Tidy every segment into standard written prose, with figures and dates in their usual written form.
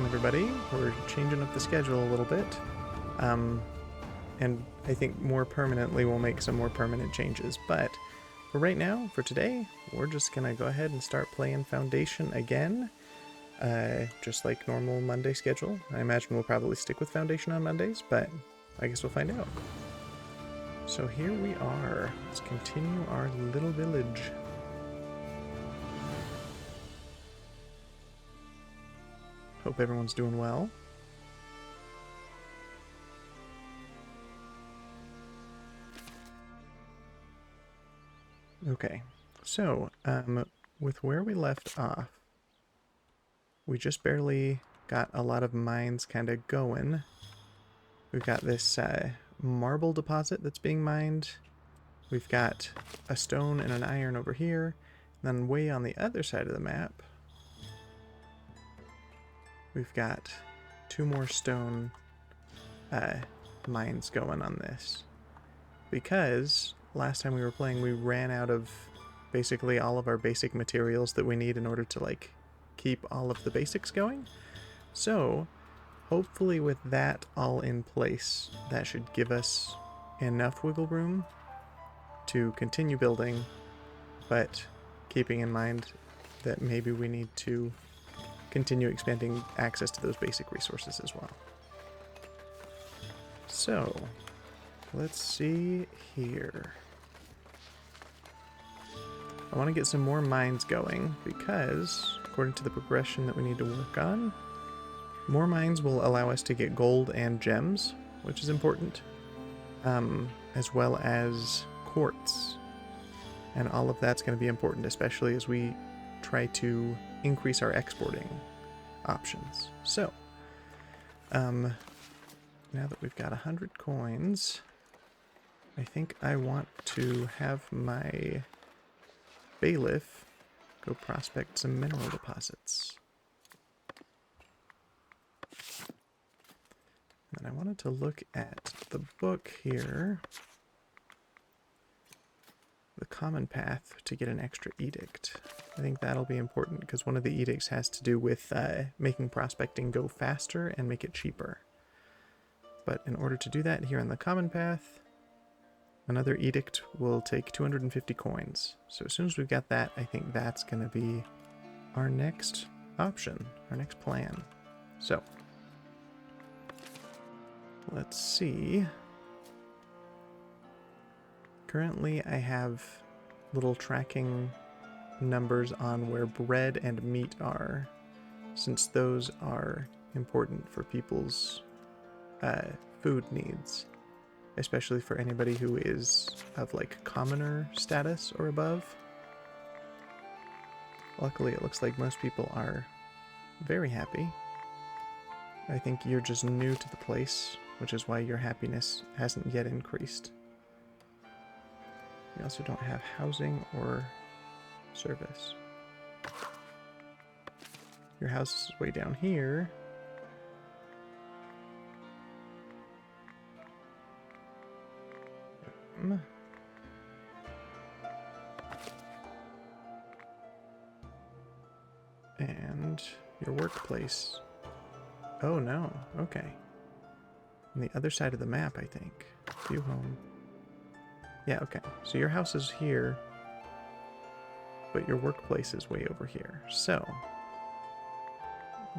everybody. We're changing up the schedule a little bit. And I think more permanently we'll make some more permanent changes. But for right now, for today, we're just going to go ahead and start playing Foundation again. Just like normal Monday schedule. I imagine we'll probably stick with Foundation on Mondays, but I guess we'll find out. So here we are. Let's continue our little village. Hope everyone's doing well. Okay, so with where we left off, we just barely got a lot of mines kind of going. We've got this marble deposit that's being mined. We've got a stone and an iron over here. And then way on the other side of the map, we've got 2 more stone mines going on this. Because last time we were playing, we ran out of basically all of our basic materials that we need in order to like keep all of the basics going. So hopefully with that all in place, that should give us enough wiggle room to continue building, but keeping in mind that maybe we need to continue expanding access to those basic resources as well. So, let's see here. I want to get some more mines going because, according to the progression that we need to work on, more mines will allow us to get gold and gems, which is important, as well as quartz. And all of that's going to be important, especially as we try to increase our exporting options. So, now that we've got 100 coins, I think I want to have my bailiff go prospect some mineral deposits. And I wanted to look at the book here, the common path, to get an extra edict. I think that'll be important because one of the edicts has to do with making prospecting go faster and make it cheaper. But in order to do that here on the common path, another edict will take 250 coins. So as soon as we've got that, I think that's going to be our next option, our next plan. So, let's see. Currently, I have little tracking numbers on where bread and meat are, since those are important for people's food needs, especially for anybody who is of like commoner status or above. Luckily, it looks like most people are very happy. I think you're just new to the place, which is why your happiness hasn't yet increased. We also don't have housing or service. Your house is way down here. And your workplace. Oh no, okay. On the other side of the map, I think. View home. Yeah, okay. So your house is here, but your workplace is way over here. So,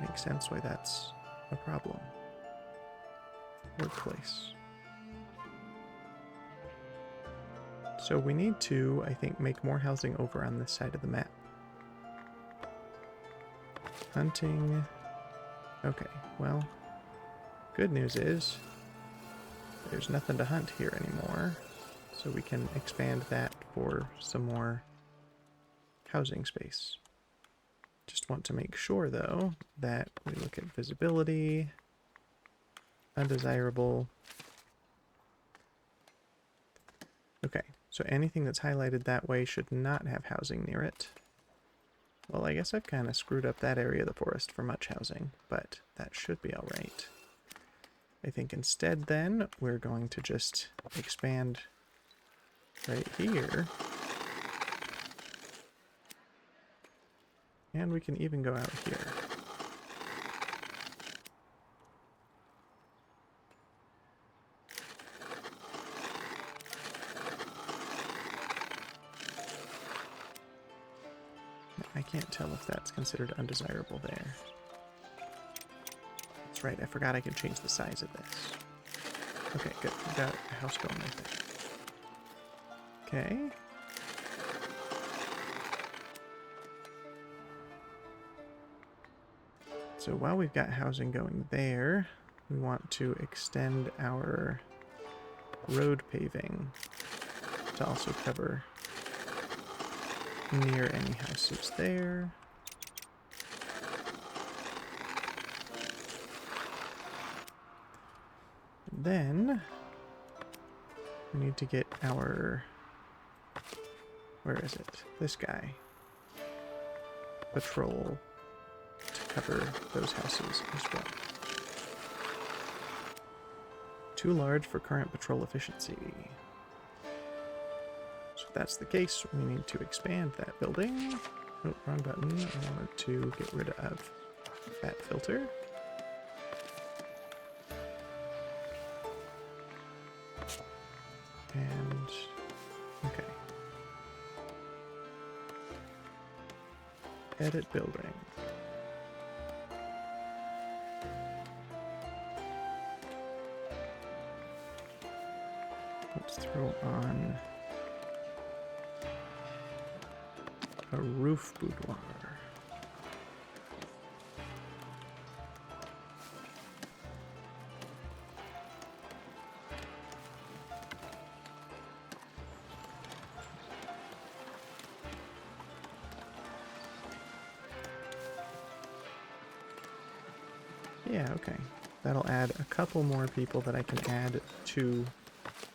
makes sense why that's a problem. Workplace. So we need to, I think, make more housing over on this side of the map. Hunting. Okay, well, good news is there's nothing to hunt here anymore, so we can expand that for some more housing space. Just want to make sure, though, that we look at visibility, undesirable. Okay, so anything that's highlighted that way should not have housing near it. Well, I guess I've kind of screwed up that area of the forest for much housing, but that should be alright. I think instead, then, we're going to just expand right here. And we can even go out here. can't tell if that's considered undesirable there. That's right, I forgot I could change the size of this. Okay, good. We got a house going right there. Okay. So while we've got housing going there, we want to extend our road paving to also cover near any houses there. And then we need to get our, where is it? This guy. Patrol to cover those houses as well. Too large for current patrol efficiency. So if that's the case, we need to expand that building. Oh, wrong button. I wanted to get rid of that filter. And, okay. Edit building. Let's throw on a roof boudoir. Yeah, okay. That'll add a couple more people that I can add to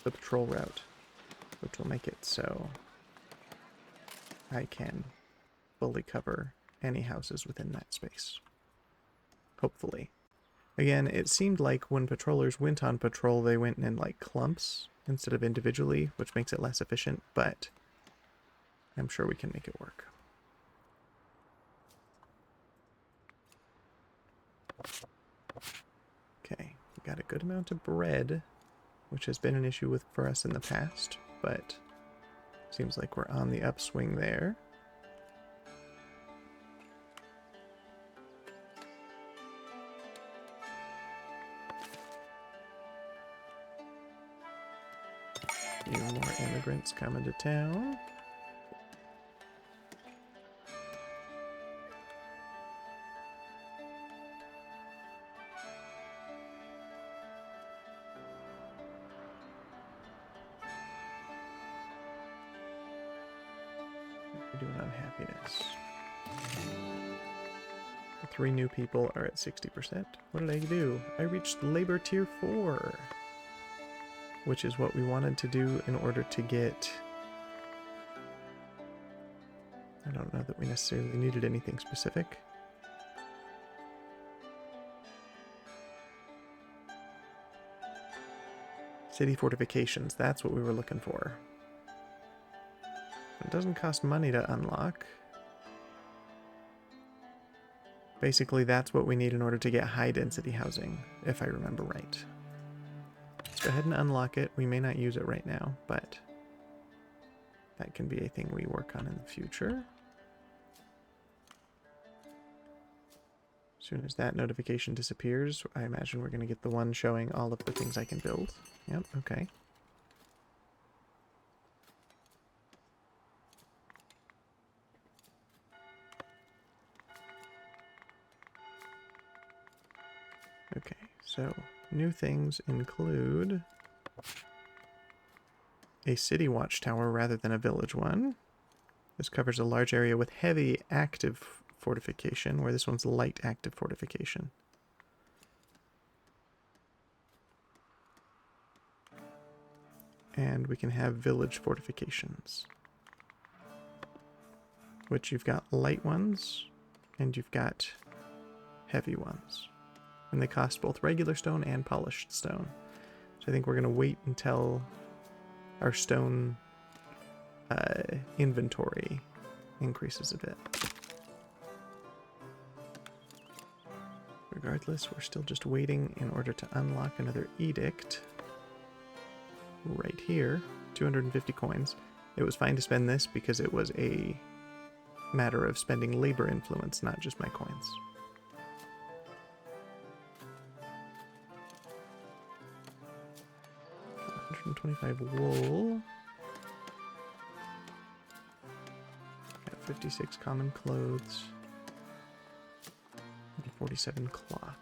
the patrol route, which will make it so I can fully cover any houses within that space. Hopefully. Again, it seemed like when patrollers went on patrol, they went in like clumps instead of individually, which makes it less efficient, but I'm sure we can make it work. Okay, we got a good amount of bread, which has been an issue for us in the past, but seems like we're on the upswing there. A few more immigrants coming to town. We're doing unhappiness. The 3 new people are at 60%. What did I do? I reached labor tier 4, which is what we wanted to do in order to get... I don't know that we necessarily needed anything specific. City fortifications, that's what we were looking for. It doesn't cost money to unlock. Basically, that's what we need in order to get high-density housing, if I remember right. Let's go ahead and unlock it. We may not use it right now, but that can be a thing we work on in the future. As soon as that notification disappears, I imagine we're going to get the one showing all of the things I can build. Yep, okay. Okay, so new things include a city watchtower rather than a village one. This covers a large area with heavy active fortification, where this one's light active fortification. And we can have village fortifications, which you've got light ones and you've got heavy ones. And they cost both regular stone and polished stone. So I think we're going to wait until our stone inventory increases a bit. Regardless, we're still just waiting in order to unlock another edict. Right here, 250 coins. It was fine to spend this because it was a matter of spending labor influence, not just my coins. $125 wool. Got 56 common clothes. And 47 cloth.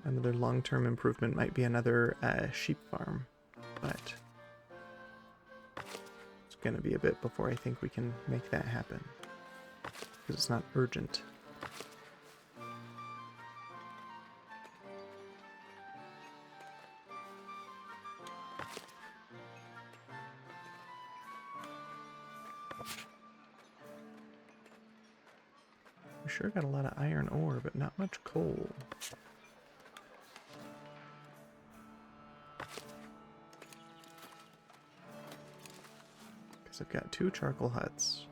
Another long-term improvement might be another sheep farm, but it's going to be a bit before I think we can make that happen, because it's not urgent. We sure got a lot of iron ore, but not much coal. I've got 2 charcoal huts,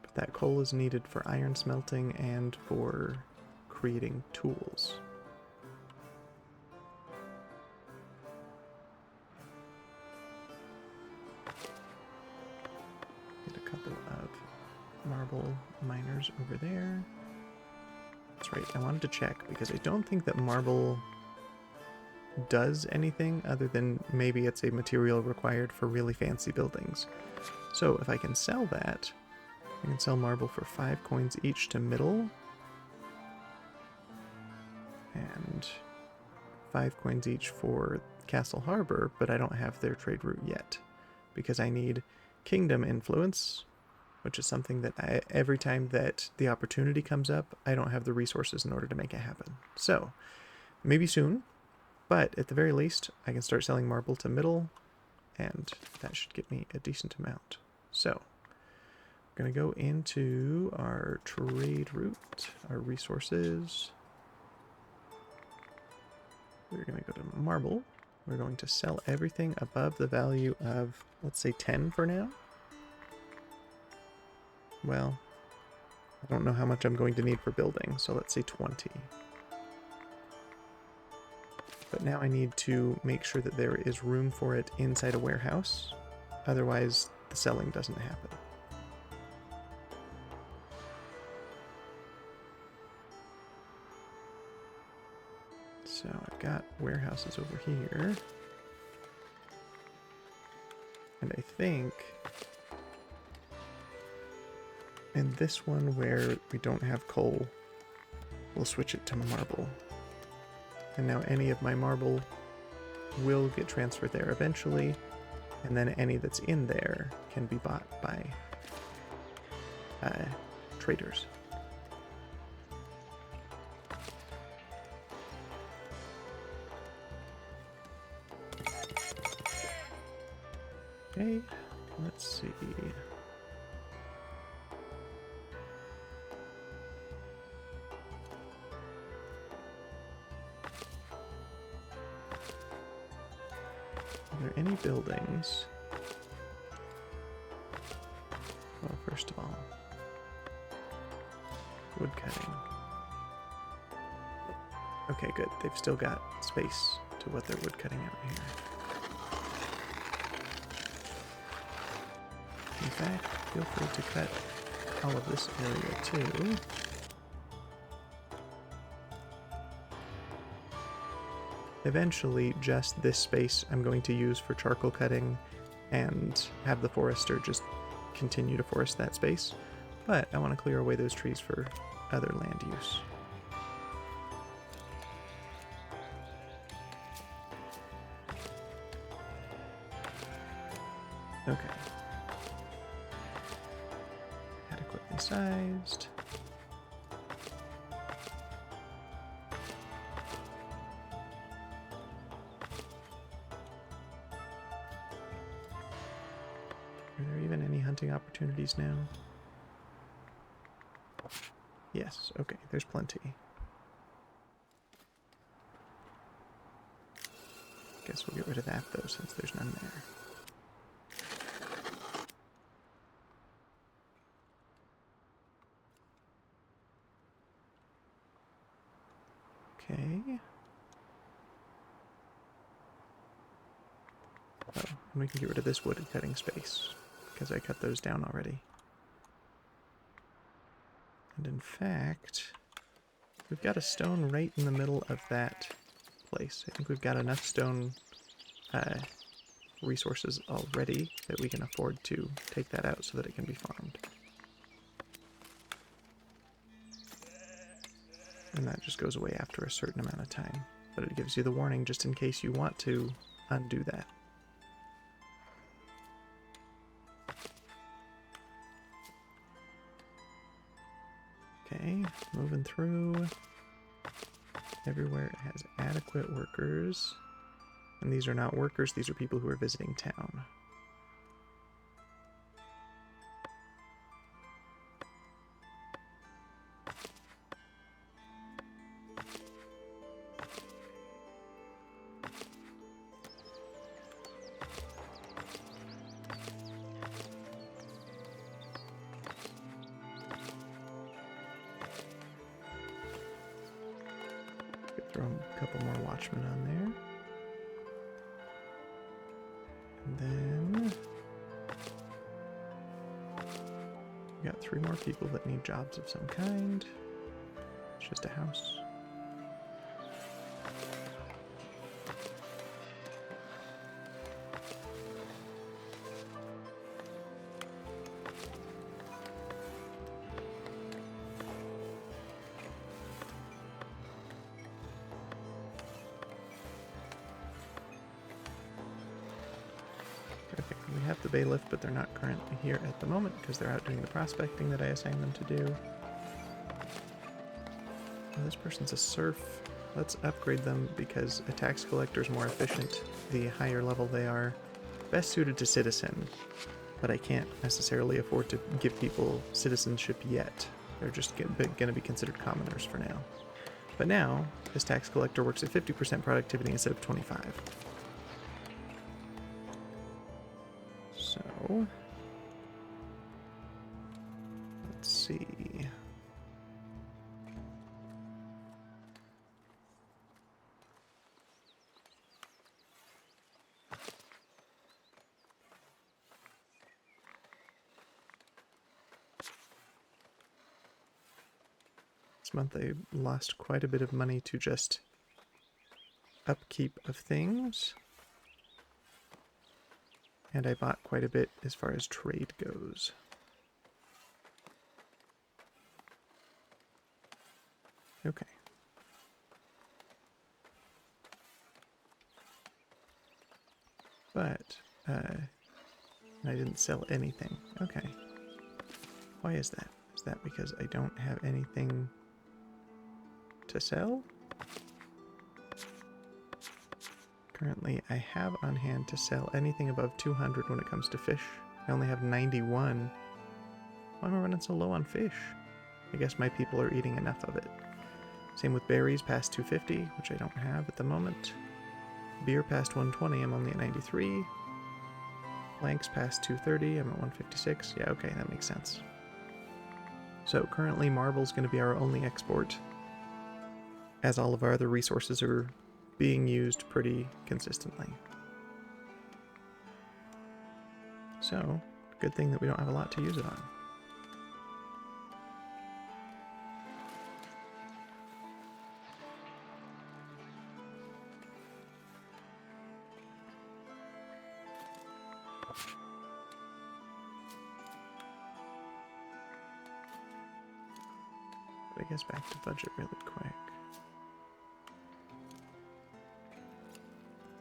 but that coal is needed for iron smelting and for creating tools. Get a couple of marble miners over there. That's right, I wanted to check because I don't think that marble does anything other than maybe it's a material required for really fancy buildings. So if I can sell that, I can sell marble for 5 coins each to middle, and 5 coins each for Castle Harbor, but I don't have their trade route yet, because I need kingdom influence, which is something that every time that the opportunity comes up, I don't have the resources in order to make it happen. So, maybe soon, but at the very least, I can start selling marble to middle, and that should get me a decent amount. So, I'm going to go into our trade route, our resources. We're going to go to marble. We're going to sell everything above the value of, let's say, 10 for now. Well, I don't know how much I'm going to need for building, so let's say 20. But now I need to make sure that there is room for it inside a warehouse. Otherwise, the selling doesn't happen. So I've got warehouses over here. And I think in this one where we don't have coal, we'll switch it to marble. And now any of my marble will get transferred there eventually, and then any that's in there can be bought by traders. Okay, let's see. Are there any buildings? Well, first of all, wood cutting. Okay, good. They've still got space to what they're wood cutting out here. In fact, feel free to cut all of this area too. Eventually, just this space I'm going to use for charcoal cutting and have the forester just continue to forest that space. But I want to clear away those trees for other land use. Okay. Adequately sized. Are there even any hunting opportunities now? Yes, okay, there's plenty. Guess we'll get rid of that though, since there's none there. Oh, and we can get rid of this wood cutting space, because I cut those down already. And in fact, we've got a stone right in the middle of that place. I think we've got enough stone resources already that we can afford to take that out so that it can be farmed. And that just goes away after a certain amount of time. But it gives you the warning just in case you want to undo that. Okay, moving through. Everywhere it has adequate workers. And these are not workers, these are people who are visiting town. Throw a couple more watchmen on there. And then we got 3 more people that need jobs of some kind. It's just a house. Okay, we have the bailiff, but they're not currently here at the moment because they're out doing the prospecting that I assigned them to do. Oh, this person's a serf. Let's upgrade them because a tax collector is more efficient the higher level they are. Best suited to citizen, but I can't necessarily afford to give people citizenship yet. They're just going to be considered commoners for now. But now, this tax collector works at 50% productivity instead of 25%. So, let's see. This month I lost quite a bit of money to just upkeep of things. And I bought quite a bit as far as trade goes. Okay. But, I didn't sell anything. Okay. Why is that? Is that because I don't have anything to sell? Currently, I have on hand to sell anything above 200 when it comes to fish. I only have 91. Why am I running so low on fish? I guess my people are eating enough of it. Same with berries past 250, which I don't have at the moment. Beer past 120, I'm only at 93. Blanks past 230, I'm at 156. Yeah, okay, that makes sense. So currently marble's going to be our only export, as all of our other resources are being used pretty consistently. So, good thing that we don't have a lot to use it on. But I guess back to budget really quick.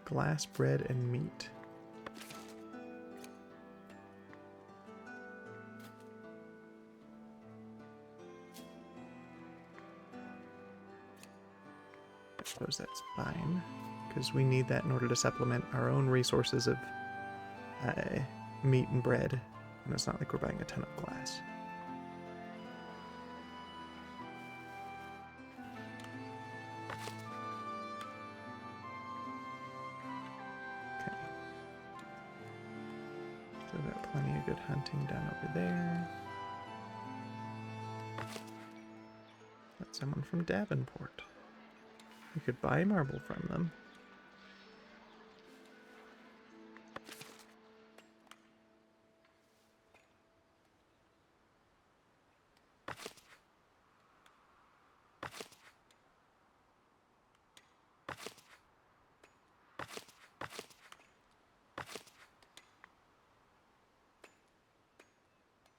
Glass, bread, and meat. I suppose that's fine, because we need that in order to supplement our own resources of meat and bread, and it's not like we're buying a ton of glass. Okay. So we've got plenty of good hunting done over there. That's someone from Davenport. We could buy marble from them.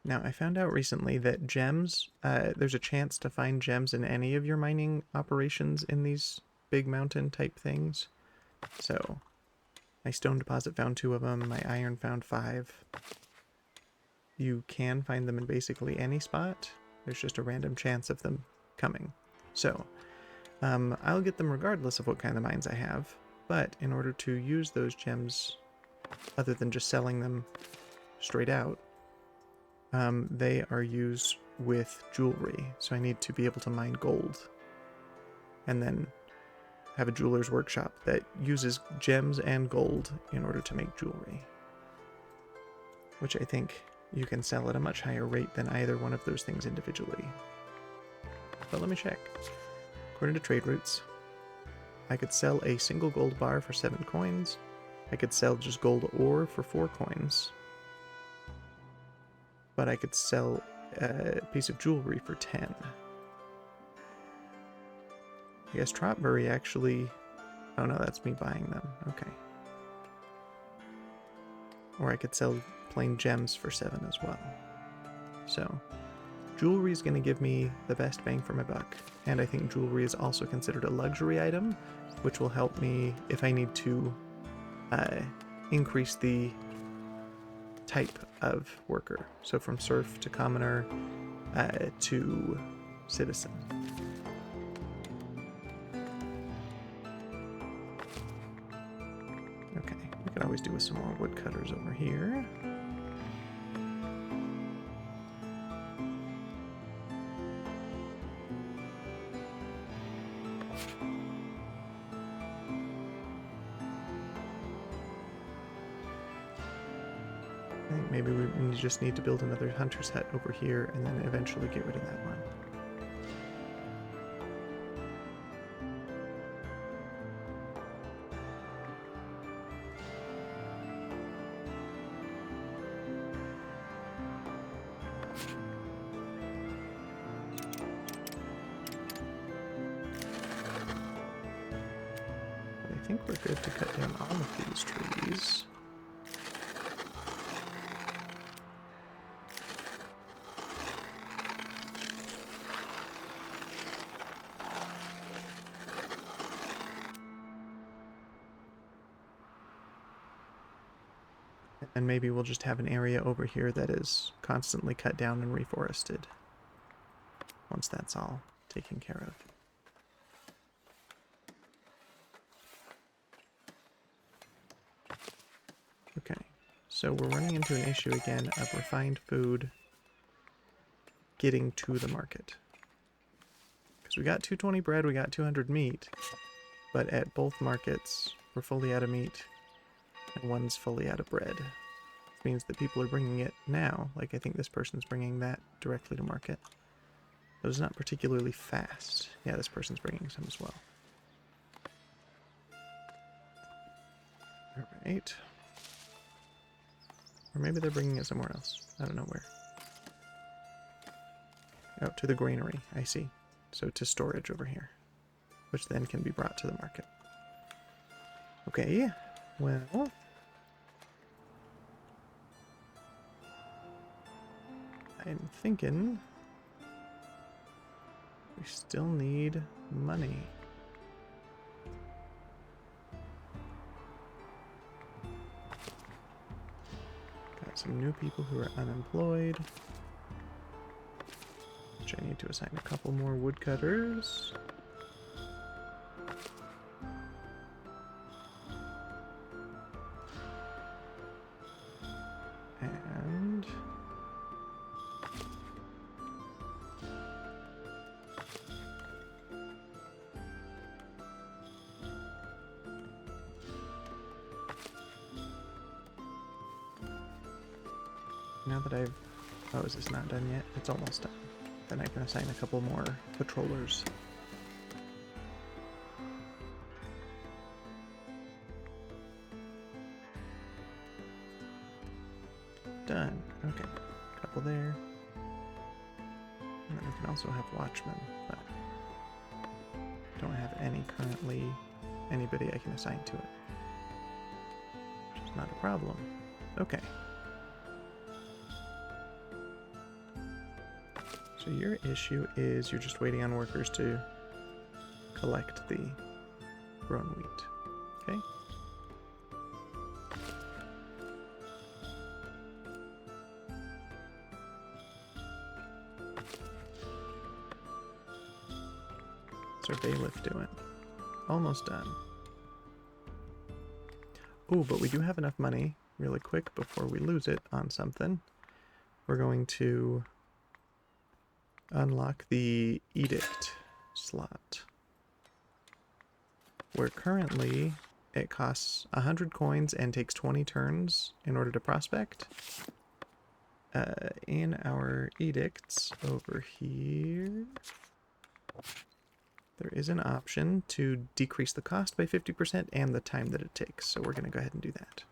Now, I found out recently that gems, there's a chance to find gems in any of your mining operations in these big mountain type things. So, my stone deposit found 2 of them, my iron found 5. You can find them in basically any spot. There's just a random chance of them coming. So, I'll get them regardless of what kind of mines I have, but in order to use those gems, other than just selling them straight out, they are used with jewelry, so I need to be able to mine gold. And then have a jeweler's workshop that uses gems and gold in order to make jewelry. Which I think you can sell at a much higher rate than either one of those things individually. But let me check. According to trade routes, I could sell a single gold bar for 7 coins. I could sell just gold ore for 4 coins. But I could sell a piece of jewelry for 10. I guess Trotbury actually... Oh no, that's me buying them. Okay. Or I could sell plain gems for 7 as well. So, jewelry is going to give me the best bang for my buck. And I think jewelry is also considered a luxury item, which will help me if I need to increase the type of worker. So from serf to commoner to citizen. Okay, we could always do with some more woodcutters over here. I think maybe we just need to build another hunter's hut over here and then eventually get rid of that one. But I think we're good to cut down all of these trees. And maybe we'll just have an area over here that is constantly cut down and reforested. Once that's all taken care of. Okay, so we're running into an issue again of refined food getting to the market. Because we got 220 bread, we got 200 meat, but at both markets we're fully out of meat and one's fully out of bread. Which means that people are bringing it now, like I think this person's bringing that directly to market. But it's not particularly fast. Yeah, this person's bringing some as well. Alright. Or maybe they're bringing it somewhere else. I don't know where. Oh, to the granary, I see. So to storage over here. Which then can be brought to the market. Okay, well... I'm thinking... we still need money. Got some new people who are unemployed. Which I need to assign a couple more woodcutters. And... now that I've... oh, is this not done yet? It's almost done. Then I can assign a couple more patrollers. Done. Okay. Couple there. And then we can also have watchmen, but don't have any currently anybody I can assign to it. Which is not a problem. Okay. So your issue is you're just waiting on workers to collect the grown wheat. Okay? What's our bailiff doing? Almost done. Oh, but we do have enough money, really quick, before we lose it on something. We're going to unlock the edict slot, where currently it costs 100 coins and takes 20 turns in order to prospect. In our edicts over here, there is an option to decrease the cost by 50% and the time that it takes, so we're going to go ahead and do that.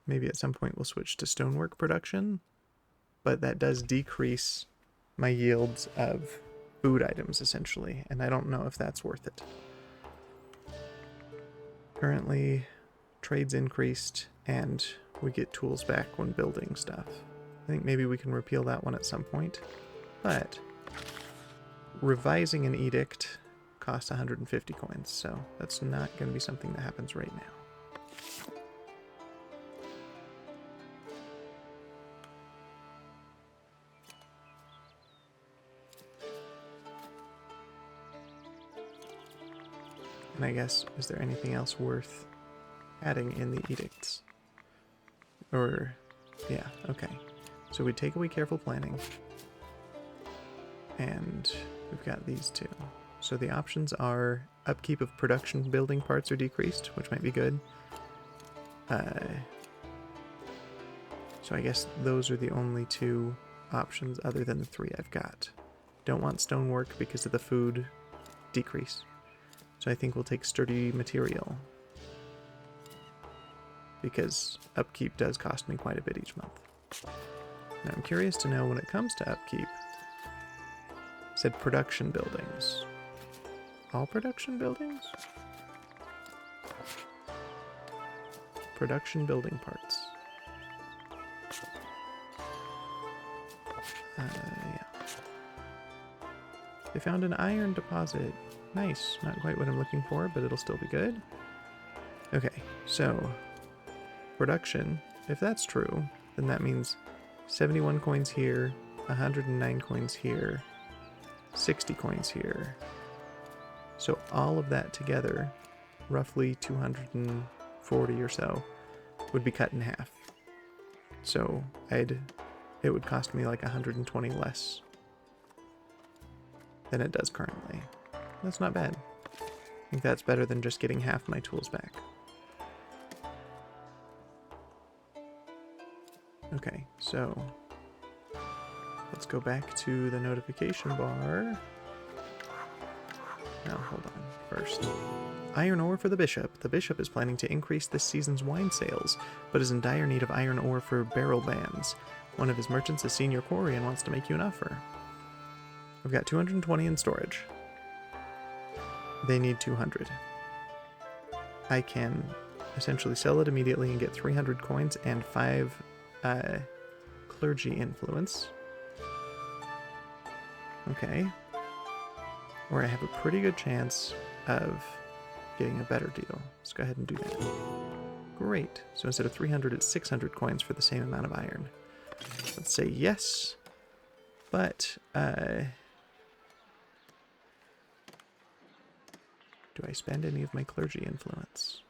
Maybe at some point we'll switch to stonework production, but that does decrease my yields of food items, essentially, and I don't know if that's worth it. Currently, trade's increased, and we get tools back when building stuff. I think maybe we can repeal that one at some point, but revising an edict costs 150 coins, so that's not going to be something that happens right now. And I guess, is there anything else worth adding in the edicts? Or, yeah, okay. So we take away careful planning. And we've got these two. So the options are upkeep of production building parts are decreased, which might be good. So I guess those are the only two options other than the three I've got. Don't want stonework because of the food decrease. So I think we'll take sturdy material, because upkeep does cost me quite a bit each month. Now I'm curious to know, when it comes to upkeep, it said production buildings. All production buildings? Production building parts. Yeah. They found an iron deposit. Nice. Not quite what I'm looking for, but it'll still be good. Okay, so production, if that's true, then that means 71 coins here, 109 coins here, 60 coins here. So all of that together, roughly 240 or so, would be cut in half. So it would cost me like 120 less than it does currently. That's not bad. I think that's better than just getting half my tools back. Okay, so let's go back to the notification bar. Now, hold on. First, iron ore for the bishop. The bishop is planning to increase this season's wine sales, but is in dire need of iron ore for barrel bands. One of his merchants has seen your quarry and wants to make you an offer. I've got 220 in storage. They need 200. I can essentially sell it immediately and get 300 coins and 5 clergy influence. Okay. Or I have a pretty good chance of getting a better deal. Let's go ahead and do that. Great. So instead of 300, it's 600 coins for the same amount of iron. Let's say yes. But, do I spend any of my clergy influence?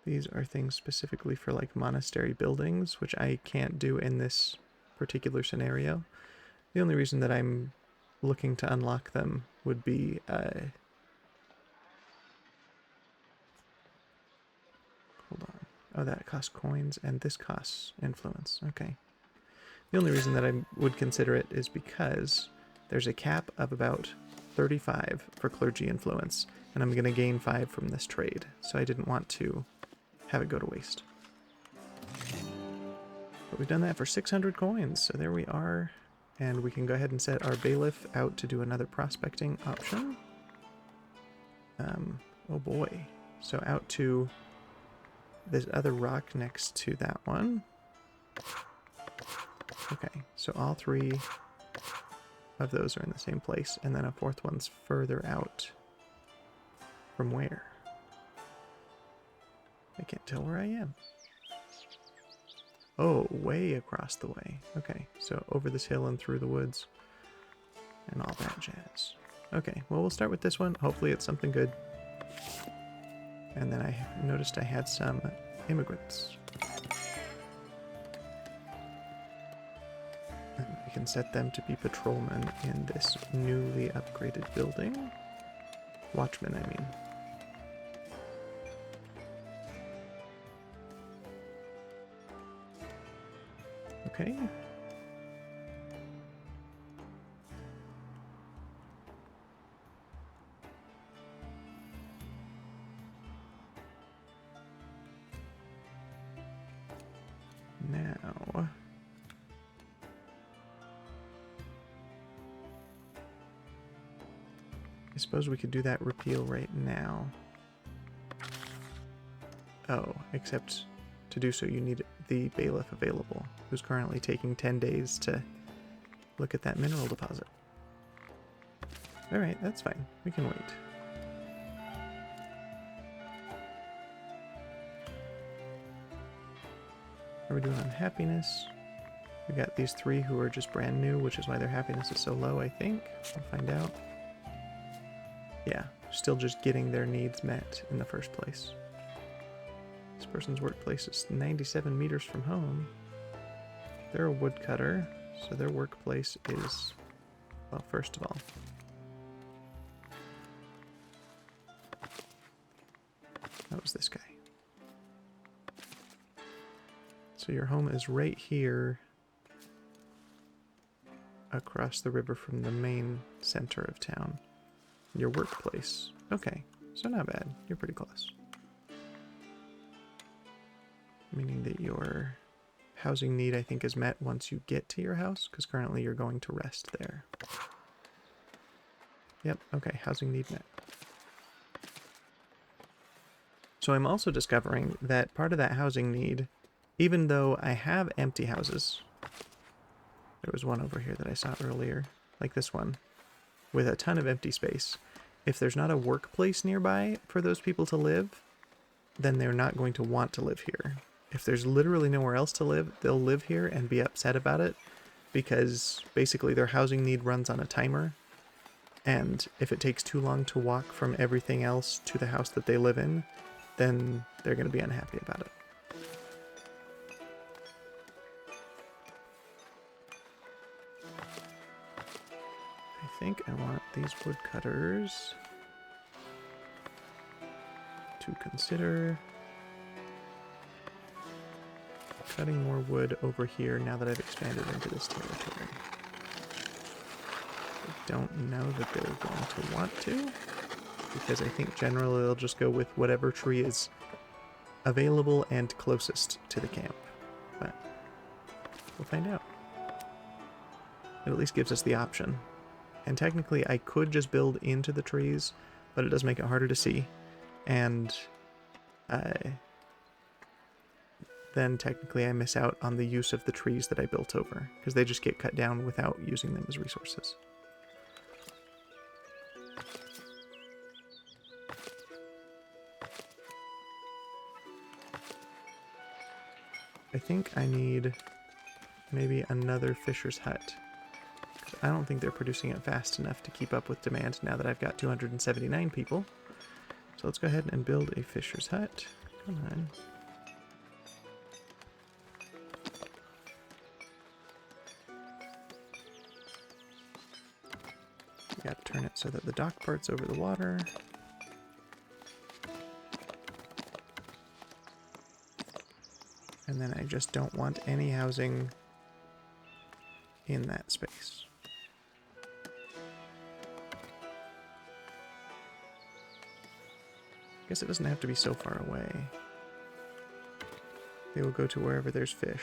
These are things specifically for like monastery buildings, which I can't do in this particular scenario. The only reason that I'm looking to unlock them would be hold on. Oh, that costs coins and this costs influence. Okay. The only reason that I would consider it is because there's a cap of about 35 for clergy influence, and I'm going to gain 5 from this trade, so I didn't want to have it go to waste. But we've done that for 600 coins, so there we are, and we can go ahead and set our bailiff out to do another prospecting option. Oh boy. So out to this other rock next to that one. Okay, so all three of those are in the same place, and then a fourth one's further out. From where? I can't tell where I am. Oh, way across the way. Okay, so over this hill and through the woods and all that jazz. Okay, well, we'll start with this one. Hopefully it's something good. And then I noticed I had some immigrants. And we can set them to be patrolmen in this newly upgraded building. Watchmen, I mean. Okay. Now, I suppose we could do that repeal right now. Oh, except to do so you need the bailiff available, who's currently taking 10 days to look at that mineral deposit. Alright, that's fine. We can wait. How are we doing on happiness? We got these three who are just brand new, which is why their happiness is so low, I think. We'll find out. Yeah, still just getting their needs met in the first place. This person's workplace is 97 meters from home. They're a woodcutter, so their workplace is, well, first of all, that was this guy. So your home is right here across the river from the main center of town. Your workplace. Okay, so not bad. You're pretty close. Meaning that your housing need, I think, is met once you get to your house, because currently you're going to rest there. Yep, okay, housing need met. So I'm also discovering that part of that housing need, even though I have empty houses, there was one over here that I saw earlier, like this one, with a ton of empty space. If there's not a workplace nearby for those people to live, then they're not going to want to live here. If there's literally nowhere else to live, they'll live here and be upset about it, because basically their housing need runs on a timer, and if it takes too long to walk from everything else to the house that they live in, then they're going to be unhappy about it. I think I want these woodcutters to consider cutting more wood over here now that I've expanded into this territory. I don't know that they're going to want to, because I think generally they'll just go with whatever tree is available and closest to the camp. But we'll find out. It at least gives us the option. And technically I could just build into the trees, but it does make it harder to see. And then technically I miss out on the use of the trees that I built over, because they just get cut down without using them as resources. I think I need maybe another fisher's hut. I don't think they're producing it fast enough to keep up with demand now that I've got 279 people. So let's go ahead and build a fisher's hut. Come on. We gotta turn it so that the dock part's over the water. And then I just don't want any housing in that space. I guess it doesn't have to be so far away. They will go to wherever there's fish.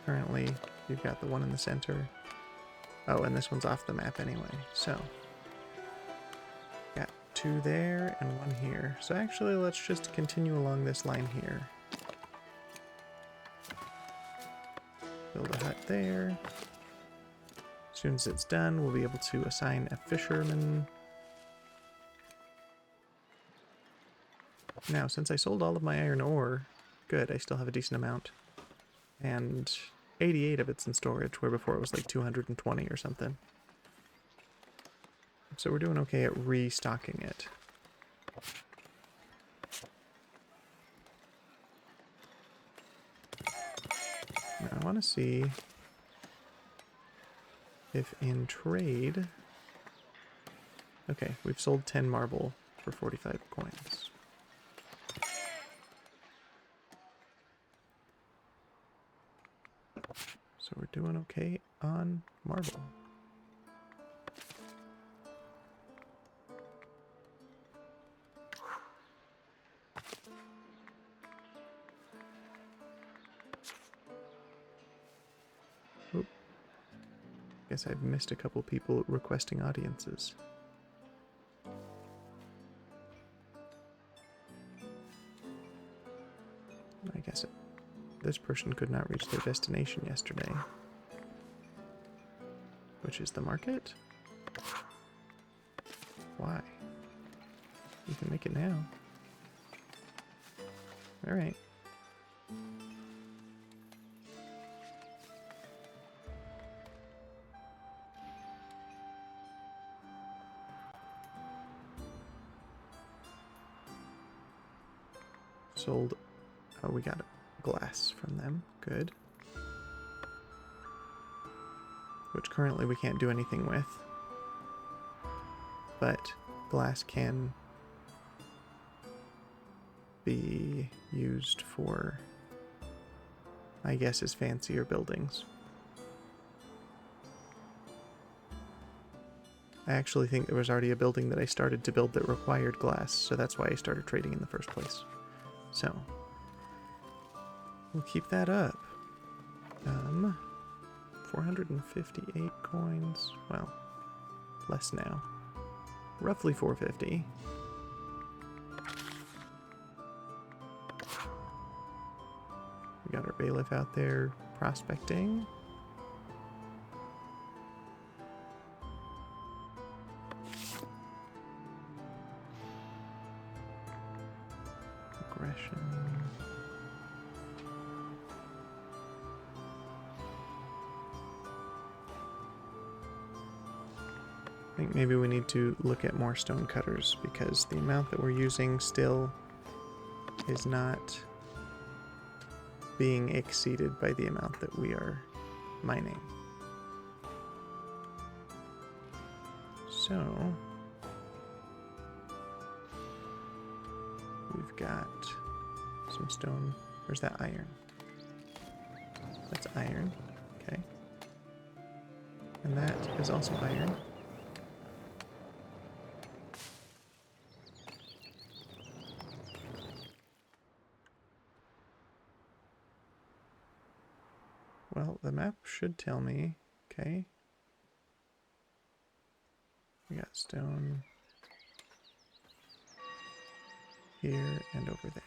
Currently, you've got the one in the center. Oh, and this one's off the map anyway, so. Got two there and one here. So actually, let's just continue along this line here. Build a hut there. As soon as it's done, we'll be able to assign a fisherman. Now, since I sold all of my iron ore, good, I still have a decent amount. And 88 of it's in storage, where before it was like 220 or something. So we're doing okay at restocking it. Now I want to see if in trade... Okay, we've sold 10 marble for 45 coins. So we're doing okay on marble. Oop. Guess I've missed a couple people requesting audiences. I guess this person could not reach their destination yesterday. Which is the market? Why? You can make it now. Alright. Sold. Oh, we got glass from them. Good. Which currently we can't do anything with. But glass can be used for, I guess, as fancier buildings. I actually think there was already a building that I started to build that required glass, so that's why I started trading in the first place. So, we'll keep that up. 458 coins. Well, less now. Roughly 450. We got our bailiff out there prospecting. Aggression. I think maybe we need to look at more stone cutters because the amount that we're using still is not being exceeded by the amount that we are mining. So we've got some stone. Where's that iron? That's iron. Okay. And that is also iron. Well, the map should tell me. Okay. We got stone here and over there.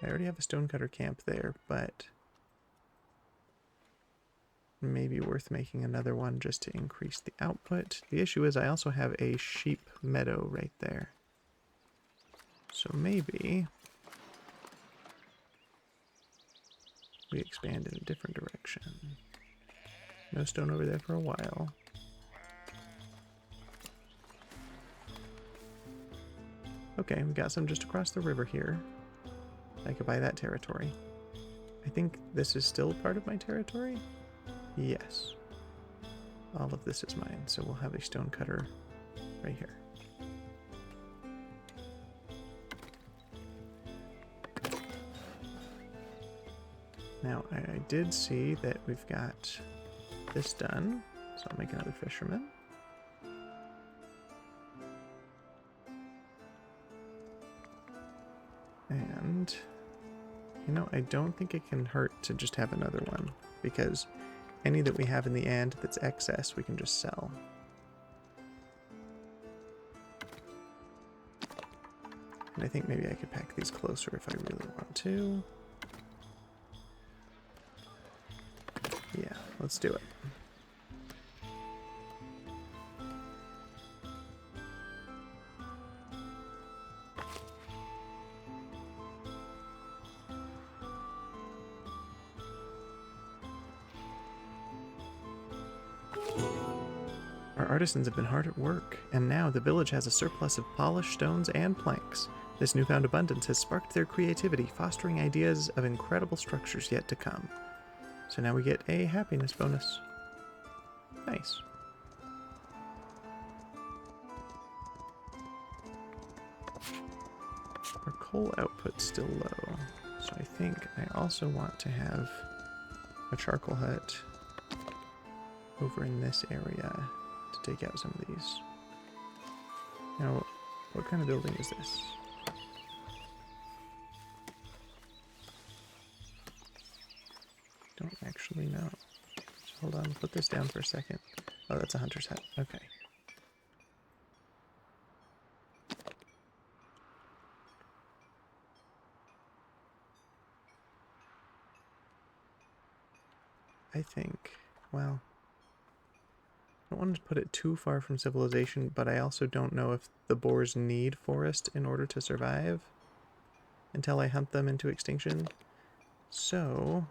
I already have a stonecutter camp there, but maybe worth making another one just to increase the output. The issue is I also have a sheep meadow right there. So maybe we expand in a different direction. No stone over there for a while. Okay, we got some just across the river here. I could buy that territory. I think this is still part of my territory? Yes. All of this is mine, so we'll have a stone cutter right here. Now, I did see that we've got this done, so I'll make another fisherman. And, you know, I don't think it can hurt to just have another one, because any that we have in the end that's excess, we can just sell. And I think maybe I could pack these closer if I really want to. Yeah. Let's do it. Our artisans have been hard at work, and now the village has a surplus of polished stones and planks. This newfound abundance has sparked their creativity, fostering ideas of incredible structures yet to come. So now we get a happiness bonus. Nice. Our coal output's still low, so I think I also want to have a charcoal hut over in this area to take out some of these. Now, what kind of building is this? Don't actually know. So hold on, put this down for a second. Oh, that's a hunter's hut. Okay. I think, well, I don't want to put it too far from civilization, but I also don't know if the boars need forest in order to survive until I hunt them into extinction. So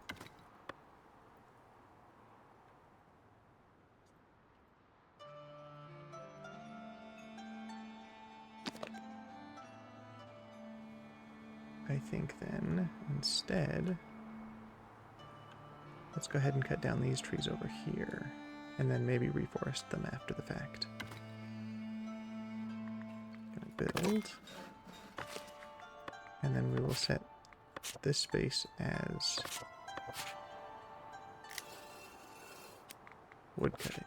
I think then, instead, let's go ahead and cut down these trees over here, and then maybe reforest them after the fact. Gonna build, and then we will set this space as wood cutting.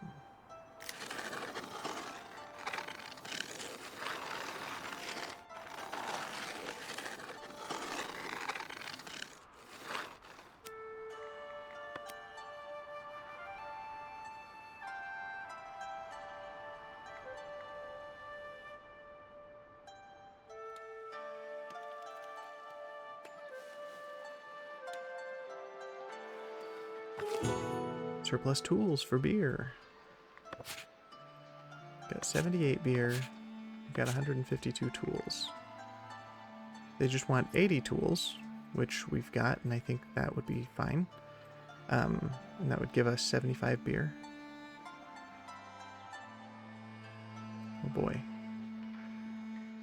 Surplus tools for beer. Got 78 beer. We've got 152 tools. They just want 80 tools, which we've got, and I think that would be fine. And that would give us 75 beer. Oh boy.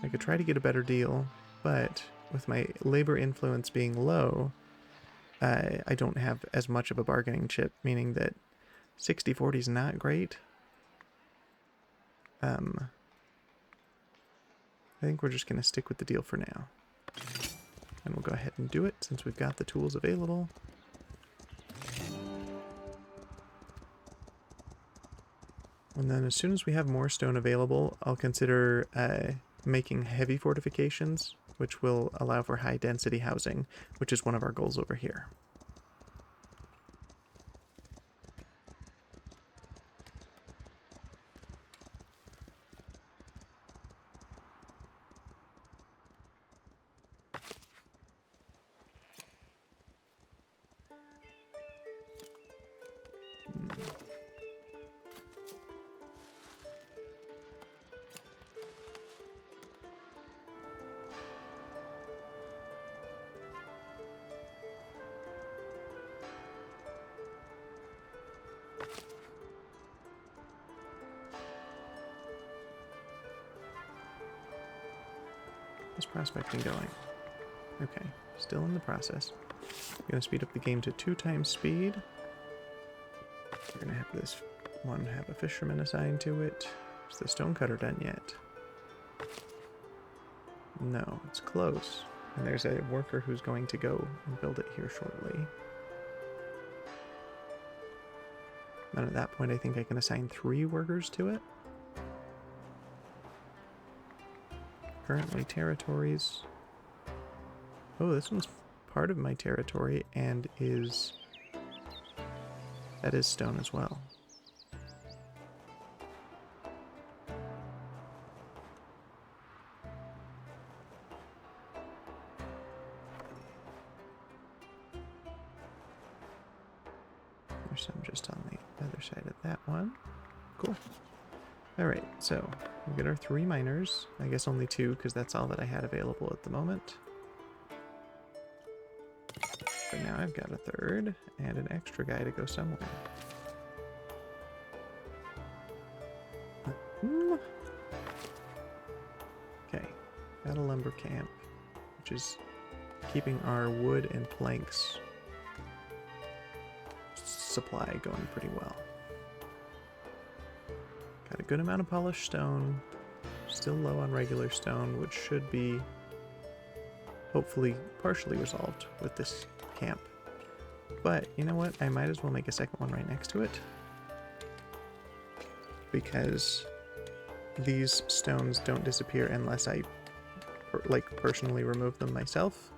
I could try to get a better deal, but with my labor influence being low, I don't have as much of a bargaining chip, meaning that 60-40 is not great. I think we're just going to stick with the deal for now. And we'll go ahead and do it since we've got the tools available. And then as soon as we have more stone available, I'll consider making heavy fortifications, which will allow for high density housing, which is one of our goals over here. How's prospecting going? Okay, still in the process. I'm going to speed up the game to 2 times speed. We're going to have this one have a fisherman assigned to it. Is the stonecutter done yet? No, it's close. And there's a worker who's going to go and build it here shortly. And at that point, I think I can assign 3 workers to it. Currently territories. Oh, this one's part of my territory and is... that is stone as well. There's some just on the other side of that one. Cool. Alright, so we get our 3 miners. I guess only 2, because that's all that I had available at the moment. But now I've got a 3rd, and an extra guy to go somewhere. Okay, got a lumber camp, which is keeping our wood and planks supply going pretty well. Got a good amount of polished stone, still low on regular stone, which should be hopefully partially resolved with this camp. But you know what? I might as well make a second one right next to it, because these stones don't disappear unless I personally remove them myself.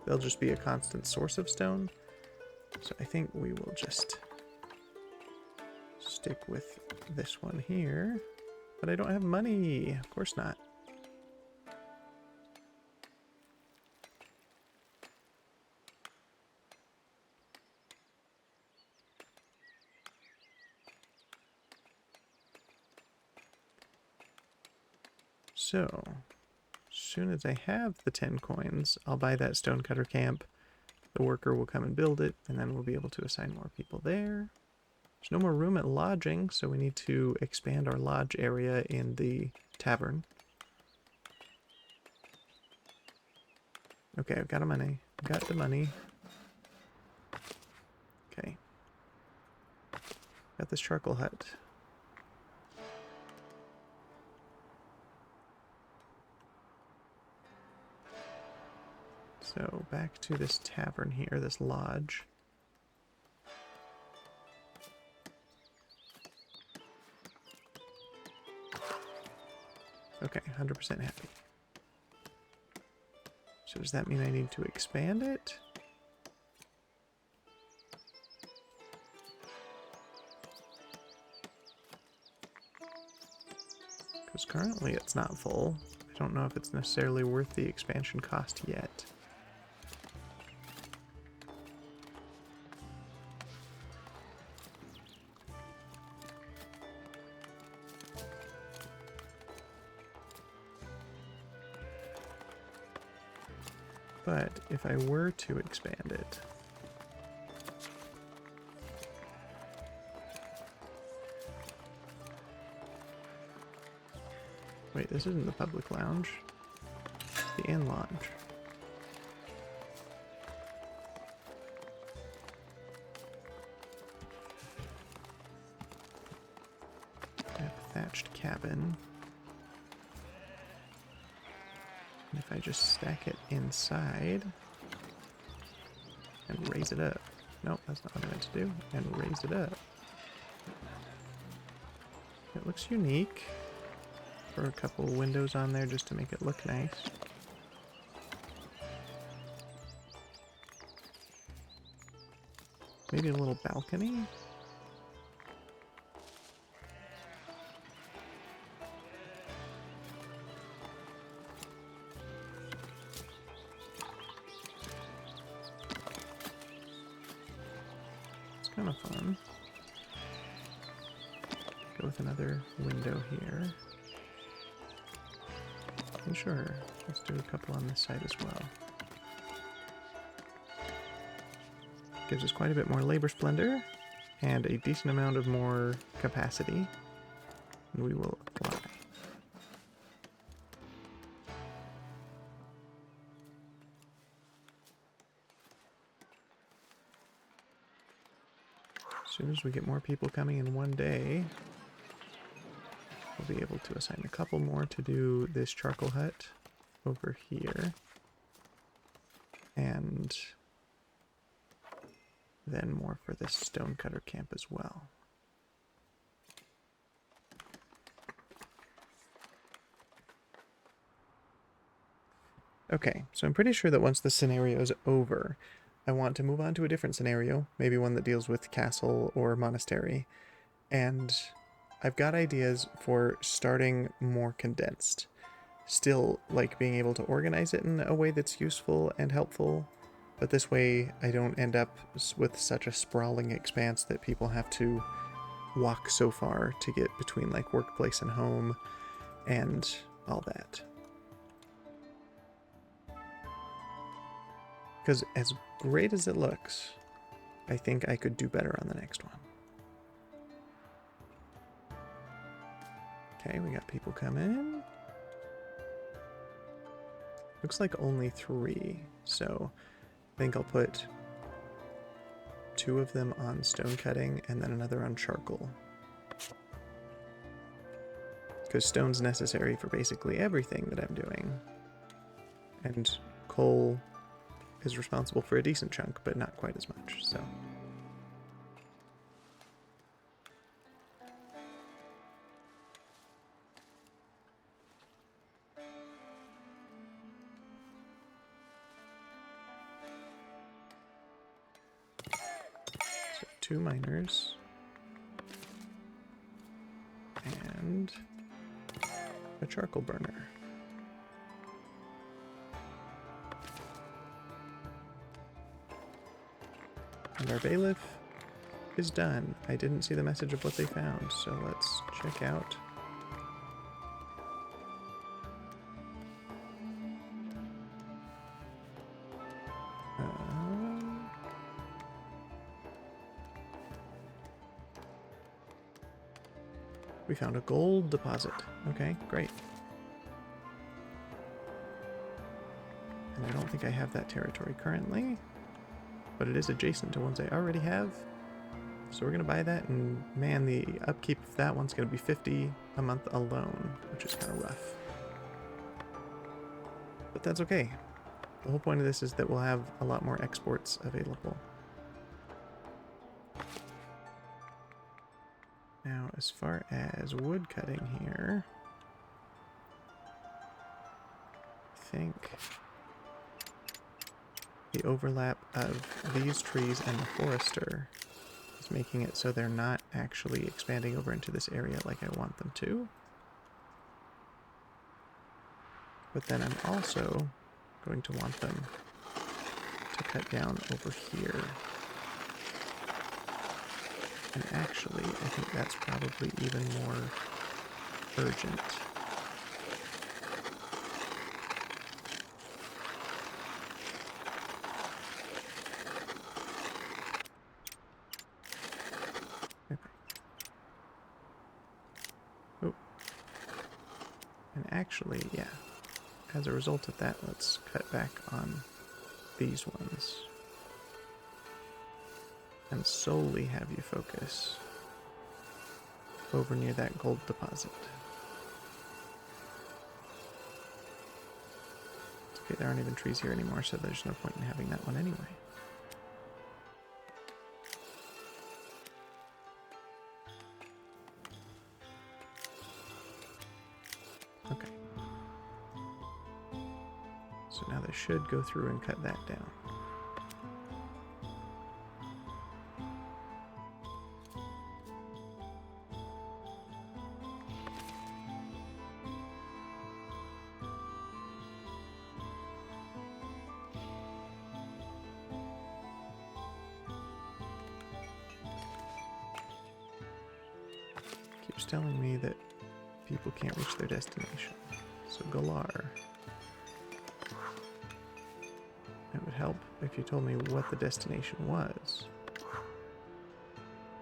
They'll just be a constant source of stone. So I think we will just stick with this one here. But I don't have money. Of course not. So, as soon as I have the 10 coins, I'll buy that stonecutter camp. The worker will come and build it, and then we'll be able to assign more people there. There's no more room at lodging, so we need to expand our lodge area in the tavern. Okay, I've got the money. Got the money. Okay. Got this charcoal hut. So back to this tavern here, this lodge. Okay, 100% happy. So does that mean I need to expand it? Because currently it's not full. I don't know if it's necessarily worth the expansion cost yet. But if I were to expand it, wait, this isn't the public lounge. It's the inn lounge. I have a thatched cabin. And if I just stack it inside and raise it up. Nope, that's not what I meant to do. And raise it up. It looks unique. For a couple windows on there just to make it look nice. Maybe a little balcony? It's kind of fun. Go with another window here. And sure, let's do a couple on this side as well. Gives us quite a bit more labor splendor and a decent amount of more capacity. And we will apply. As soon as we get more people coming in one day, we'll be able to assign a couple more to do this charcoal hut over here. And then more for this stonecutter camp as well. Okay, so I'm pretty sure that once the scenario is over, I want to move on to a different scenario, maybe one that deals with castle or monastery. And I've got ideas for starting more condensed. Still, like, being able to organize it in a way that's useful and helpful, But this way I don't end up with such a sprawling expanse that people have to walk so far to get between like workplace and home and all that. Because as great as it looks, I think I could do better on the next one. Okay, we got people coming in. Looks like only 3, so I think I'll put 2 of them on stone cutting and then another on charcoal. Because stone's necessary for basically everything that I'm doing. And coal is responsible for a decent chunk, but not quite as much, so. So 2 miners. And a charcoal burner. And our bailiff is done. I didn't see the message of what they found, so let's check out. We found a gold deposit. Okay, great. And I don't think I have that territory currently, but it is adjacent to ones I already have. So we're going to buy that, and man, the upkeep of that one's going to be 50 a month alone, which is kind of rough. But that's okay. The whole point of this is that we'll have a lot more exports available. Now, as far as wood cutting here, I think the overlap of these trees and the forester is making it so they're not actually expanding over into this area like I want them to. But then I'm also going to want them to cut down over here. And actually, I think that's probably even more urgent. Okay. Oh. And actually, yeah. As a result of that, let's cut back on these ones. And solely have you focus over near that gold deposit. Okay, there aren't even trees here anymore, so there's no point in having that one anyway. Okay. So now they should go through and cut that down. Keeps telling me that people can't reach their destination. So Galar. It would help if you told me what the destination was.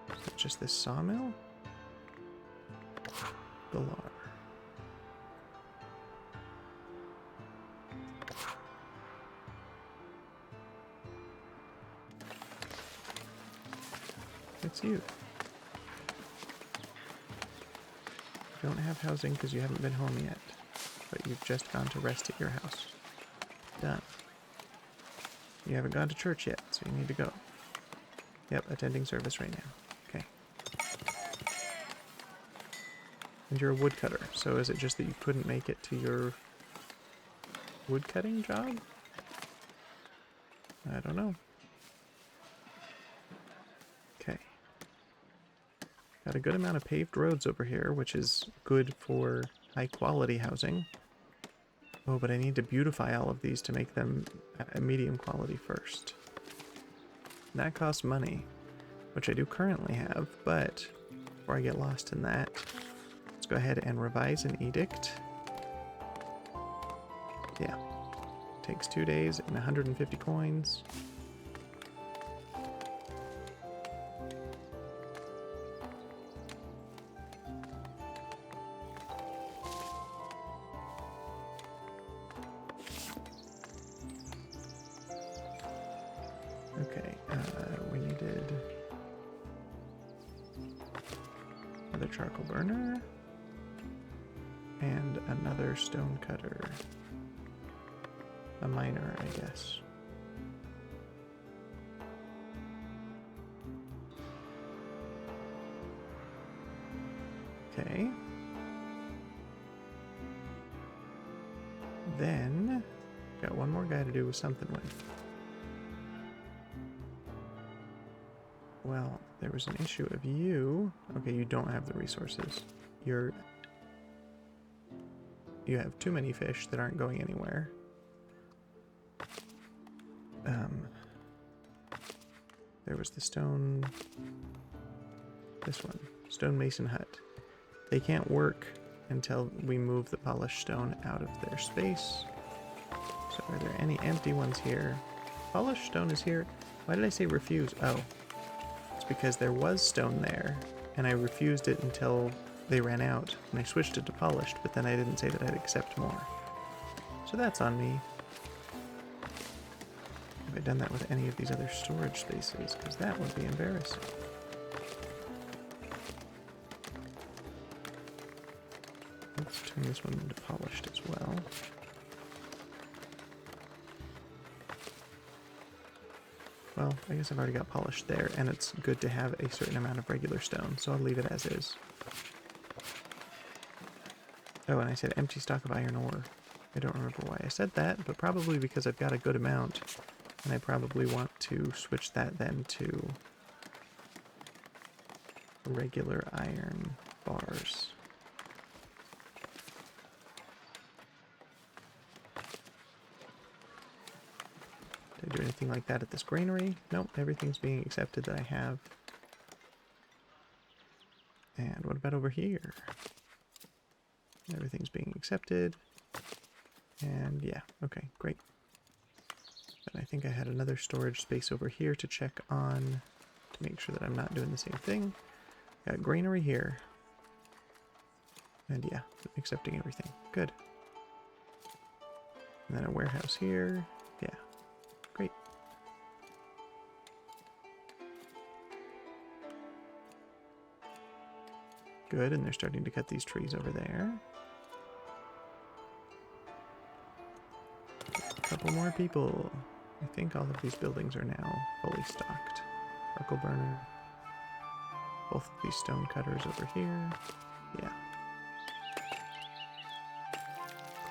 Is it just this sawmill? Galar. It's you. You don't have housing because you haven't been home yet, but you've just gone to rest at your house. Done. You haven't gone to church yet, so you need to go. Yep, attending service right now. Okay. And you're a woodcutter, so is it just that you couldn't make it to your woodcutting job? I don't know. Okay. Got a good amount of paved roads over here, which is good for high quality housing. Oh, but I need to beautify all of these to make them a medium quality first. That costs money, which I do currently have, but before I get lost in that, let's go ahead and revise an edict. Yeah. Takes 2 days and 150 coins. Okay, we needed another charcoal burner and another stone cutter. A miner, I guess. Okay. Then, got one more guy to do with something with. Well, there was an issue of you. Okay, you don't have the resources. You have too many fish that aren't going anywhere. There was the stone... This one. Stone mason hut. They can't work until we move the polished stone out of their space. So are there any empty ones here? Polished stone is here. Why did I say refuse? Oh. It's because there was stone there, and I refused it until they ran out, and I switched it to polished, but then I didn't say that I'd accept more. So that's on me. Have I done that with any of these other storage spaces? Because that would be embarrassing. Let's turn this one into polished as well. Well, I guess I've already got polished there, and it's good to have a certain amount of regular stone, so I'll leave it as is. Oh, and I said empty stock of iron ore. I don't remember why I said that, but probably because I've got a good amount, and I probably want to switch that then to regular iron bars. Did I do anything like that at this granary? Nope, everything's being accepted that I have. And what about over here? Everything's being accepted. And yeah, okay, great. And I think I had another storage space over here to check on to make sure that I'm not doing the same thing. Got granary here. And yeah, accepting everything. Good. And then a warehouse here. Yeah, great. Good, and they're starting to cut these trees over there. A couple more people. I think all of these buildings are now fully stocked. Charcoal burner. Both of these stone cutters over here. Yeah.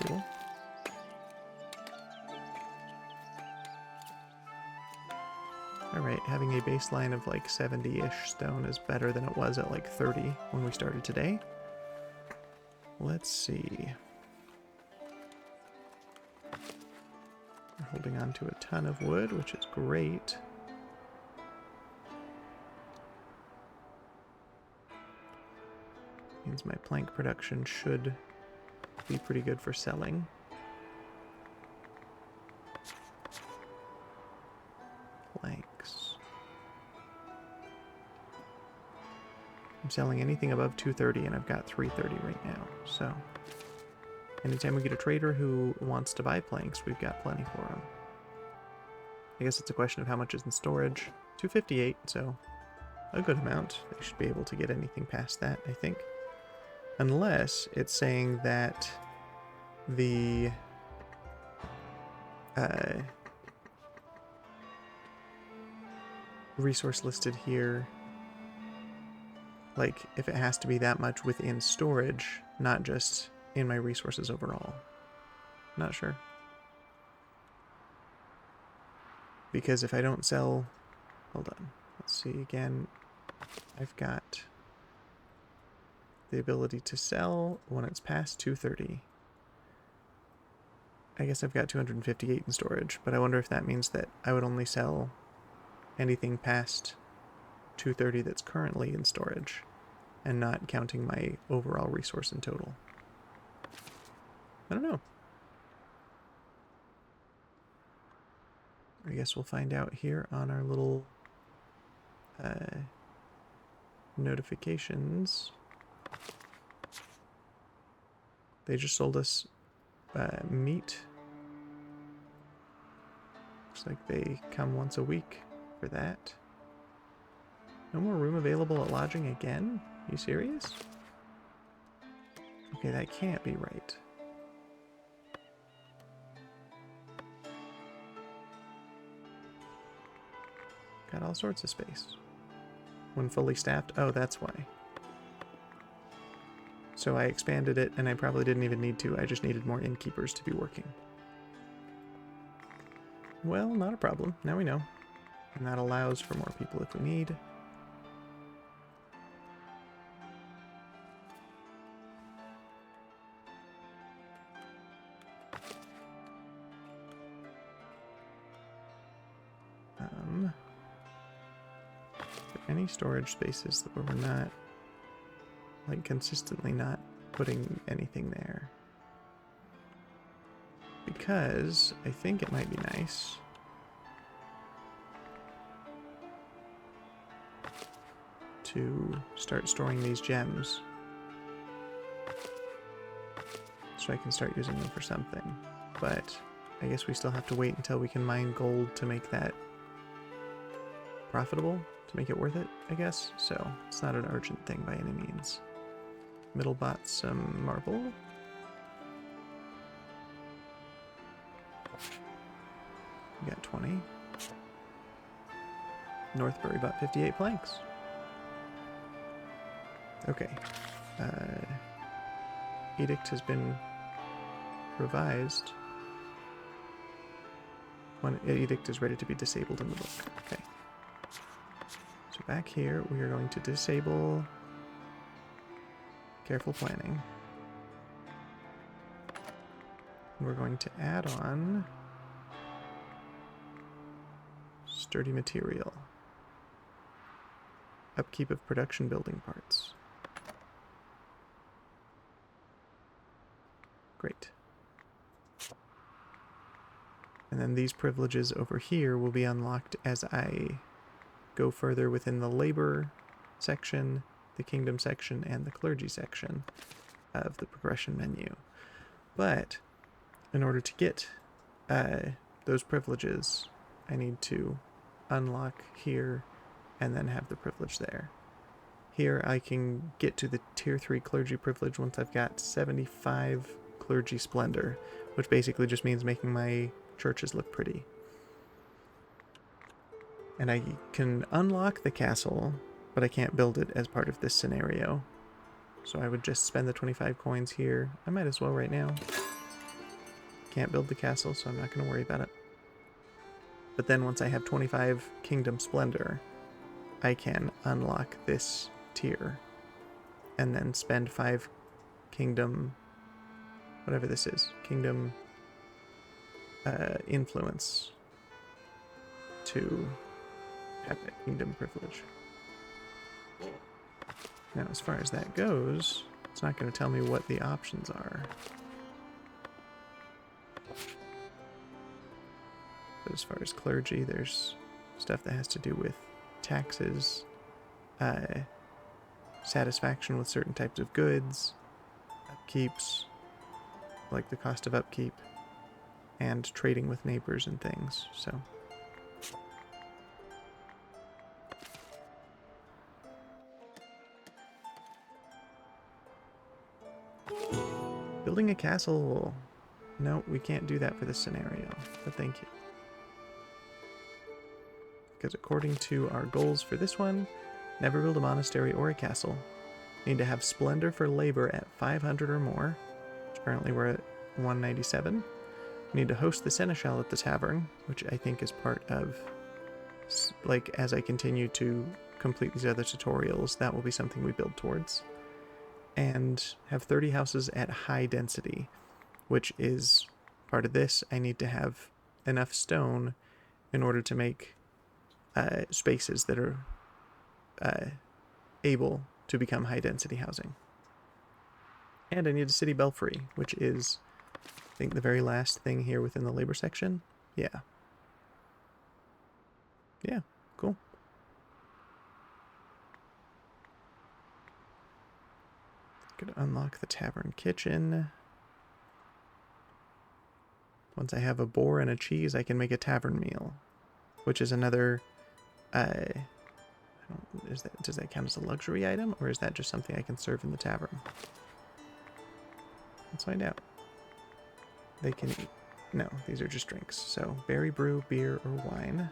Cool. Alright, having a baseline of like 70-ish stone is better than it was at like 30 when we started today. Let's see. We're holding on to a ton of wood, which is great. Means my plank production should be pretty good for selling. Planks. I'm selling anything above 230 and I've got 330 right now, so anytime we get a trader who wants to buy planks, we've got plenty for them. I guess it's a question of how much is in storage. 258, so a good amount. They should be able to get anything past that, I think. Unless it's saying that the resource listed here, like if it has to be that much within storage, not just in my resources overall. Not sure. Because if I don't sell... Hold on. Let's see again. I've got the ability to sell when it's past 230. I guess I've got 258 in storage, but I wonder if that means that I would only sell anything past 230 that's currently in storage, and not counting my overall resource in total. I don't know. I guess we'll find out here on our little notifications. They just sold us meat. Looks like they come once a week for that. No more room available at lodging again? You serious? Okay, that can't be right. Got all sorts of space. When fully staffed? Oh, that's why. So I expanded it, and I probably didn't even need to. I just needed more innkeepers to be working. Well, not a problem. Now we know. And that allows for more people if we need. Any storage spaces where we're not, like, consistently not putting anything there. Because I think it might be nice to start storing these gems so I can start using them for something. But I guess we still have to wait until we can mine gold to make that profitable, to make it worth it, I guess. So it's not an urgent thing by any means. Middle bought some marble. We got 20. Northbury bought 58 planks. Okay. Edict has been revised. When edict is ready to be disabled in the book. Okay. So back here, we are going to disable careful planning. We're going to add on sturdy material. Upkeep of production building parts. Great. And then these privileges over here will be unlocked as I go further within the labor section, the kingdom section, and the clergy section of the progression menu. But in order to get those privileges, I need to unlock here and then have the privilege there. Here I can get to the tier 3 clergy privilege once I've got 75 clergy splendor, which basically just means making my churches look pretty. And I can unlock the castle, but I can't build it as part of this scenario. So I would just spend the 25 coins here. I might as well right now. Can't build the castle, so I'm not going to worry about it. But then once I have 25 Kingdom Splendor, I can unlock this tier. And then spend 5 Kingdom... whatever this is. Kingdom... influence to have that kingdom privilege. Now, as far as that goes, it's not going to tell me what the options are. But as far as clergy, there's stuff that has to do with taxes, satisfaction with certain types of goods, upkeeps, like the cost of upkeep, and trading with neighbors and things, so... Building a castle... No, we can't do that for this scenario, but thank you. Because according to our goals for this one, never build a monastery or a castle. Need to have splendor for labor at 500 or more, which currently we're at 197. Need to host the seneschal at the tavern, which I think is part of, like, as I continue to complete these other tutorials, that will be something we build towards. And have 30 houses at high density, which is part of this, I need to have enough stone in order to make spaces that are able to become high-density housing. And I need a city belfry, which is, I think, the very last thing here within the labor section. Yeah. Yeah, cool. Gonna unlock the tavern kitchen. Once I have a boar and a cheese, I can make a tavern meal, which is another. Does that count as a luxury item, or is that just something I can serve in the tavern? Let's find out. They can eat. No, these are just drinks. So berry brew, beer, or wine.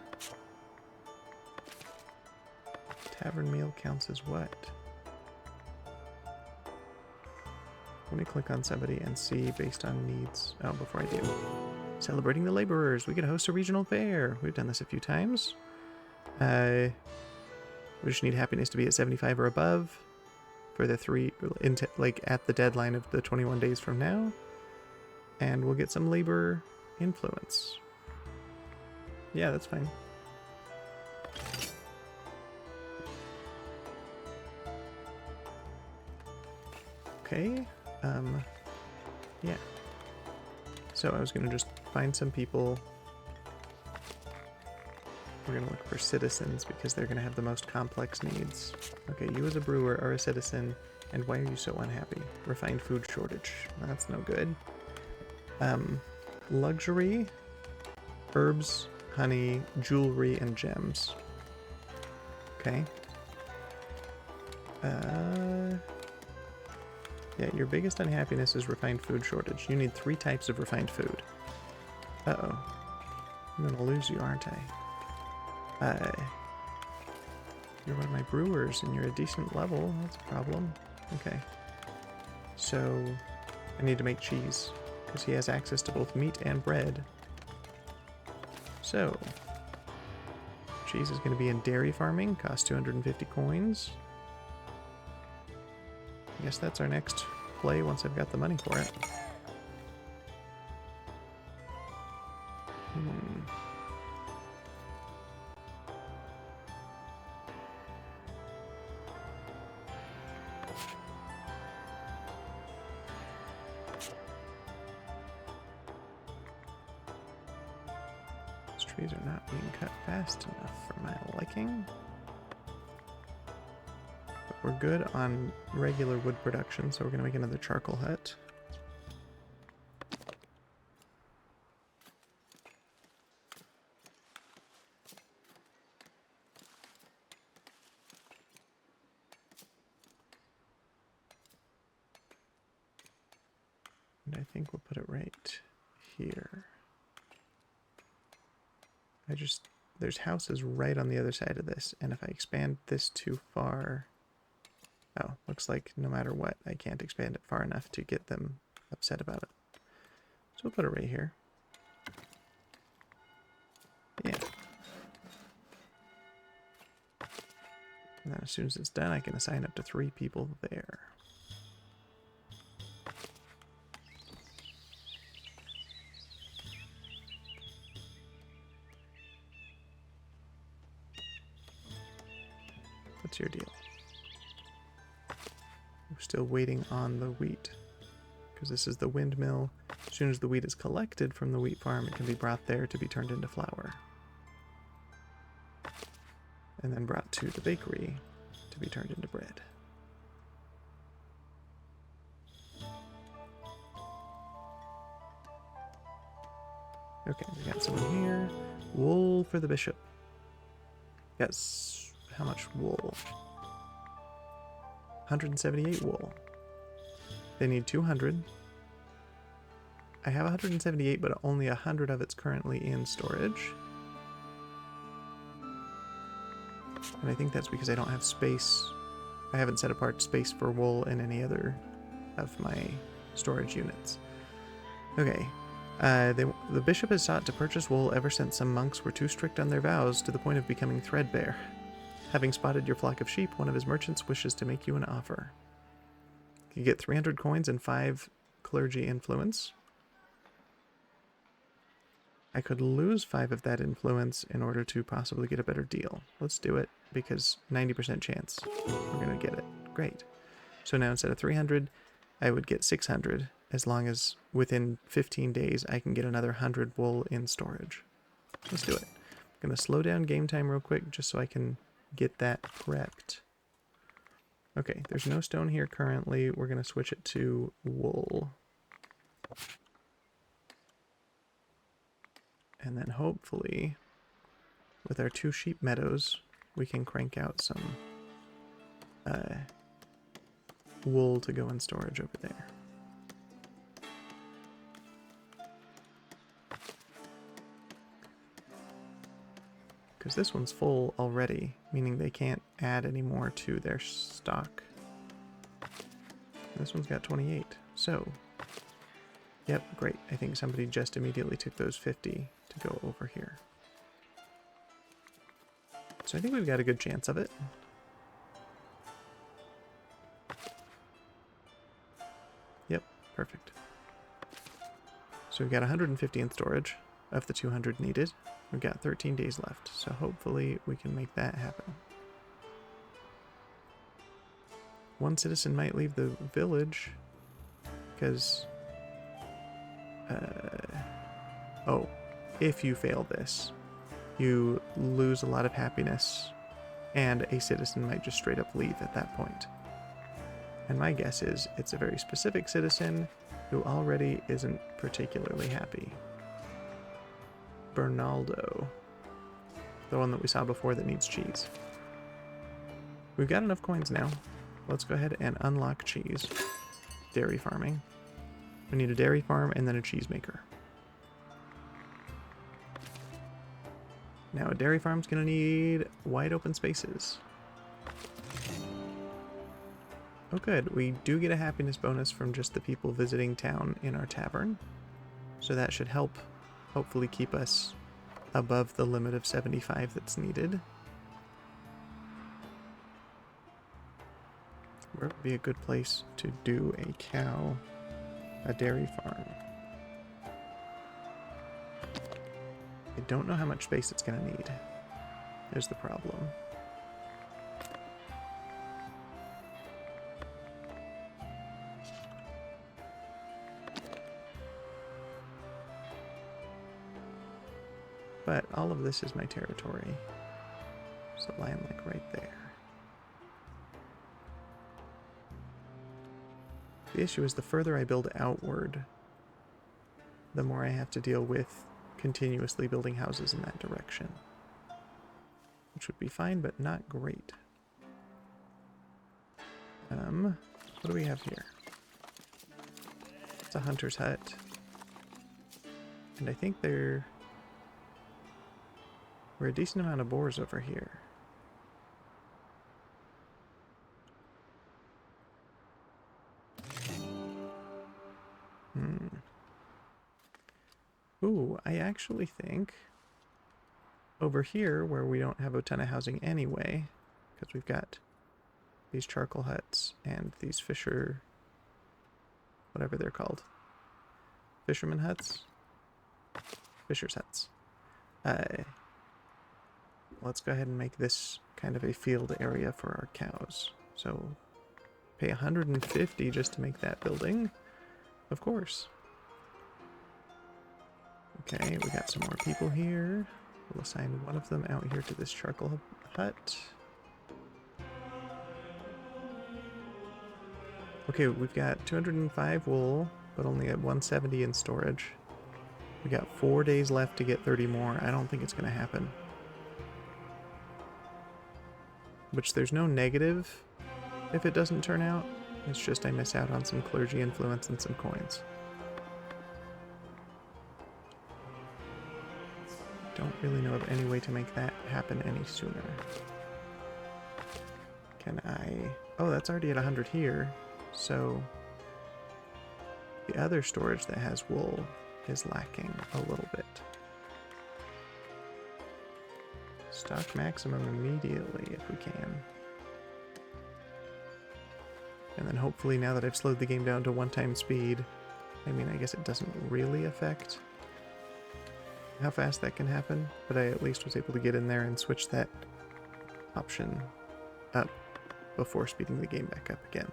Tavern meal counts as what? Let me click on somebody and see based on needs. Oh, before I do. Celebrating the laborers. We could host a regional fair. We've done this a few times. We just need happiness to be at 75 or above for the at the deadline of the 21 days from now. And we'll get some labor influence. Yeah, that's fine. Okay. Yeah. So I was going to just find some people. We're going to look for citizens because they're going to have the most complex needs. Okay, you as a brewer are a citizen, and why are you so unhappy? Refined food shortage. That's no good. Luxury, herbs, honey, jewelry, and gems. Okay. Yeah, your biggest unhappiness is refined food shortage. You need 3 types of refined food. Uh-oh. I'm gonna lose you, aren't I? You're one of my brewers, and you're a decent level. That's a problem. Okay. So, I need to make cheese, because he has access to both meat and bread. So, cheese is going to be in dairy farming, costs 250 coins. I guess that's our next play once I've got the money for it. These trees are not being cut fast enough for my liking. We're good on regular wood production, so we're going to make another charcoal hut. And I think we'll put it right here. There's houses right on the other side of this, and if I expand this too far... Oh, looks like no matter what, I can't expand it far enough to get them upset about it. So we'll put it right here. Yeah. And then as soon as it's done, I can assign up to 3 people there. What's your deal? We're still waiting on the wheat, because this is the windmill. As soon as the wheat is collected from the wheat farm, it can be brought there to be turned into flour. And then brought to the bakery to be turned into bread. Okay, we got someone here. Wool for the bishop. Yes, how much wool? 178 wool. They need 200. I have 178, but only 100 of it's currently in storage. And I think that's because I don't have space. I haven't set apart space for wool in any other of my storage units. Okay. The bishop has sought to purchase wool ever since some monks were too strict on their vows to the point of becoming threadbare. Having spotted your flock of sheep, one of his merchants wishes to make you an offer. You get 300 coins and 5 clergy influence. I could lose 5 of that influence in order to possibly get a better deal. Let's do it, because 90% chance we're going to get it. Great. So now instead of 300, I would get 600, as long as within 15 days I can get another 100 wool in storage. Let's do it. I'm going to slow down game time real quick just so I can get that prepped. Okay, there's no stone here currently. We're going to switch it to wool. And then hopefully, with our 2 sheep meadows, we can crank out some wool to go in storage over there. Because this one's full already, meaning they can't add any more to their stock. This one's got 28, so... Yep, great. I think somebody just immediately took those 50 to go over here. So I think we've got a good chance of it. Yep, perfect. So we've got 150 in storage of the 200 needed. We've got 13 days left, so hopefully we can make that happen. One citizen might leave the village because... oh, if you fail this, you lose a lot of happiness, and a citizen might just straight up leave at that point. And my guess is it's a very specific citizen who already isn't particularly happy. Bernaldo. The one that we saw before that needs cheese. We've got enough coins now. Let's go ahead and unlock cheese. Dairy farming. We need a dairy farm and then a cheese maker. Now a dairy farm's gonna need wide open spaces. Oh good, we do get a happiness bonus from just the people visiting town in our tavern. So that should help hopefully keep us above the limit of 75 that's needed. Where would be a good place to do a dairy farm? I don't know how much space it's going to need. There's the problem. But all of this is my territory. There's a line like right there. The issue is the further I build outward, the more I have to deal with continuously building houses in that direction. Which would be fine, but not great. What do we have here? It's a hunter's hut. And I think there were a decent amount of boars over here. Ooh, I actually think over here, where we don't have a ton of housing anyway, because we've got these charcoal huts and these whatever they're called. Fisherman huts? Fisher's huts. Let's go ahead and make this kind of a field area for our cows. So, pay 150 just to make that building. Of course. Okay, we got some more people here. We'll assign one of them out here to this charcoal hut. Okay, we've got 205 wool, but only at 170 in storage. We got 4 days left to get 30 more. I don't think it's going to happen. Which there's no negative if it doesn't turn out. It's just I miss out on some clergy influence and some coins. Don't really know of any way to make that happen any sooner. Can I... Oh, that's already at 100 here. So the other storage that has wool is lacking a little bit. Stock maximum immediately if we can. And then hopefully now that I've slowed the game down to 1x speed, I mean, I guess it doesn't really affect how fast that can happen, but I at least was able to get in there and switch that option up before speeding the game back up again.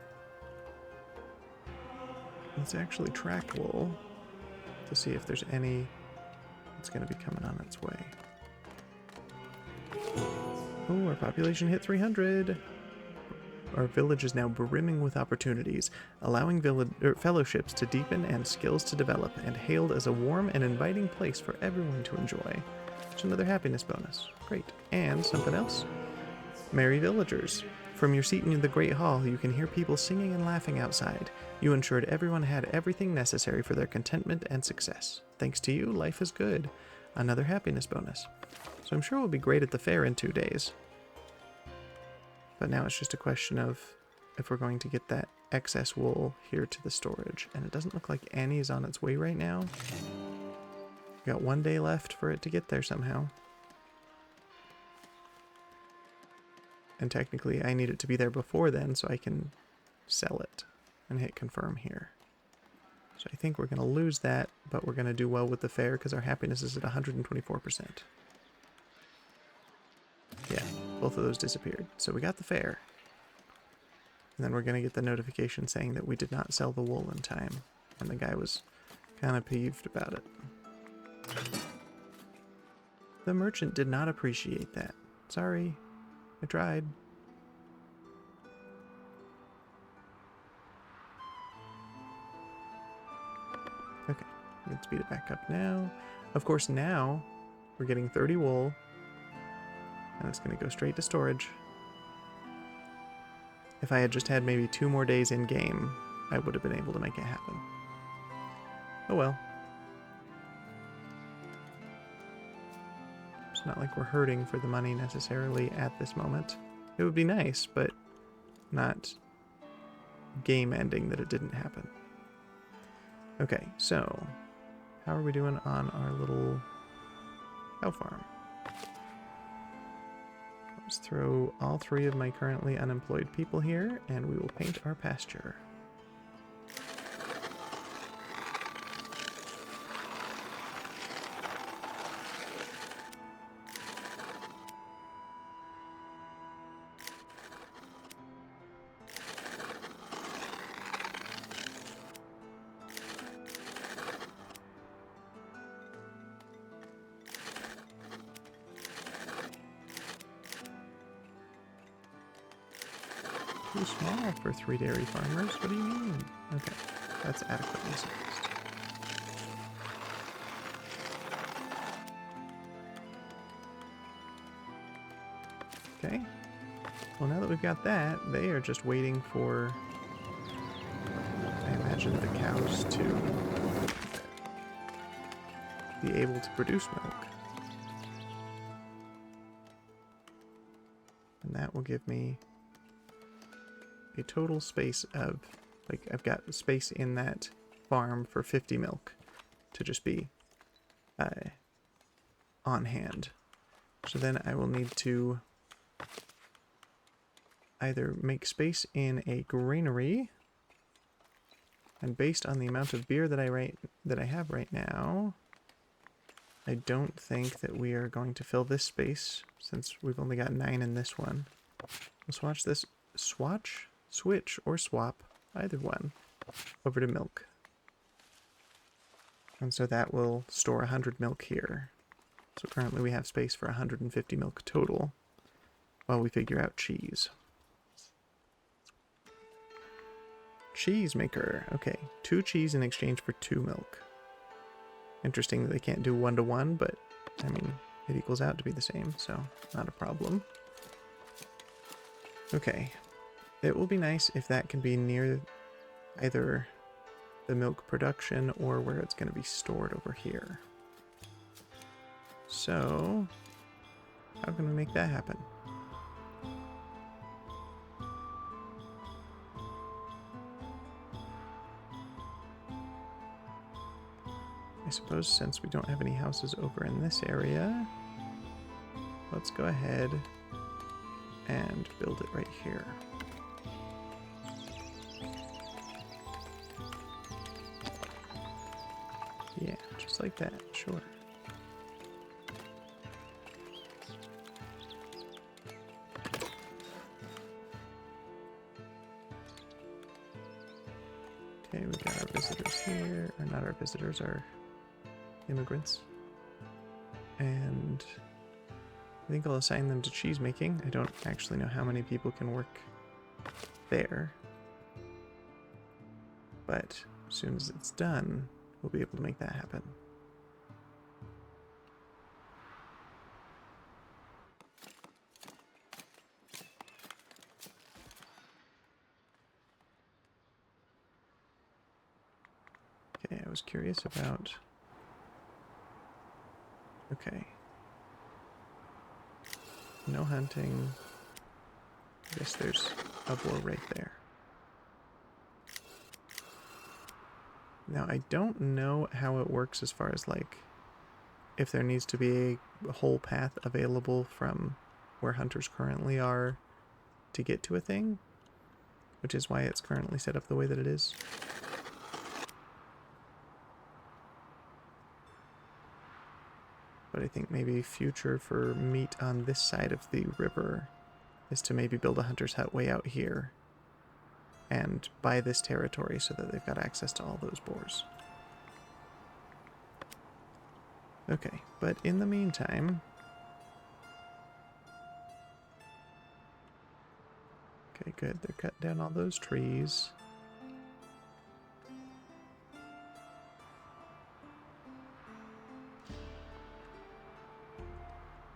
Let's actually track wool to see if there's any that's going to be coming on its way. Oh, our population hit 300. Our village is now brimming with opportunities, allowing fellowships to deepen and skills to develop, and hailed as a warm and inviting place for everyone to enjoy. It's another happiness bonus. Great. And something else. Merry villagers. From your seat in the Great Hall, you can hear people singing and laughing outside. You ensured everyone had everything necessary for their contentment and success. Thanks to you, life is good. Another happiness bonus. So I'm sure we'll be great at the fair in 2 days. But now it's just a question of if we're going to get that excess wool here to the storage. And it doesn't look like any is on its way right now. We've got 1 day left for it to get there somehow. And technically I need it to be there before then so I can sell it and hit confirm here. So I think we're going to lose that, but we're going to do well with the fair because our happiness is at 124%. Yeah, both of those disappeared. So we got the fair. And then we're going to get the notification saying that we did not sell the wool in time. And the guy was kind of peeved about it. The merchant did not appreciate that. Sorry. I tried. Okay, we can speed it back up now. Of course, now we're getting 30 wool, and it's going to go straight to storage. If I had just had maybe 2 more days in game, I would have been able to make it happen. Oh well. It's not like we're hurting for the money necessarily at this moment. It would be nice, but not game ending that it didn't happen. Okay, so how are we doing on our little cow farm? Let's throw all 3 of my currently unemployed people here, and we will paint our pasture. Too small for 3 dairy farmers? What do you mean? Okay, that's adequately sized. Okay. Well, now that we've got that, they are just waiting for, I imagine, the cows to be able to produce milk. And that will give me a total space of, like, I've got space in that farm for 50 milk to just be on hand. So then I will need to either make space in a granary, and based on the amount of beer that I have right now, I don't think that we are going to fill this space since we've only got 9 in this one. Let's watch this. Switch or swap, either one, over to milk. And so that will store 100 milk here. So currently we have space for 150 milk total while we figure out cheese. Cheese maker. Okay, 2 cheese in exchange for 2 milk. Interesting that they can't do 1-to-1, but I mean, it equals out to be the same, so not a problem. Okay. It will be nice if that can be near either the milk production or where it's going to be stored over here. So, how can we make that happen? I suppose since we don't have any houses over in this area, let's go ahead and build it right here. Yeah, just like that, sure. not our visitors, our immigrants. And I think I'll assign them to cheese making. I don't actually know how many people can work there. But as soon as it's done, we'll be able to make that happen. Okay, I was curious about... Okay. No hunting. I guess there's a boar right there. Now, I don't know how it works as far as, like, if there needs to be a whole path available from where hunters currently are to get to a thing, which is why it's currently set up the way that it is. But I think maybe future for meat on this side of the river is to maybe build a hunter's hut way out here and buy this territory so that they've got access to all those boars. Okay, but in the meantime... Okay, good. They're cutting down all those trees.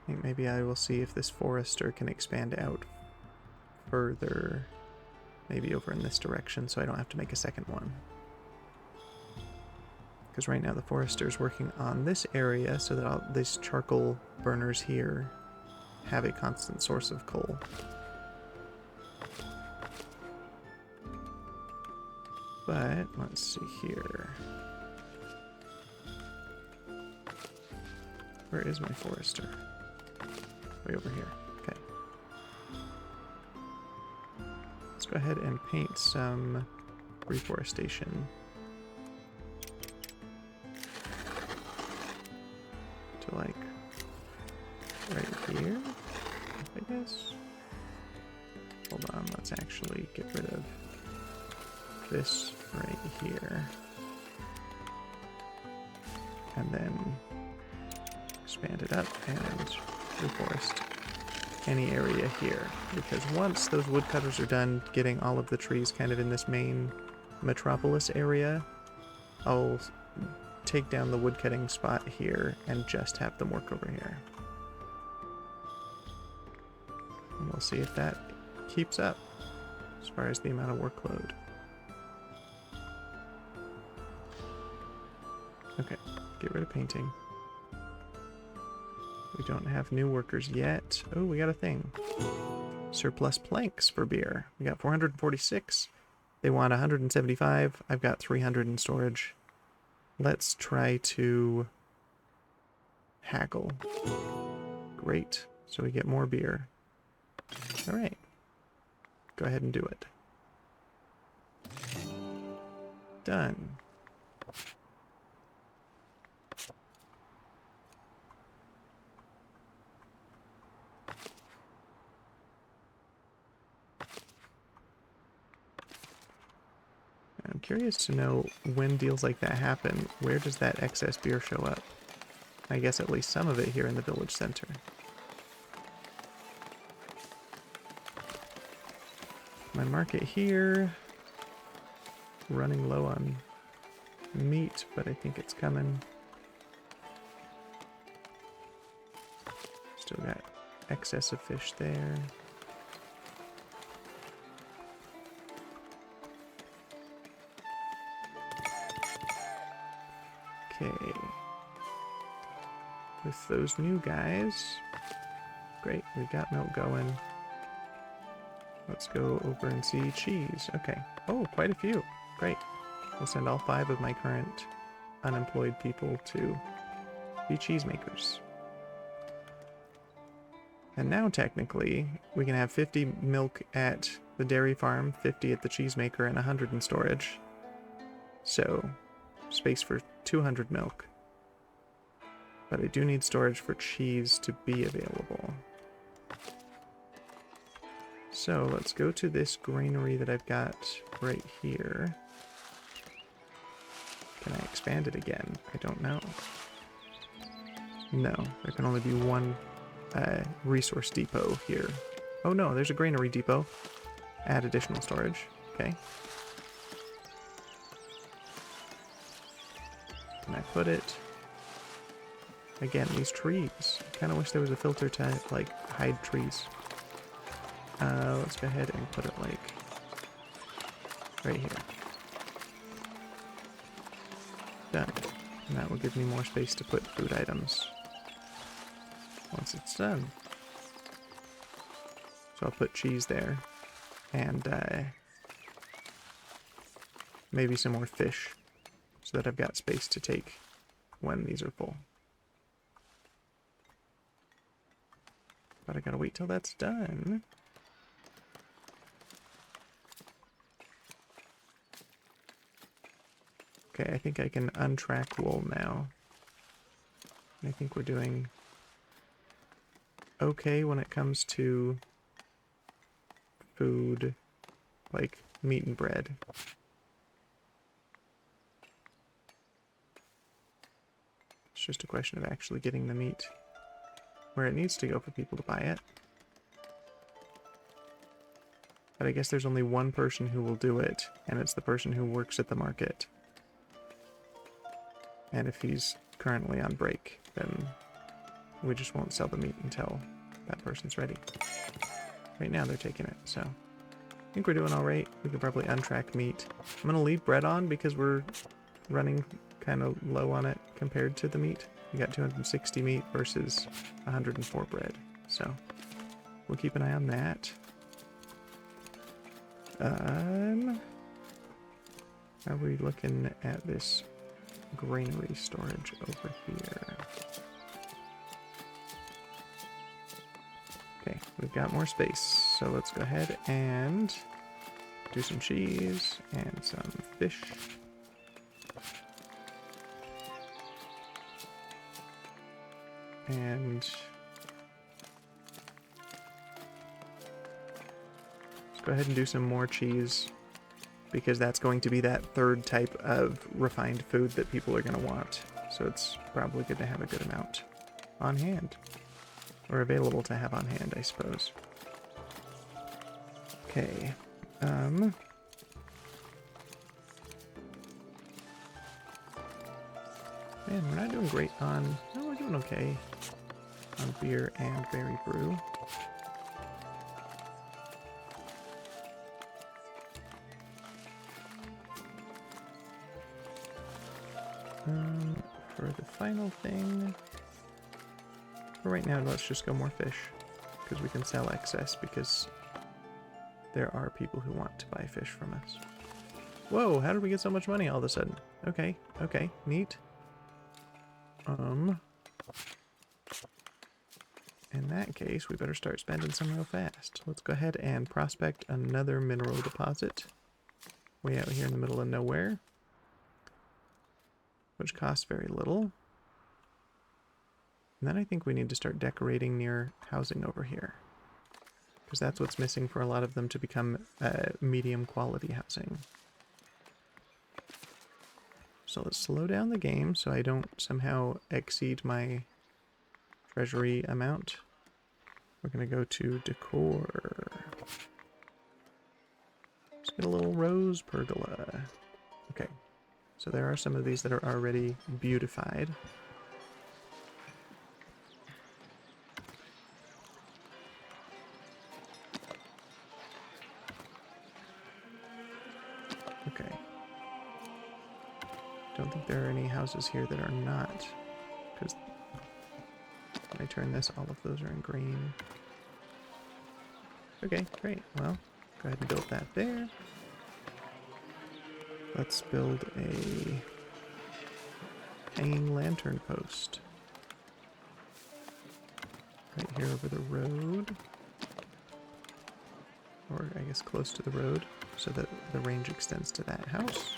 I think maybe I will see if this forester can expand out further, maybe over in this direction, so I don't have to make a second one. Because right now the forester's working on this area so that these charcoal burners here have a constant source of coal. But let's see here. Where is my forester? Way over here. Okay. Let's go ahead and paint some reforestation. To like right here, I guess. Hold on, let's actually get rid of this right here. And then expand it up and reforest any area here. Because once those woodcutters are done getting all of the trees kind of in this main metropolis area, I'll take down the woodcutting spot here and just have them work over here. And we'll see if that keeps up as far as the amount of workload. Okay, get rid of painting. We don't have new workers yet. Oh, we got a thing. Surplus planks for beer. We got 446. They want 175. I've got 300 in storage. Let's try to haggle. Great. So we get more beer. All right. Go ahead and do it. Done. I'm curious to know when deals like that happen, where does that excess beer show up? I guess at least some of it here in the village center. My market here, running low on meat, but I think it's coming. Still got excess of fish there. Okay. With those new guys, great, we got milk going. Let's go over and see cheese. Okay. Oh, quite a few. Great. We'll send all 5 of my current unemployed people to be cheesemakers. And now, technically, we can have 50 milk at the dairy farm, 50 at the cheesemaker, and 100 in storage. So, space for 200 milk. But I do need storage for cheese to be available. So let's go to this granary that I've got right here. Can I expand it again? I don't know. No, there can only be one resource depot here. Oh no, there's a granary depot. Add additional storage. Okay. Can I put it? Again, these trees. I kind of wish there was a filter to, like, hide trees. Let's go ahead and put it, like, right here. Done. And that will give me more space to put food items once it's done. So I'll put cheese there. And, maybe some more fish. So that I've got space to take when these are full. But I gotta wait till that's done. Okay, I think I can untrack wool now. I think we're doing okay when it comes to food, like meat and bread. It's just a question of actually getting the meat where it needs to go for people to buy it. But I guess there's only one person who will do it, and it's the person who works at the market. And if he's currently on break, then we just won't sell the meat until that person's ready. Right now they're taking it, so I think we're doing alright. We could probably untrack meat. I'm going to leave bread on because we're running kind of low on it compared to the meat. We got 260 meat versus 104 bread, so we'll keep an eye on that. Are we looking at this granary storage over here? Okay, we've got more space, so let's go ahead and do some cheese and some fish. And let's go ahead and do some more cheese, because that's going to be that third type of refined food that people are going to want. So it's probably good to have a good amount on hand. Or available to have on hand, I suppose. Okay. Man, we're not doing great on... No, we're doing okay on beer and berry brew. For the final thing... For right now, let's just go more fish. Because we can sell excess, because there are people who want to buy fish from us. Whoa, how did we get so much money all of a sudden? Okay, okay, neat. In that case, we better start spending some real fast. Let's go ahead and prospect another mineral deposit. Way out here in the middle of nowhere. Which costs very little. And then I think we need to start decorating near housing over here. Because that's what's missing for a lot of them to become medium quality housing. So let's slow down the game so I don't somehow exceed my treasury amount. We're going to go to decor. Let's get a little rose pergola. Okay, so there are some of these that are already beautified. Okay. Don't think there are any houses here that are not, because when I turn this, all of those are in green. Okay, great. Well, go ahead and build that there. Let's build a hanging lantern post. Right here over the road. Or I guess close to the road, so that the range extends to that house.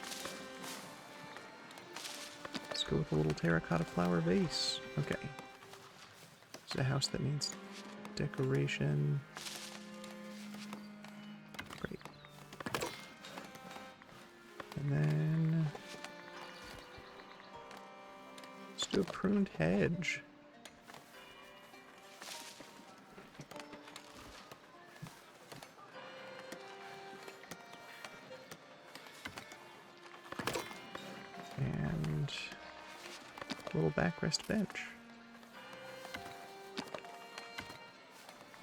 Let's go with a little terracotta flower vase. Okay. It's a house that needs decoration. Great. And then do a pruned hedge. And a little backrest bench.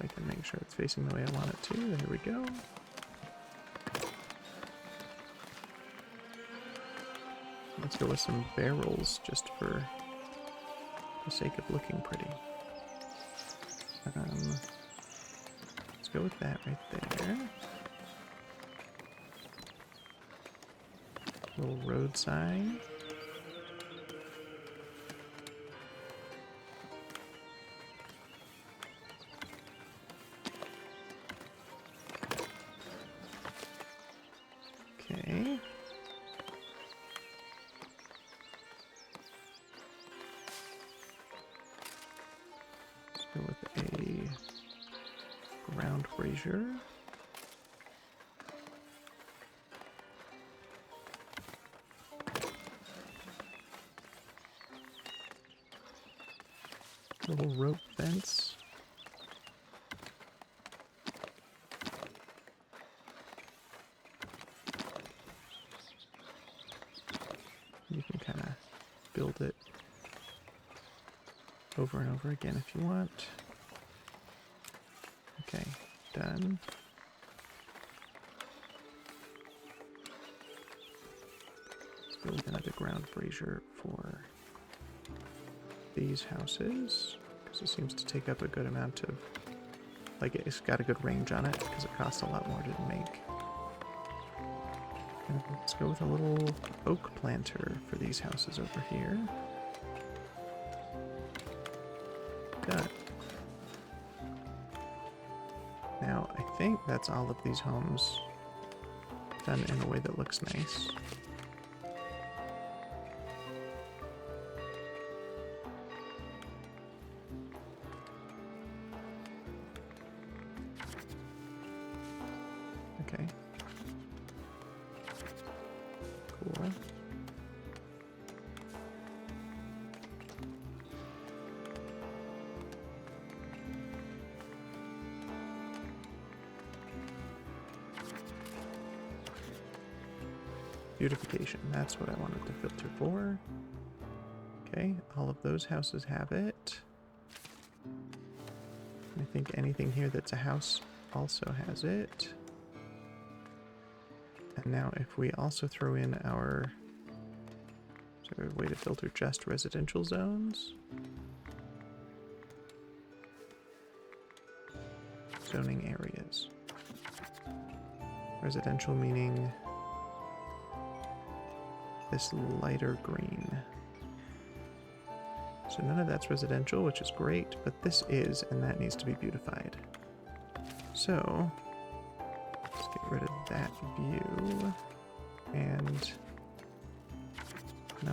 I can make sure it's facing the way I want it to. There we go. Let's go with some barrels just for the sake of looking pretty. Let's go with that right there. Little road sign. Okay. Let's go with a ground brazier. Little rope fence. You can kind of build it over and over again if you want. Okay, done. Let's build another ground brazier for these houses, because it seems to take up a good amount of, like, it's got a good range on it, because it costs a lot more to make. And let's go with a little oak planter for these houses over here. Done. Now, I think that's all of these homes done in a way that looks nice. Okay. Cool. Beautification, that's what I wanted to filter for. Okay, all of those houses have it. I think anything here that's a house also has it. And now if we also throw in our... Is there a way to filter just residential zones? Zoning areas. Residential meaning this lighter green. So none of that's residential, which is great, but this is, and that needs to be beautified. So let's get rid of that view. And no,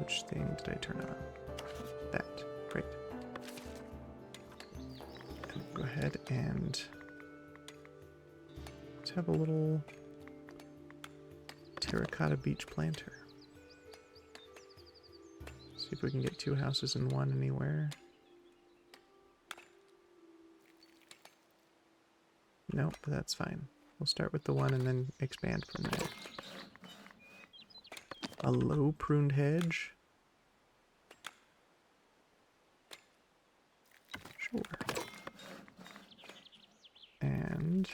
which thing did I turn on? That. Great. And go ahead and let's have a little terracotta beach planter. See if we can get two houses in one anywhere. Nope, but that's fine. We'll start with the one and then expand from there. A low pruned hedge. Sure. And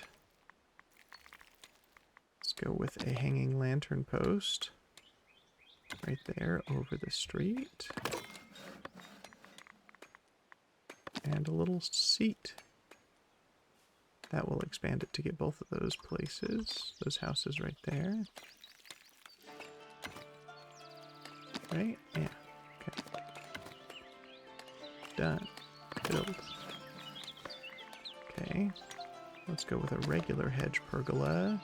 let's go with a hanging lantern post right there over the street. And a little seat. That will expand it to get both of those places, those houses right there. Right? Yeah. Okay. Done. Build. Okay. Let's go with a regular hedge pergola.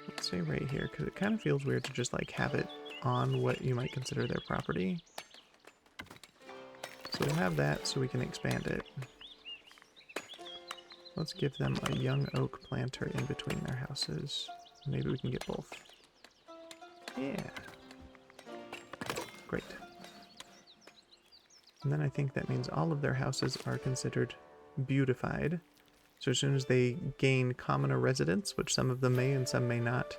Let's say right here, because it kind of feels weird to just like have it on what you might consider their property. So we'll have that so we can expand it. Let's give them a young oak planter in between their houses. Maybe we can get both. Yeah. Great. And then I think that means all of their houses are considered beautified. So as soon as they gain commoner residence, which some of them may and some may not,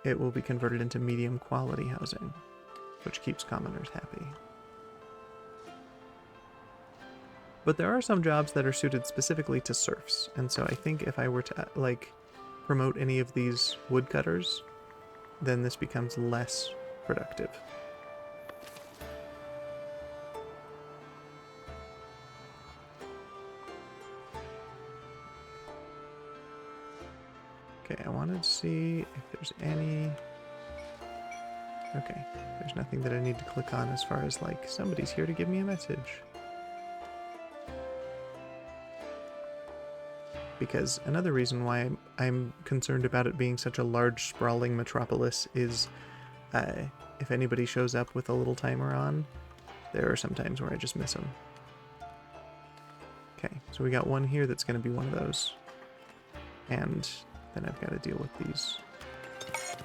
it will be converted into medium quality housing, which keeps commoners happy. But there are some jobs that are suited specifically to serfs, and so I think if I were to, like, promote any of these woodcutters, then this becomes less productive. Okay, I wanted to see if there's any... Okay, there's nothing that I need to click on as far as, like, somebody's here to give me a message. Because another reason why I'm concerned about it being such a large, sprawling metropolis is if anybody shows up with a little timer on, there are some times where I just miss them. Okay, so we got one here that's going to be one of those. And then I've got to deal with these.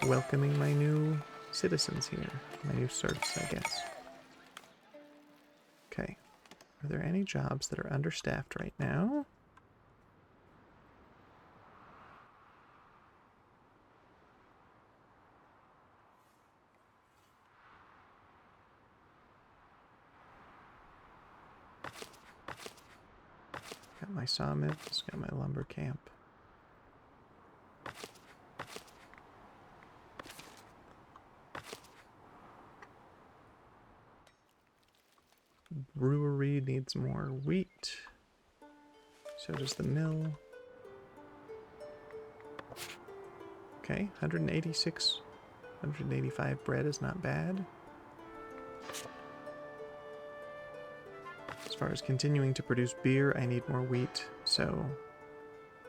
Welcoming my new citizens here. My new serfs, I guess. Okay. Are there any jobs that are understaffed right now? Got my sawmills, got my lumber camp. Brewery needs more wheat. So does the mill. Okay, 186, 185 bread is not bad. As far as continuing to produce beer, I need more wheat, so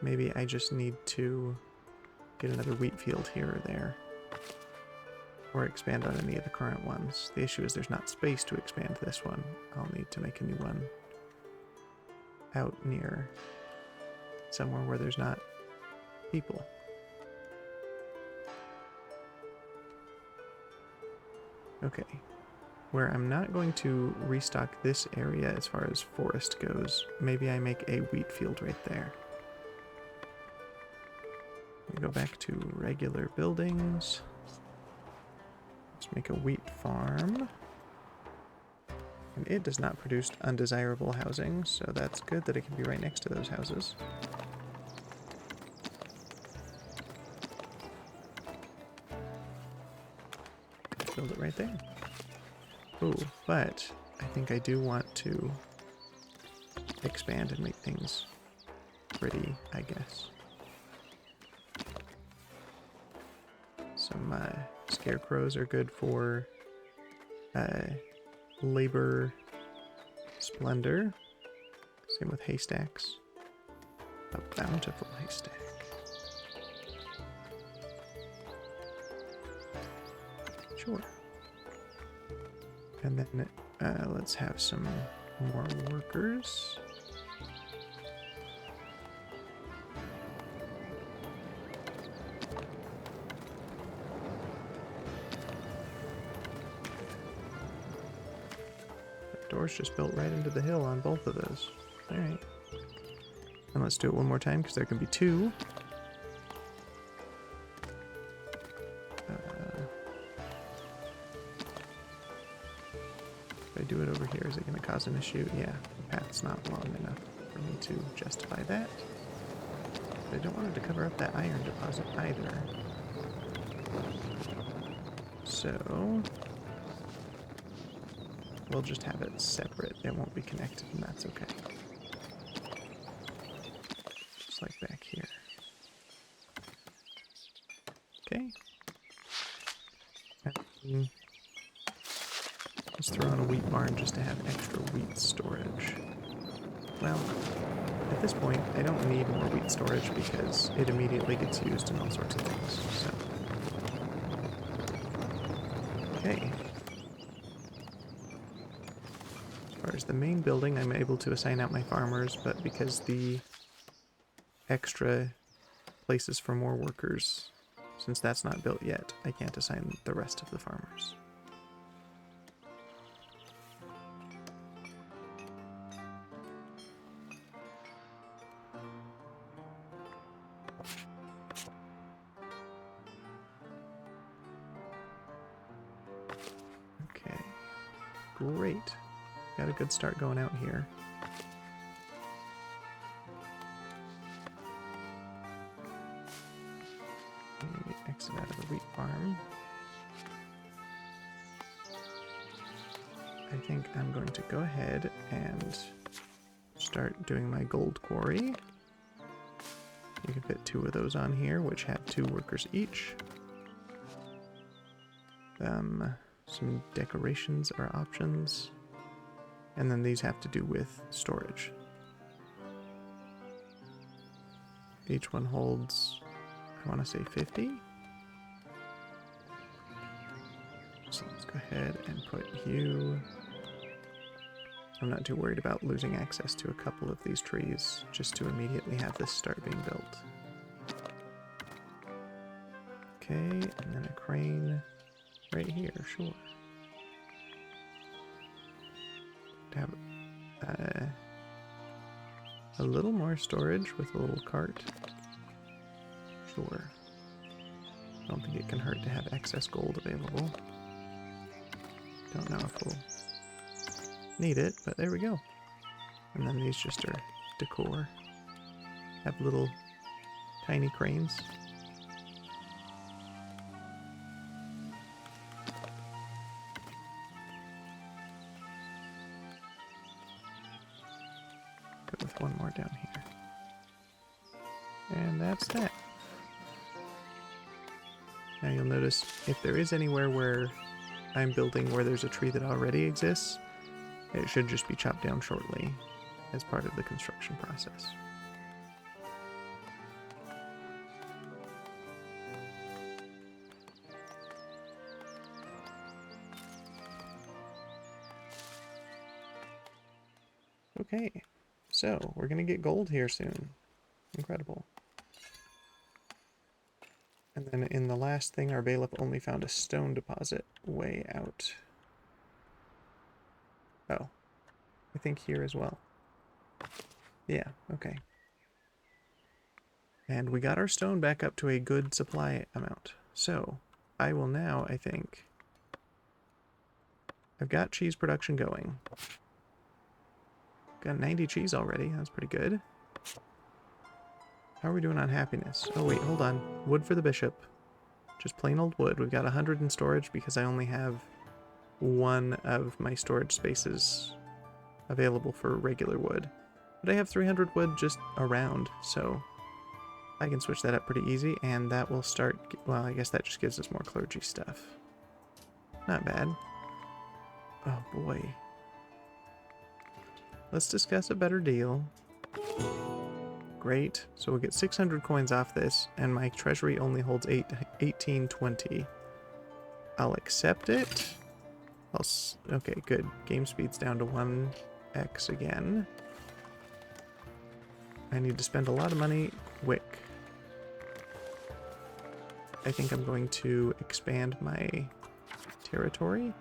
maybe I just need to get another wheat field here or there. Or expand on any of the current ones. The issue is there's not space to expand this one. I'll need to make a new one out near somewhere where there's not people. Okay. Where I'm not going to restock this area as far as forest goes, maybe I make a wheat field right there. We go back to regular buildings. Let's make a wheat farm. And it does not produce undesirable housing, so that's good that it can be right next to those houses. Build it right there. Ooh, but I think I do want to expand and make things pretty, I guess. Some scarecrows are good for labor splendor. Same with haystacks. A bountiful haystack. Sure. And then let's have some more workers. The door's just built right into the hill on both of those. Alright. And let's do it one more time because there can be two. If I do it over here, is it going to cause an issue? Yeah, the path's not long enough for me to justify that. But I don't want it to cover up that iron deposit either. So we'll just have it separate. It won't be connected, and that's okay. Just like back here. Okay. And let's throw in a wheat barn just to have extra wheat storage. Well, at this point, I don't need more wheat storage because it immediately gets used in all sorts of things, so. Okay. As far as the main building, I'm able to assign out my farmers, but because the extra places for more workers, since that's not built yet, I can't assign the rest of the farmers. Okay, great. Got a good start going out here. Exit out of the wheat farm. I think I'm going to go ahead and start doing my gold quarry. You can fit 2 of those on here, which have 2 workers each. Some decorations are options. And then these have to do with storage. Each one holds, I want to say 50. So let's go ahead and put you... I'm not too worried about losing access to a couple of these trees, just to immediately have this start being built. Okay, and then a crane right here, sure. To have a little more storage with a little cart. Sure. I don't think it can hurt to have excess gold available. Don't know if we'll need it, but there we go. And then these just are decor. Have little tiny cranes. Go with one more down here. And that's that. Now you'll notice if there is anywhere where I'm building where there's a tree that already exists, it should just be chopped down shortly as part of the construction process. Okay, so we're gonna get gold here soon. Incredible. And then in the last thing, our bailiff only found a stone deposit way out. Oh, I think here as well. Yeah, okay. And we got our stone back up to a good supply amount. So, I will now, I think... I've got cheese production going. Got 90 cheese already, that's pretty good. How are we doing on happiness? Oh wait, hold on. Wood for the bishop. Just plain old wood. We've got 100 in storage because I only have 1 of my storage spaces available for regular wood. But I have 300 wood just around, so I can switch that up pretty easy, and that will start... Well, I guess that just gives us more clergy stuff. Not bad. Oh boy. Let's discuss a better deal. Great. So we'll get 600 coins off this, and my treasury only holds 1820. I'll accept it. Okay, good. Game speed's down to 1x again. I need to spend a lot of money quick. I think I'm going to expand my territory.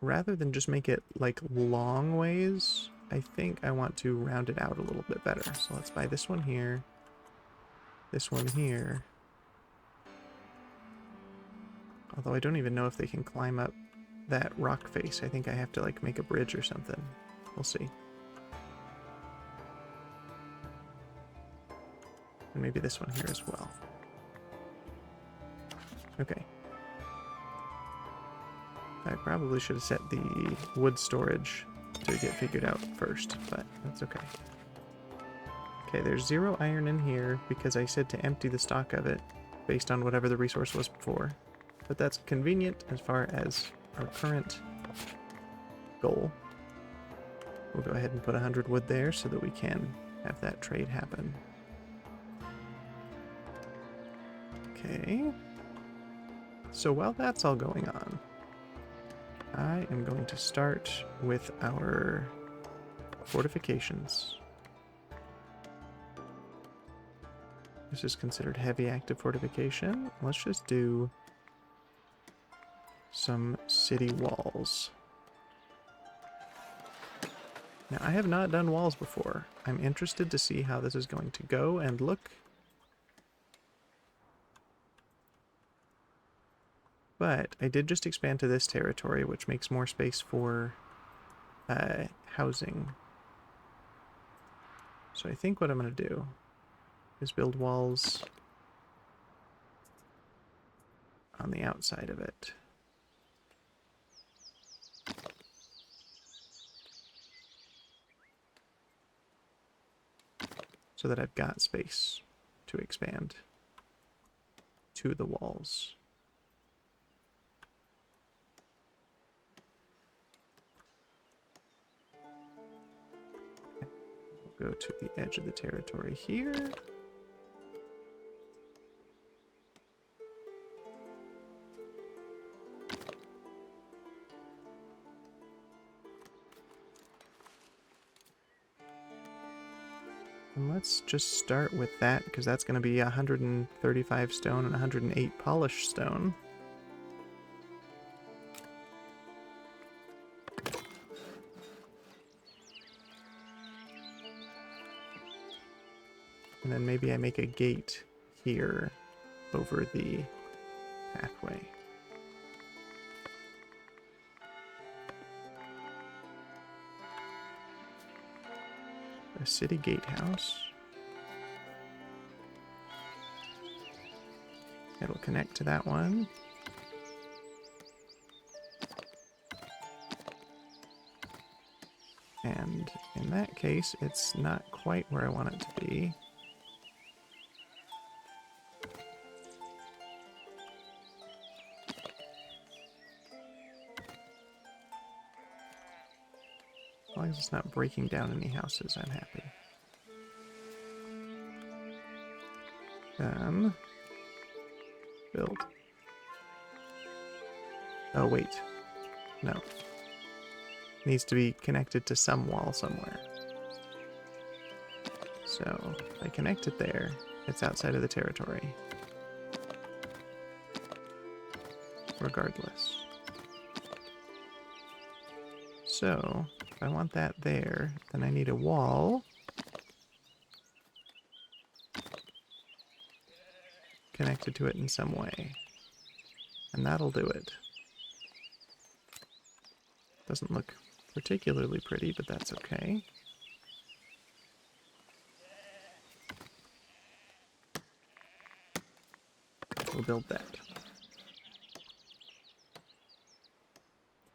Rather than just make it like long ways, I think I want to round it out a little bit better. So let's buy this one here, this one here. Although I don't even know if they can climb up that rock face. I think I have to like make a bridge or something. We'll see. And maybe this one here as well. Okay. I probably should have set the wood storage to get figured out first, but that's okay. Okay, there's 0 iron in here because I said to empty the stock of it based on whatever the resource was before. But that's convenient as far as our current goal. We'll go ahead and put 100 wood there so that we can have that trade happen. Okay. So while that's all going on, I am going to start with our fortifications. This is considered heavy active fortification. Let's just do some city walls. Now, I have not done walls before. I'm interested to see how this is going to go and look. But I did just expand to this territory, which makes more space for housing. So I think what I'm going to do is build walls on the outside of it. So that I've got space to expand to the walls. We'll go to the edge of the territory here. And let's just start with that, because that's going to be 135 stone and 108 polished stone. And then maybe I make a gate here over the pathway. A city gatehouse. It'll connect to that one. And in that case, it's not quite where I want it to be. As long as it's not breaking down any houses, I'm happy. Build. Oh, wait. No. Needs to be connected to some wall somewhere. So, if I connect it there, it's outside of the territory. Regardless. So, if I want that there, then I need a wall connected to it in some way. And that'll do it. Doesn't look particularly pretty, but that's okay. We'll build that.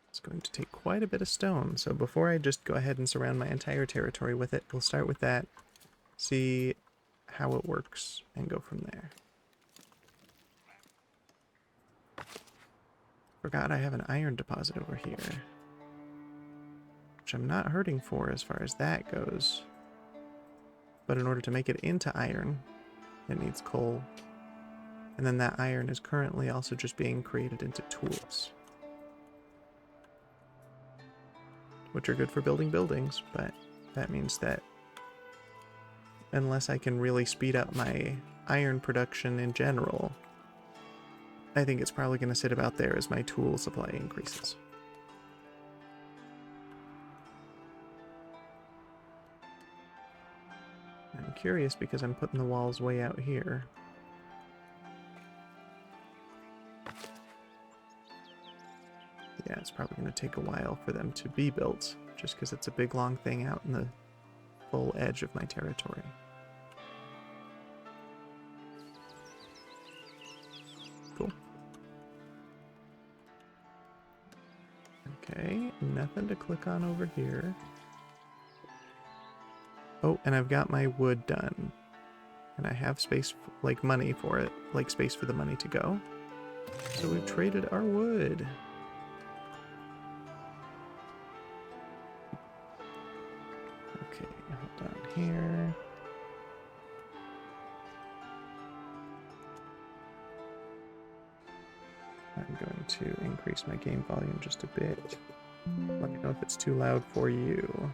It's going to take quite a bit of stone, so before I just go ahead and surround my entire territory with it, we'll start with that, see how it works, and go from there. Forgot I have an iron deposit over here, which I'm not hurting for as far as that goes. But in order to make it into iron, it needs coal. And then that iron is currently also just being created into tools, which are good for building buildings, but that means that unless I can really speed up my iron production in general, I think it's probably going to sit about there as my tool supply increases. I'm curious because I'm putting the walls way out here. Yeah, it's probably going to take a while for them to be built, just because it's a big long thing out in the full edge of my territory. Cool. Okay, nothing to click on over here. Oh, and I've got my wood done. And I have space, like money for it, like space for the money to go. So we've traded our wood. Okay, hold on here. to increase my game volume just a bit. Let me know if it's too loud for you.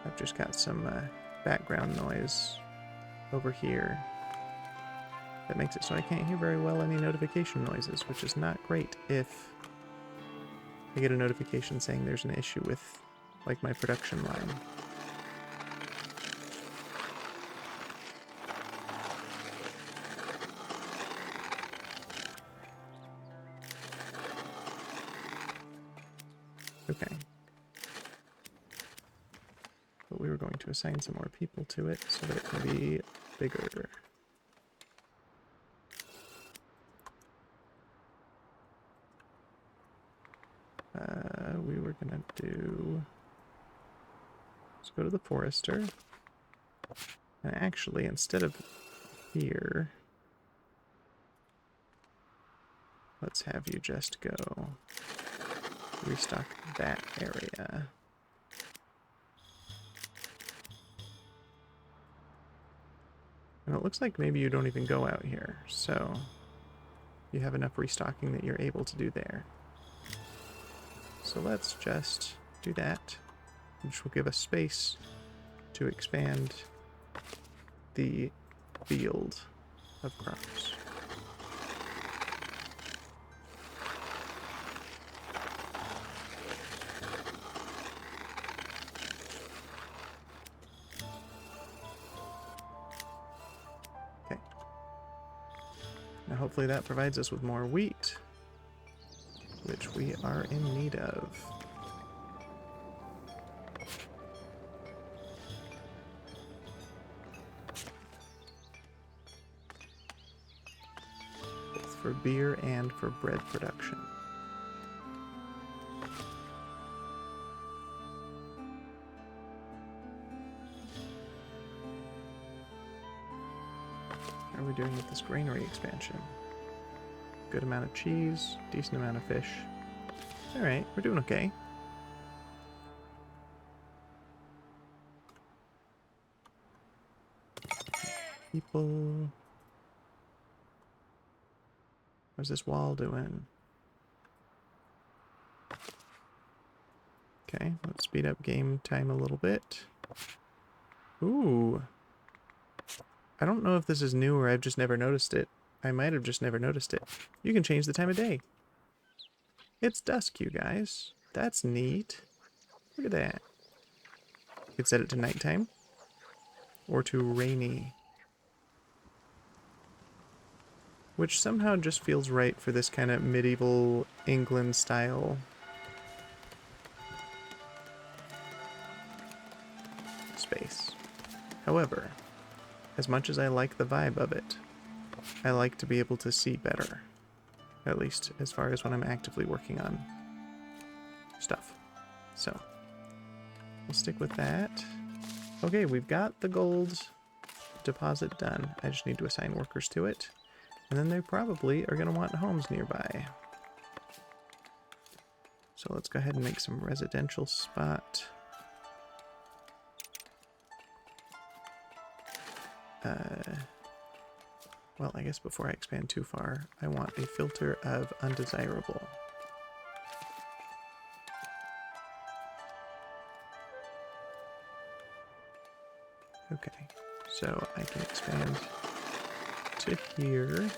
I've just got some background noise over here that makes it so I can't hear very well any notification noises, which is not great if I get a notification saying there's an issue with, like, my production line. Okay. But we were going to assign some more people to it so that it can be bigger. We were gonna do... Let's go to the forester. And actually, instead of here, let's have you just go restock that area. And it looks like maybe you don't even go out here, so you have enough restocking that you're able to do there. So let's just do that, which will give us space to expand the field of crops. Okay. Now hopefully that provides us with more wheat, which we are in need of. Both for beer and for bread production. How are we doing with this granary expansion? Good amount of cheese, decent amount of fish. Alright, we're doing okay. People... How's this wall doing? Okay, let's speed up game time a little bit. Ooh. I don't know if this is new or I've just never noticed it. I might have just never noticed it. You can change the time of day. It's dusk, you guys. That's neat. Look at that. You could set it to nighttime. Or to rainy. Which somehow just feels right for this kind of medieval England style space. However, as much as I like the vibe of it, I like to be able to see better. At least as far as when I'm actively working on stuff. So, we'll stick with that. Okay, we've got the gold deposit done. I just need to assign workers to it. And then they probably are going to want homes nearby. So let's go ahead and make some residential spot. Well, I guess before I expand too far, I want a filter of undesirable. Okay, so I can expand to here.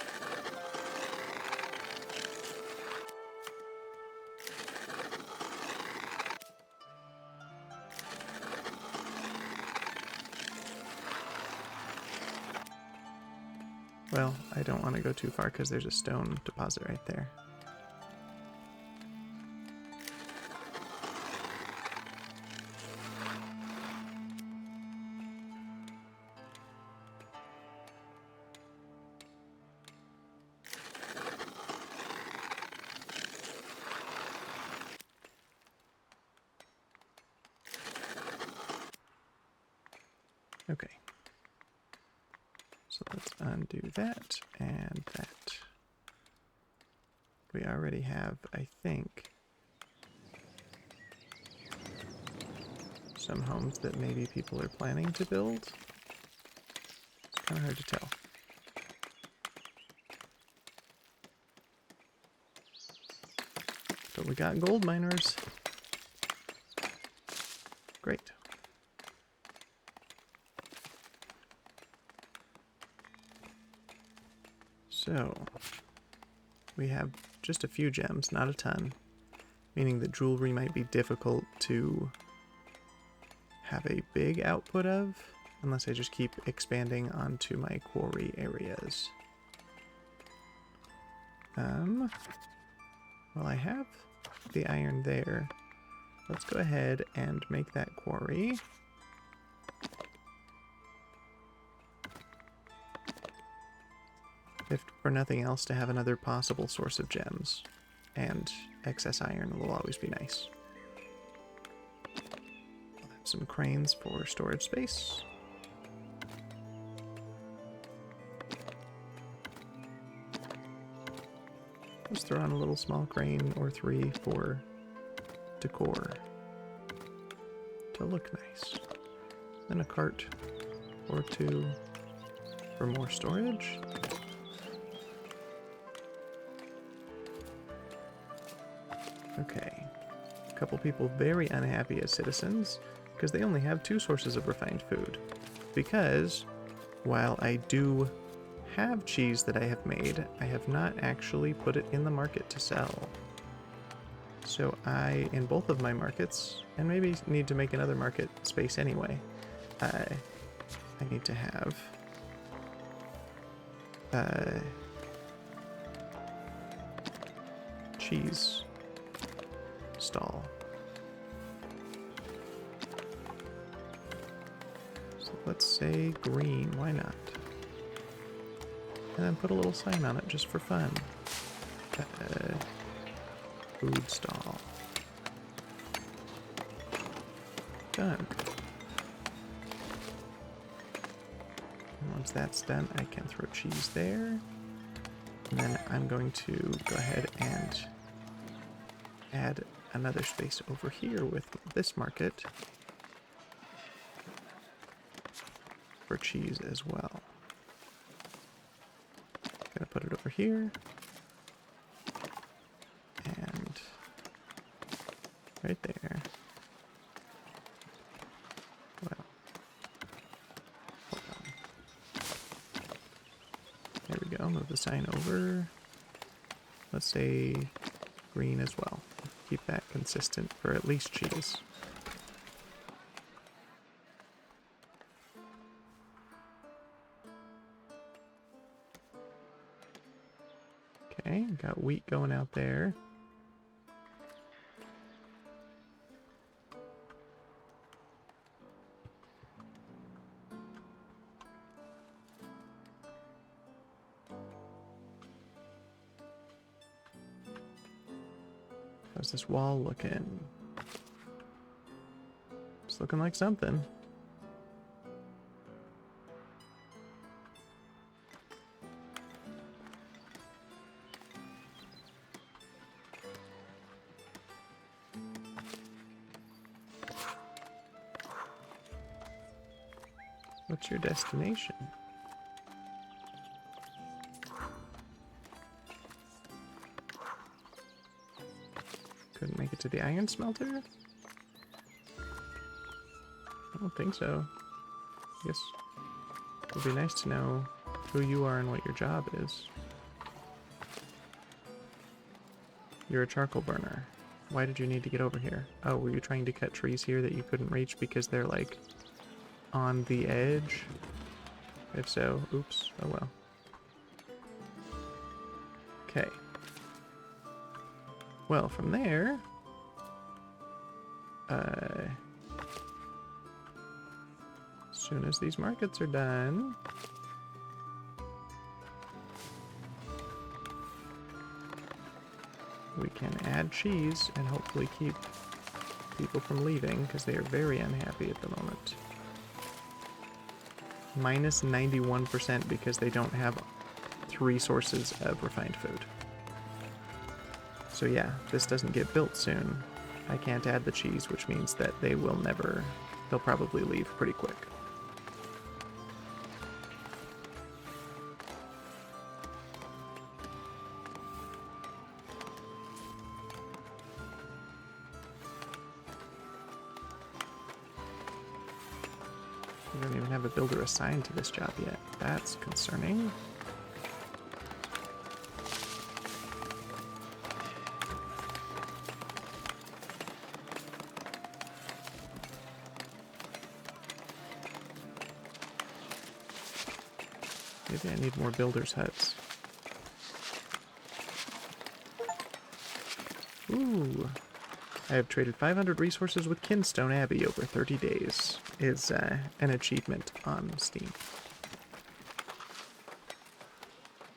Well, I don't want to go too far because there's a stone deposit right there. Okay. So let's undo that and that. We already have, I think, some homes that maybe people are planning to build. It's kind of hard to tell. But we got gold miners. Great. So, we have just a few gems, not a ton, meaning that jewelry might be difficult to have a big output of, unless I just keep expanding onto my quarry areas. Well, I have the iron there. Let's go ahead and make that quarry. If for nothing else, to have another possible source of gems. And excess iron will always be nice. I'll have some cranes for storage space. Let's throw on a little small crane or 3 for decor to look nice. Then a cart or 2 for more storage. Okay, a couple people very unhappy as citizens because they only have 2 sources of refined food. Because while I do have cheese that I have made, I have not actually put it in the market to sell. So I, in both of my markets, and maybe need to make another market space anyway, I need to have cheese stall. So let's say green, why not? And then put a little sign on it just for fun. Food stall. Done. And once that's done, I can throw cheese there. And then I'm going to go ahead and add another space over here with this market for cheese as well. Gonna put it over here and right there. Well, hold on. There we go. Move the sign over. Let's say green as well. Keep that consistent for at least cheese. Okay, got wheat going out there. How's this wall looking? It's looking like something. What's your destination? Couldn't make it to the iron smelter? I don't think so. I guess it would be nice to know who you are and what your job is. You're a charcoal burner. Why did you need to get over here? Oh, were you trying to cut trees here that you couldn't reach because they're like on the edge? If so, oops, oh well. Okay. Well, from there, as soon as these markets are done, we can add cheese and hopefully keep people from leaving because they are very unhappy at the moment. Minus 91% because they don't have 3 sources of refined food. So yeah, this doesn't get built soon. I can't add the cheese, which means that they will never, they'll probably leave pretty quick. I don't even have a builder assigned to this job yet. That's concerning. Maybe I need more builders' huts. Ooh. I have traded 500 resources with Kinstone Abbey over 30 days. Is an achievement on Steam.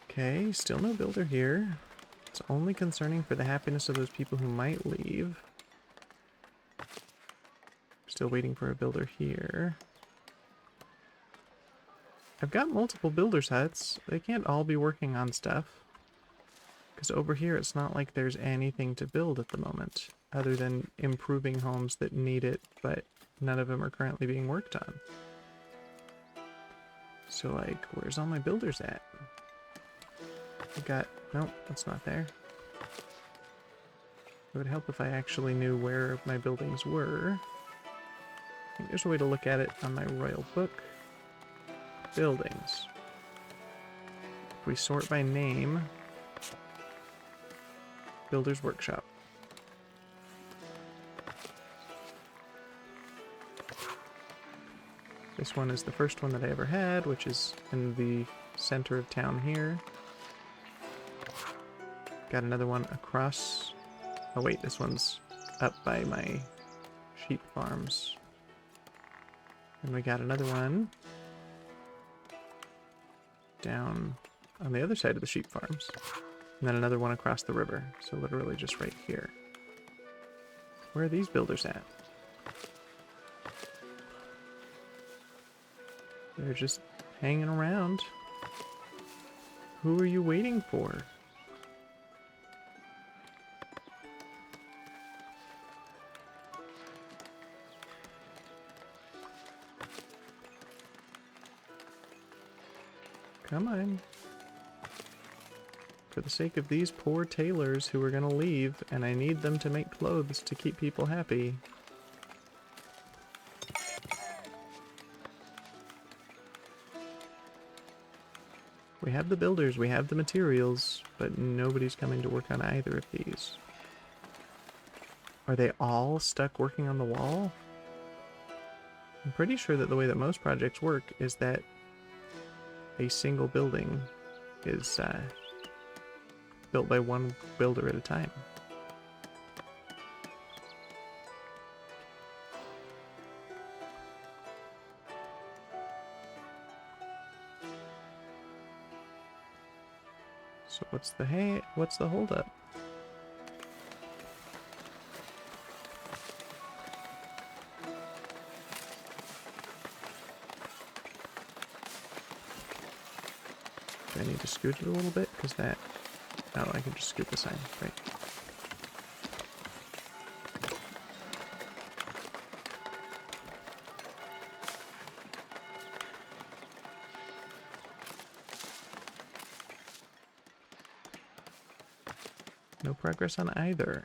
Okay, still no builder here. It's only concerning for the happiness of those people who might leave. Still waiting for a builder here. I've got multiple builders' huts. They can't all be working on stuff. Because over here, it's not like there's anything to build at the moment, other than improving homes that need it, but none of them are currently being worked on. So, like, where's all my builders at? I got... Nope, that's not there. It would help if I actually knew where my buildings were. I think there's a way to look at it on my royal book. Buildings. If we sort by name, Builder's Workshop. This one is the first one that I ever had, which is in the center of town here. Got another one across... Oh wait, this one's up by my sheep farms. And we got another one down on the other side of the sheep farms. And then another one across the river. So literally just right here. Where are these builders at? They're just hanging around. Who are you waiting for? Come on. For the sake of these poor tailors who are gonna leave, and I need them to make clothes to keep people happy. We have the builders, we have the materials, but nobody's coming to work on either of these. Are they all stuck working on the wall? I'm pretty sure that the way that most projects work is that a single building is built by one builder at a time. So what's the holdup? Do I need to scoot it a little bit? Because that... Oh, I can just scoot the sign. Right. No progress on either.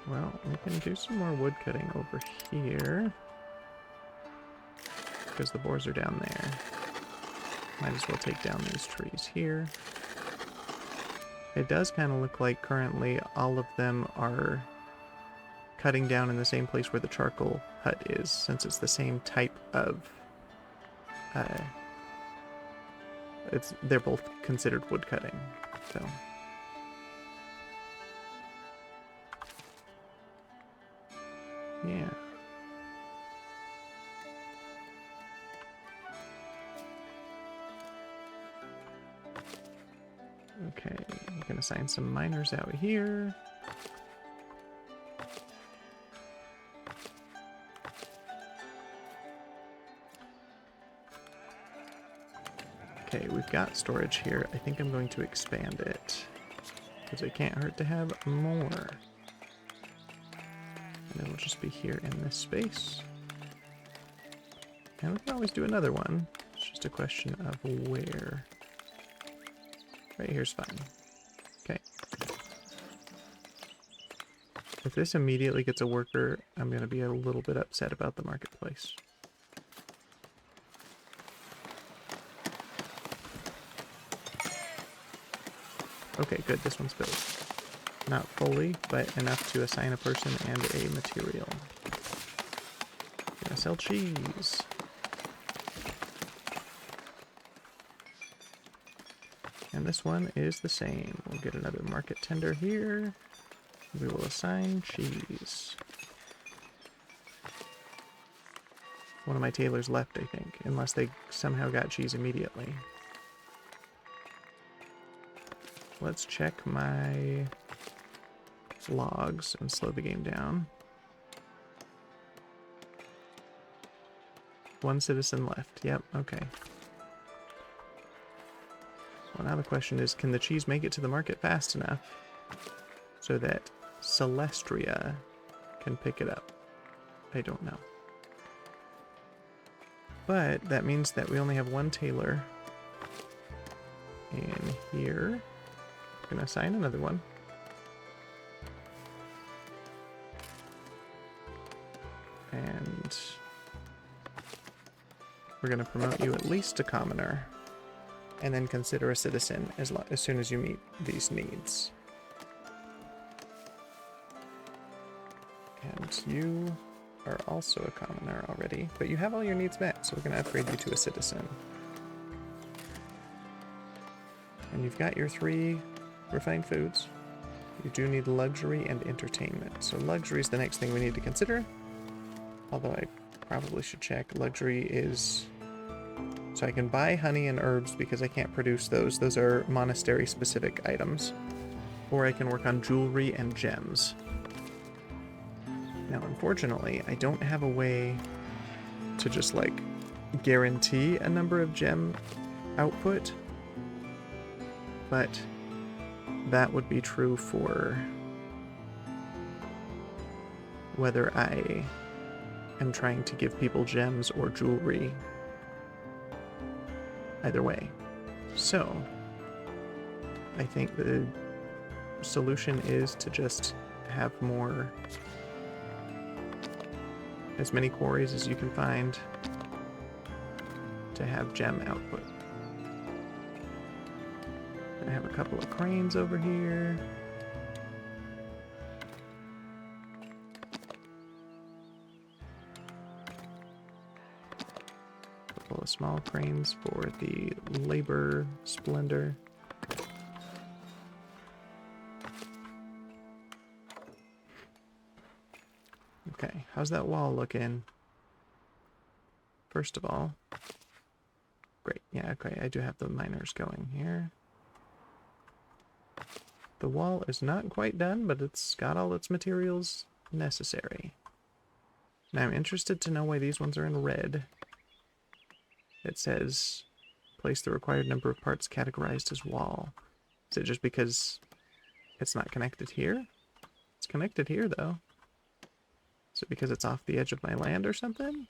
Well, we can do some more wood cutting over here. Because the boars are down there. Might as well take down these trees here. It does kind of look like currently all of them are cutting down in the same place where the charcoal hut is, since it's the same type of... they're both considered wood cutting, so... Yeah. Okay, I'm gonna assign some miners out here. Okay, we've got storage here. I think I'm going to expand it, because it can't hurt to have more. And it'll just be here in this space. And we can always do another one. It's just a question of where. Right here's fine. Okay. If this immediately gets a worker, I'm going to be a little bit upset about the marketplace. Okay, good. This one's built. Not fully, but enough to assign a person and a material. Gonna sell cheese. And this one is the same. We'll get another market tender here. We will assign cheese. One of my tailors left, I think, unless they somehow got cheese immediately. Let's check my logs and slow the game down. One citizen left. Yep, okay. Well, now the question is, can the cheese make it to the market fast enough so that Celestria can pick it up? I don't know. But that means that we only have one tailor in here. I'm gonna assign another one. And we're gonna promote you at least to commoner, and then consider a citizen as soon as you meet these needs. And you are also a commoner already, but you have all your needs met, so we're gonna upgrade you to a citizen. And you've got your 3 refined foods. You do need luxury and entertainment. So luxury is the next thing we need to consider. Although I probably should check. Luxury is... So I can buy honey and herbs because I can't produce those. Those are monastery-specific items. Or I can work on jewelry and gems. Now, unfortunately, I don't have a way to just, like, guarantee a number of gem output. But that would be true for whether I am trying to give people gems or jewelry. Either way. So, I think the solution is to just have more, as many quarries as you can find to have gem output. I have a couple of cranes over here. A couple of small cranes for the labor splendor. Okay, how's that wall looking? First of all, great. Yeah, okay, I do have the miners going here. The wall is not quite done, but it's got all its materials necessary. Now I'm interested to know why these ones are in red. It says, place the required number of parts categorized as wall. Is it just because it's not connected here? It's connected here, though. Is it because it's off the edge of my land or something?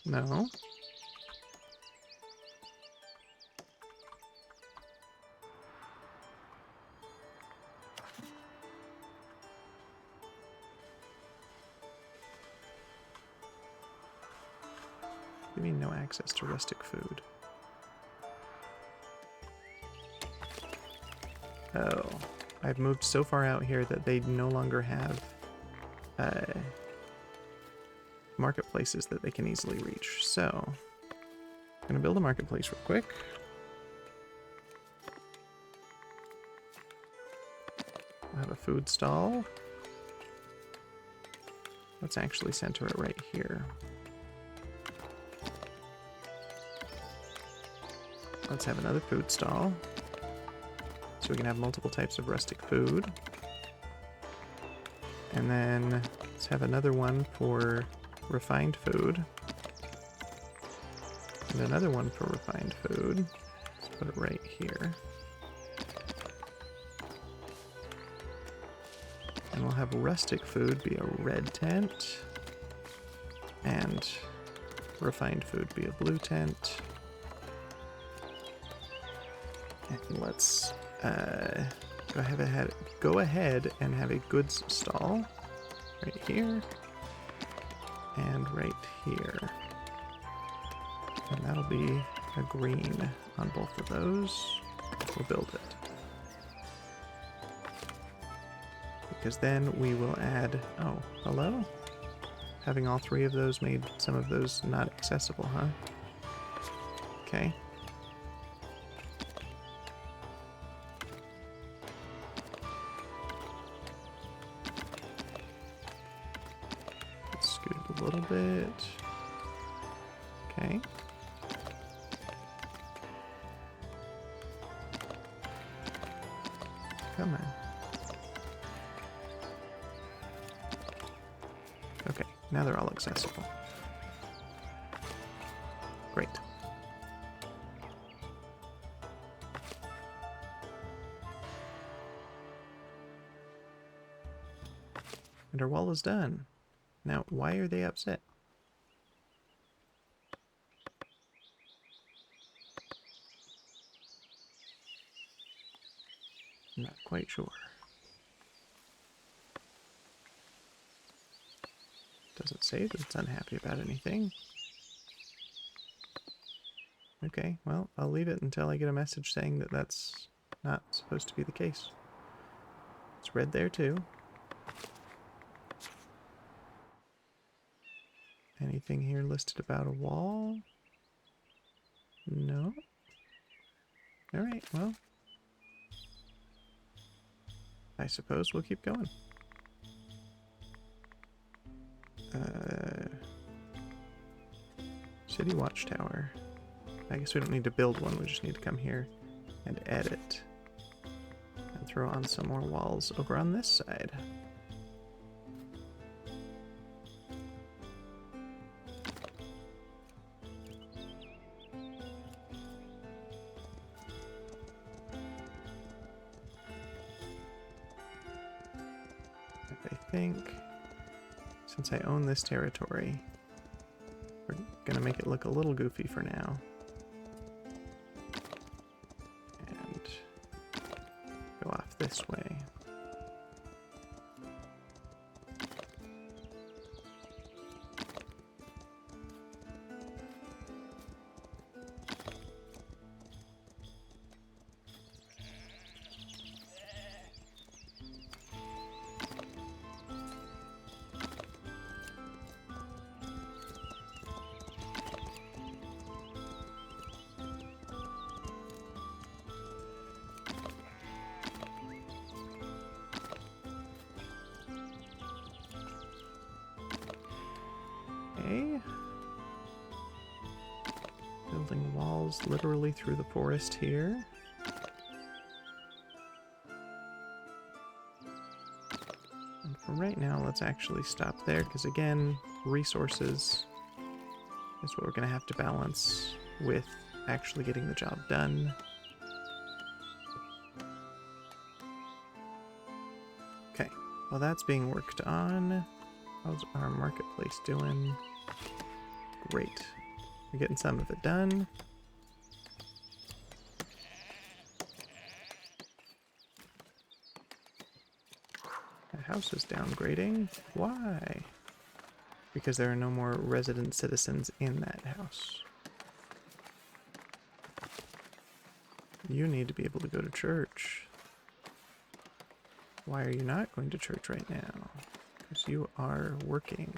No. You mean no access to rustic food? Oh, I've moved so far out here that they no longer have marketplaces that they can easily reach. So, I'm gonna build a marketplace real quick. I'll have a food stall. Let's actually center it right here. Let's have another food stall, so we can have multiple types of rustic food. And then let's have another one for refined food. And another one for refined food. Let's put it right here. And we'll have rustic food be a red tent. And refined food be a blue tent. And let's go ahead and have a goods stall right here and right here. And that'll be a green on both of those. We'll build it. Because then we will add... Oh, hello? Having all three of those made some of those not accessible, huh? Okay. Let's scoot a little bit. Okay. Come on. Okay, now they're all accessible. Great. And our wall is done. Now, why are they upset? I'm not quite sure. Doesn't say that it's unhappy about anything. Okay, well, I'll leave it until I get a message saying that that's not supposed to be the case. It's red there too. Anything here listed about a wall? No. Alright, well, I suppose we'll keep going. City Watchtower. I guess we don't need to build one, we just need to come here and edit. And throw on some more walls over on this side. I think, since I own this territory, we're gonna make it look a little goofy for now. And go off this way. Okay. Building walls literally through the forest here. And for right now, let's actually stop there, because again, resources is what we're going to have to balance with actually getting the job done. Okay, while that's being worked on, how's our marketplace doing? Great. We're getting some of it done. The house is downgrading. Why? Because there are no more resident citizens in that house. You need to be able to go to church. Why are you not going to church right now? Because you are working.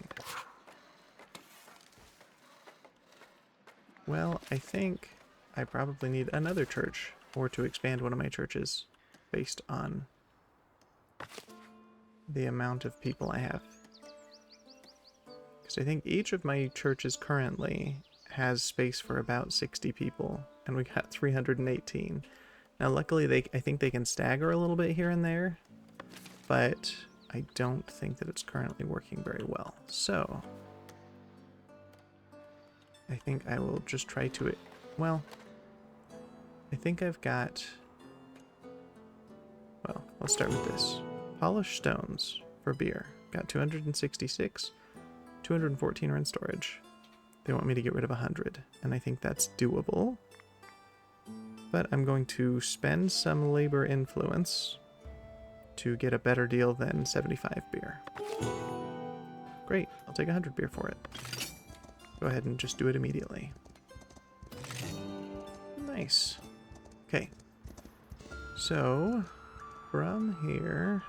Well, I think I probably need another church, or to expand one of my churches based on the amount of people I have. Because I think each of my churches currently has space for about 60 people, and we got 318. Now luckily I think they can stagger a little bit here and there, but I don't think that it's currently working very well. So I think I will just try to, well, I think I've got, well, let's start with this. Polished stones for beer. Got 266. 214 are in storage. They want me to get rid of 100, and I think that's doable. But I'm going to spend some labor influence to get a better deal than 75 beer. Great, I'll take 100 beer for it. Go ahead and just do it immediately. Nice. Okay. So, from here...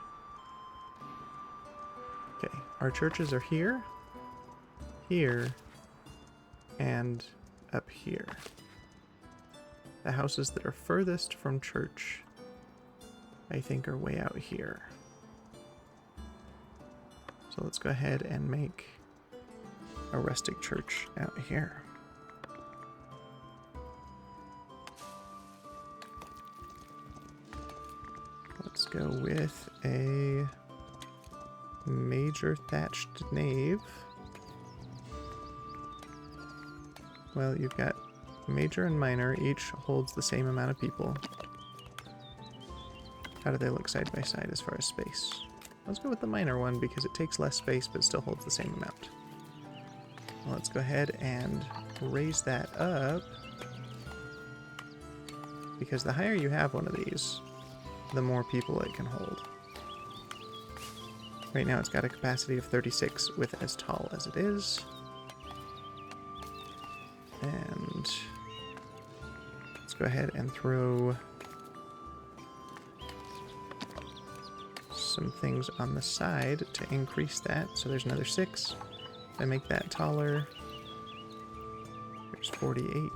Okay, our churches are here, here, and up here. The houses that are furthest from church, I think, are way out here. So let's go ahead and make a rustic church out here. Let's go with a major thatched nave. Well, you've got major and minor, each holds the same amount of people. How do they look side by side as far as space? Let's go with the minor one because it takes less space but still holds the same amount. Well, let's go ahead and raise that up, because the higher you have one of these, the more people it can hold. Right now it's got a capacity of 36 with as tall as it is. And let's go ahead and throw some things on the side to increase that. So there's another 6. If I make that taller, there's 48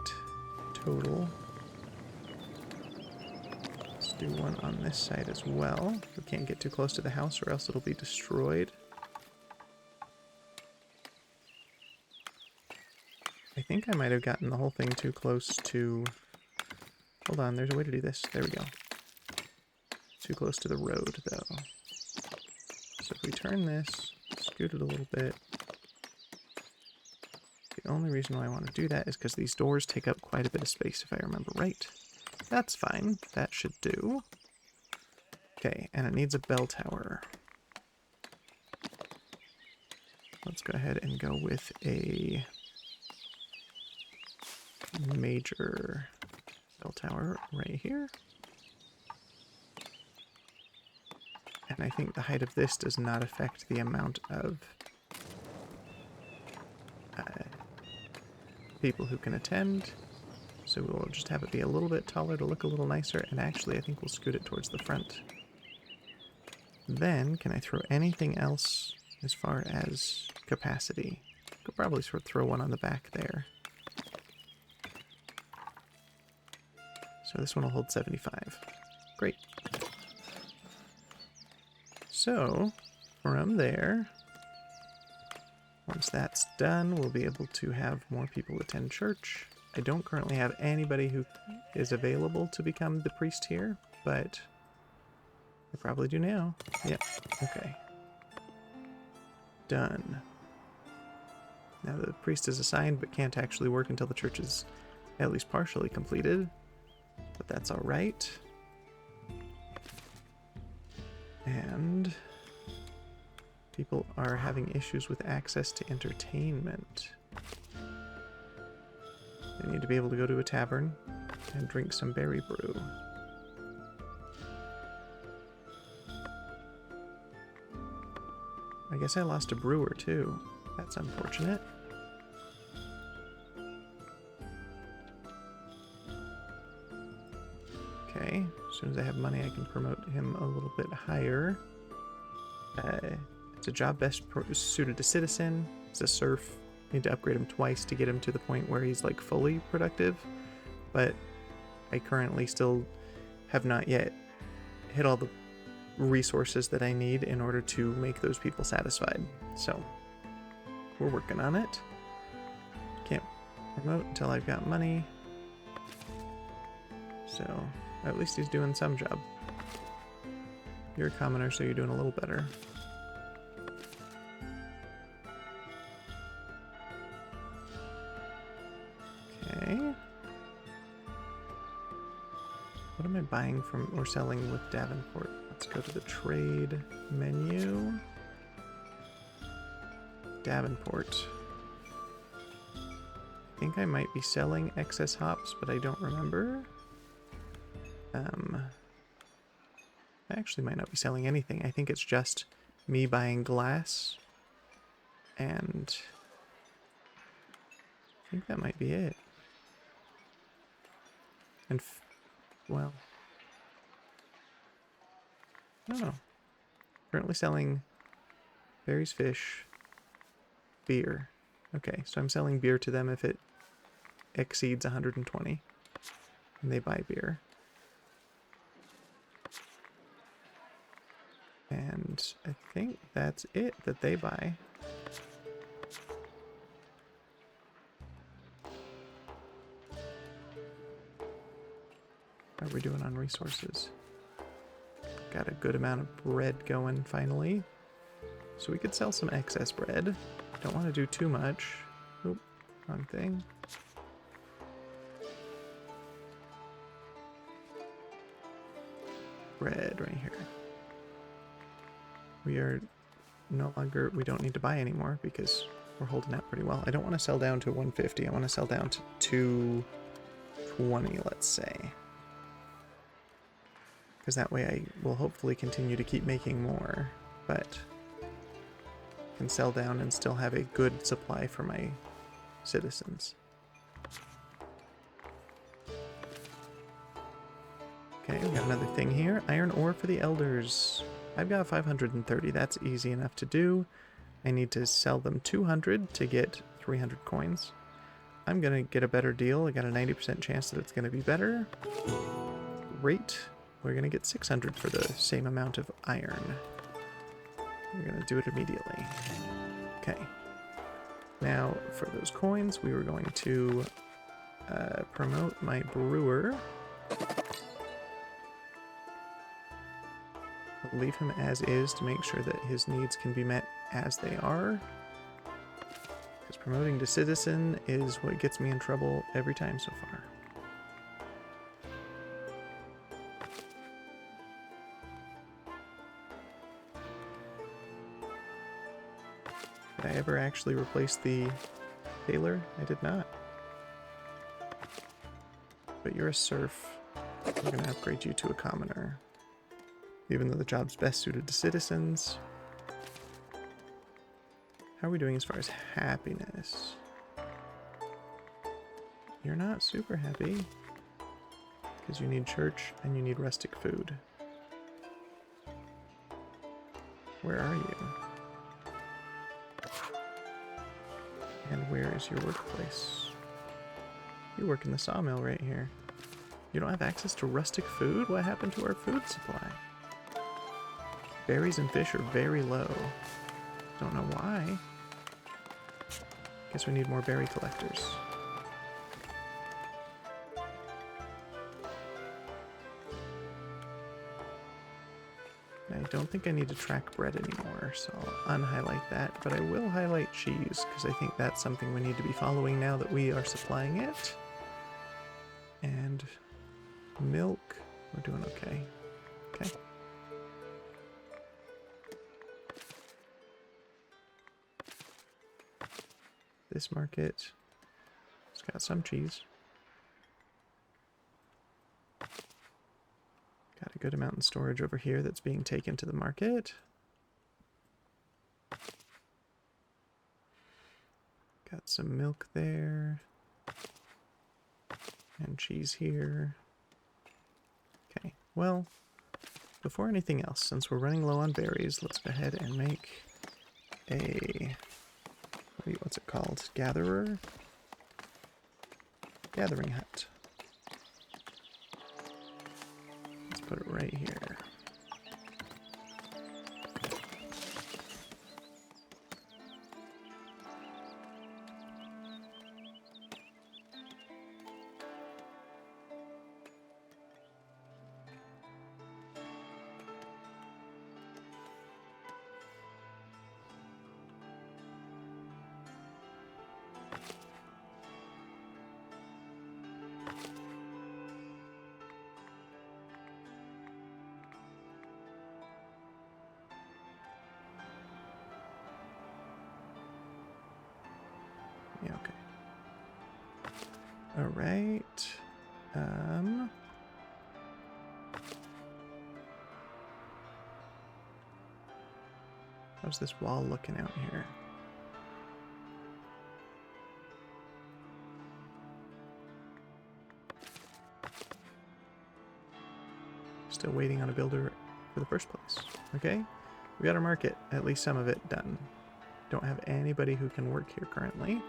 total. Let's do one on this side as well. We can't get too close to the house or else it'll be destroyed. I think I might have gotten the whole thing too close to... Hold on, there's a way to do this. There we go. Too close to the road, though. So if we turn this, scoot it a little bit. The only reason why I want to do that is because these doors take up quite a bit of space, if I remember right. That's fine. That should do. Okay, and it needs a bell tower. Let's go ahead and go with a major bell tower right here. And I think the height of this does not affect the amount of people who can attend. So we'll just have it be a little bit taller to look a little nicer. And actually, I think we'll scoot it towards the front. Then, can I throw anything else as far as capacity? Could probably sort of throw one on the back there. So this one will hold 75. Great. So, from there, once that's done, we'll be able to have more people attend church. I don't currently have anybody who is available to become the priest here, but I probably do now. Yep, okay. Done. Now the priest is assigned but can't actually work until the church is at least partially completed, but that's all right. And people are having issues with access to entertainment. They need to be able to go to a tavern and drink some berry brew. I guess I lost a brewer too. That's unfortunate. Okay, as soon as I have money I can promote him a little bit higher. It's a job best suited to citizen. He's a serf. Need to upgrade him twice to get him to the point where he's like fully productive. But I currently still have not yet hit all the resources that I need in order to make those people satisfied. So we're working on it. Can't promote until I've got money. So at least he's doing some job. You're a commoner, so you're doing a little better. Okay. What am am I buying from or selling with Davenport? Let's go to the trade menu. Davenport. I think I might be selling excess hops, but I don't remember. I actually might not be selling anything. I think it's just me buying glass, and I think that might be it. And, well, I don't know. Currently selling berries, fish, beer. Okay, so I'm selling beer to them if it exceeds 120, and they buy beer. And I think that's it that they buy. How are we doing on resources? Got a good amount of bread going finally. So we could sell some excess bread. Don't want to do too much. Oop, wrong thing. Bread right here. We are no longer, we don't need to buy anymore because we're holding out pretty well. I don't want to sell down to 150. I want to sell down to 220, let's say. Because that way I will hopefully continue to keep making more, but can sell down and still have a good supply for my citizens. Okay, we got another thing here. Iron ore for the elders. I've got 530. That's easy enough to do. I need to sell them 200 to get 300 coins. I'm going to get a better deal. I got a 90% chance that it's going to be better. Great. We're going to get 600 for the same amount of iron. We're going to do it immediately. Okay. Now, for those coins, we were going to promote my brewer. I'll leave him as is to make sure that his needs can be met as they are. Because promoting to citizen is what gets me in trouble every time so far. Did I ever actually replace the tailor? I did not. But you're a serf. We're going to upgrade you to a commoner. Even though the job's best suited to citizens. How are we doing as far as happiness? You're not super happy. Because you need church and you need rustic food. Where are you? And where is your workplace? You work in the sawmill right here. You don't have access to rustic food? What happened to our food supply? Berries and fish are very low. Don't know why. Guess we need more berry collectors. I don't think I need to track bread anymore, so I'll unhighlight that, but I will highlight cheese, because I think that's something we need to be following now that we are supplying it. And milk, we're doing okay. Okay. This market, it's got some cheese. Got a good amount in storage over here that's being taken to the market. Got some milk there. And cheese here. Okay, well, before anything else, since we're running low on berries, let's go ahead and make a, what's it called? Gatherer? Gathering hut. Let's put it right here. Alright. How's this wall looking out here? Still waiting on a builder for the first place. Okay, we got our market, at least some of it done. Don't have anybody who can work here currently.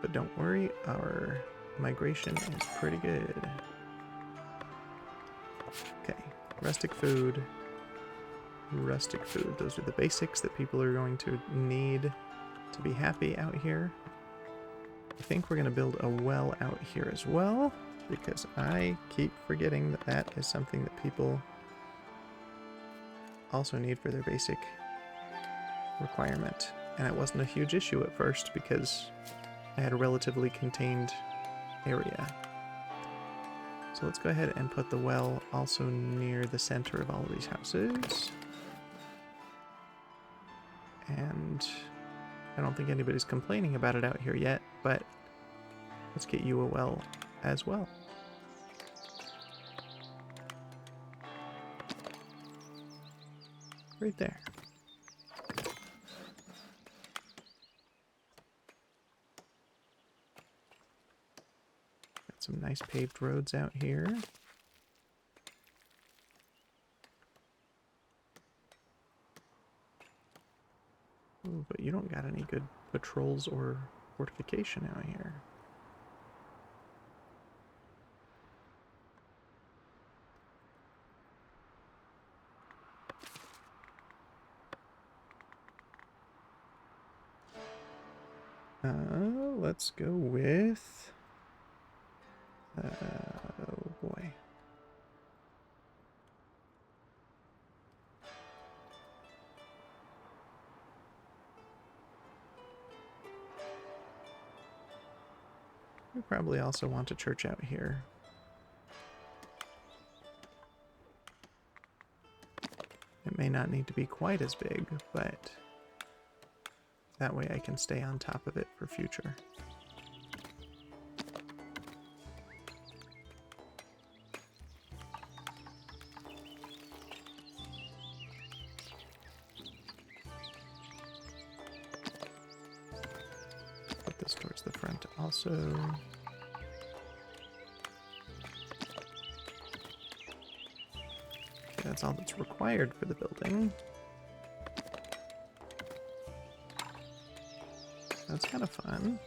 But don't worry, our migration is pretty good. Okay, rustic food. Rustic food. Those are the basics that people are going to need to be happy out here. I think we're going to build a well out here as well, because I keep forgetting that that is something that people also need for their basic requirement. And it wasn't a huge issue at first because I had a relatively contained area. So let's go ahead and put the well also near the center of all of these houses. And I don't think anybody's complaining about it out here yet, but let's get you a well as well. Right there. Got some nice paved roads out here. Ooh, but you don't got any good patrols or fortification out here. Let's go with... oh boy. We probably also want a church out here. It may not need to be quite as big, but that way I can stay on top of it for future. Put this towards the front also. Okay, that's all that's required for the building. That's kind of fun.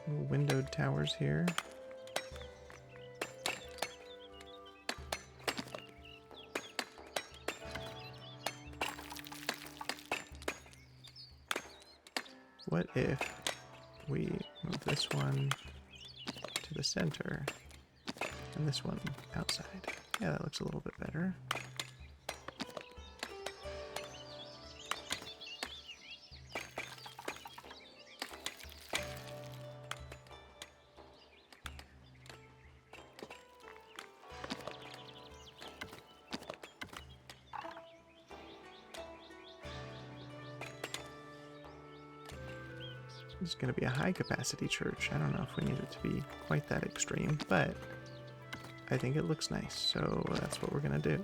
Little windowed towers here. What if we move this one to the center and this one outside? Yeah, that looks a little bit better. This is going to be a high-capacity church. I don't know if we need it to be quite that extreme, but I think it looks nice, so that's what we're going to do.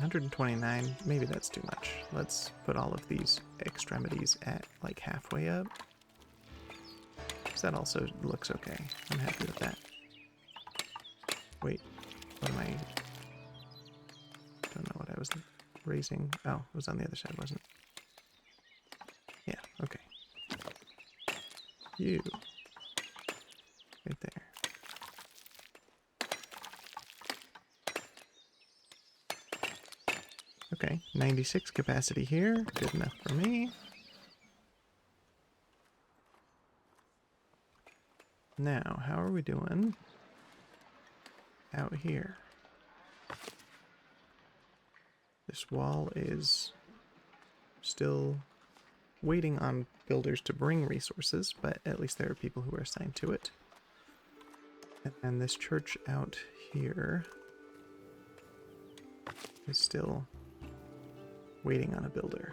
$129, maybe that's too much. Let's put all of these extremities at like halfway up. So that also looks okay. I'm happy with that. Wait, what am I... don't know what I was raising. Oh, it was on the other side, wasn't it? Yeah, okay. You. Right there. Okay, 96 capacity here. Good enough for me. Now, how are we doing out here? This wall is still waiting on builders to bring resources, but at least there are people who are assigned to it. And this church out here is still waiting on a builder.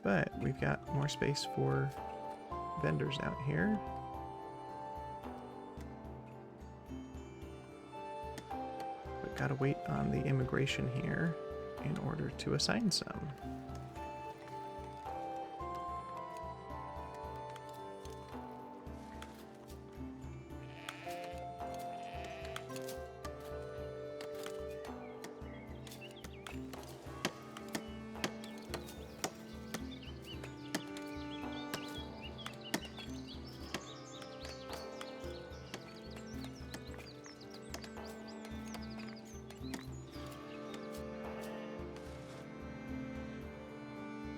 But we've got more space for vendors out here. But gotta wait on the immigration here in order to assign some.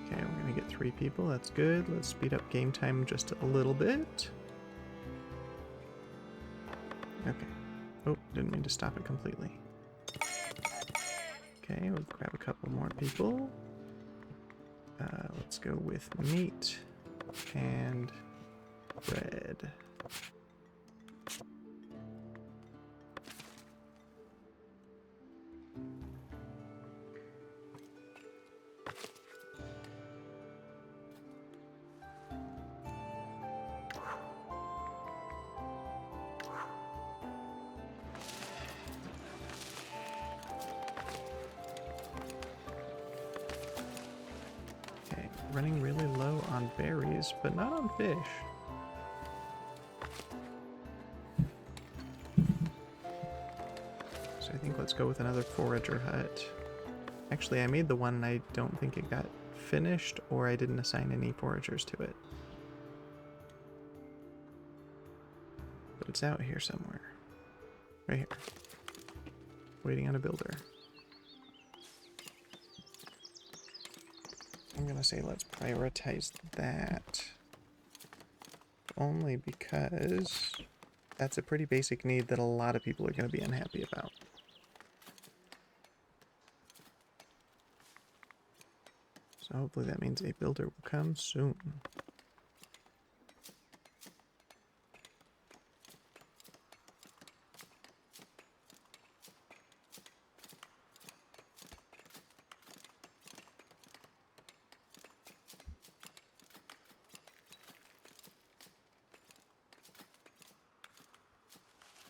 Okay, we're gonna get 3 people, that's good. Let's speed up game time just a little bit. Okay. Oh, didn't mean to stop it completely. Okay, we'll grab a couple more people. Let's go with meat and bread. Running really low on berries, but not on fish. So I think let's go with another forager hut. Actually, I made the one and I don't think it got finished, or I didn't assign any foragers to it. But it's out here somewhere. Right here. Waiting on a builder. I'm gonna say let's prioritize that. Only because that's a pretty basic need that a lot of people are gonna be unhappy about. So hopefully that means a builder will come soon.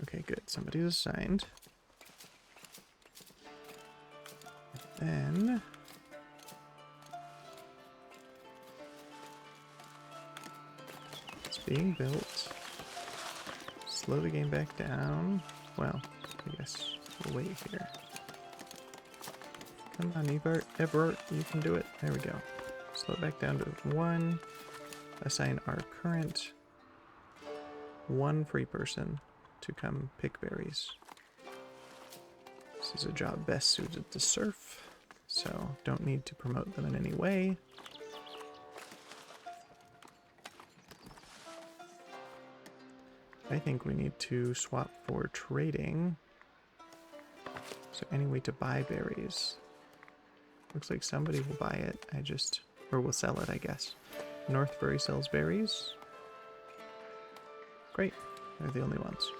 Okay, good. Somebody's assigned. And then it's being built. Slow the game back down. Well, I guess we'll wait here. Come on, Everett, you can do it. There we go. Slow it back down to 1. Assign our current 1 free person to come pick berries. This is a job best suited to surf, so don't need to promote them in any way. I think we need to swap for trading. So any way to buy berries. Looks like somebody will buy it. Or will sell it, I guess. Northbury sells berries. Great, they're the only ones.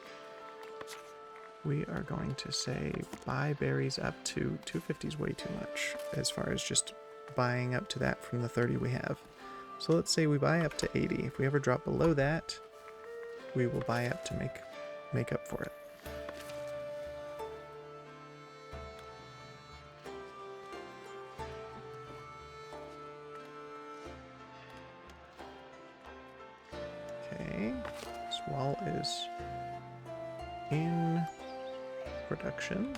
We are going to say buy berries up to 250 is way too much as far as just buying up to that from the 30 we have. So let's say we buy up to 80. If we ever drop below that, we will buy up to make up for it. Okay, this wall is in production.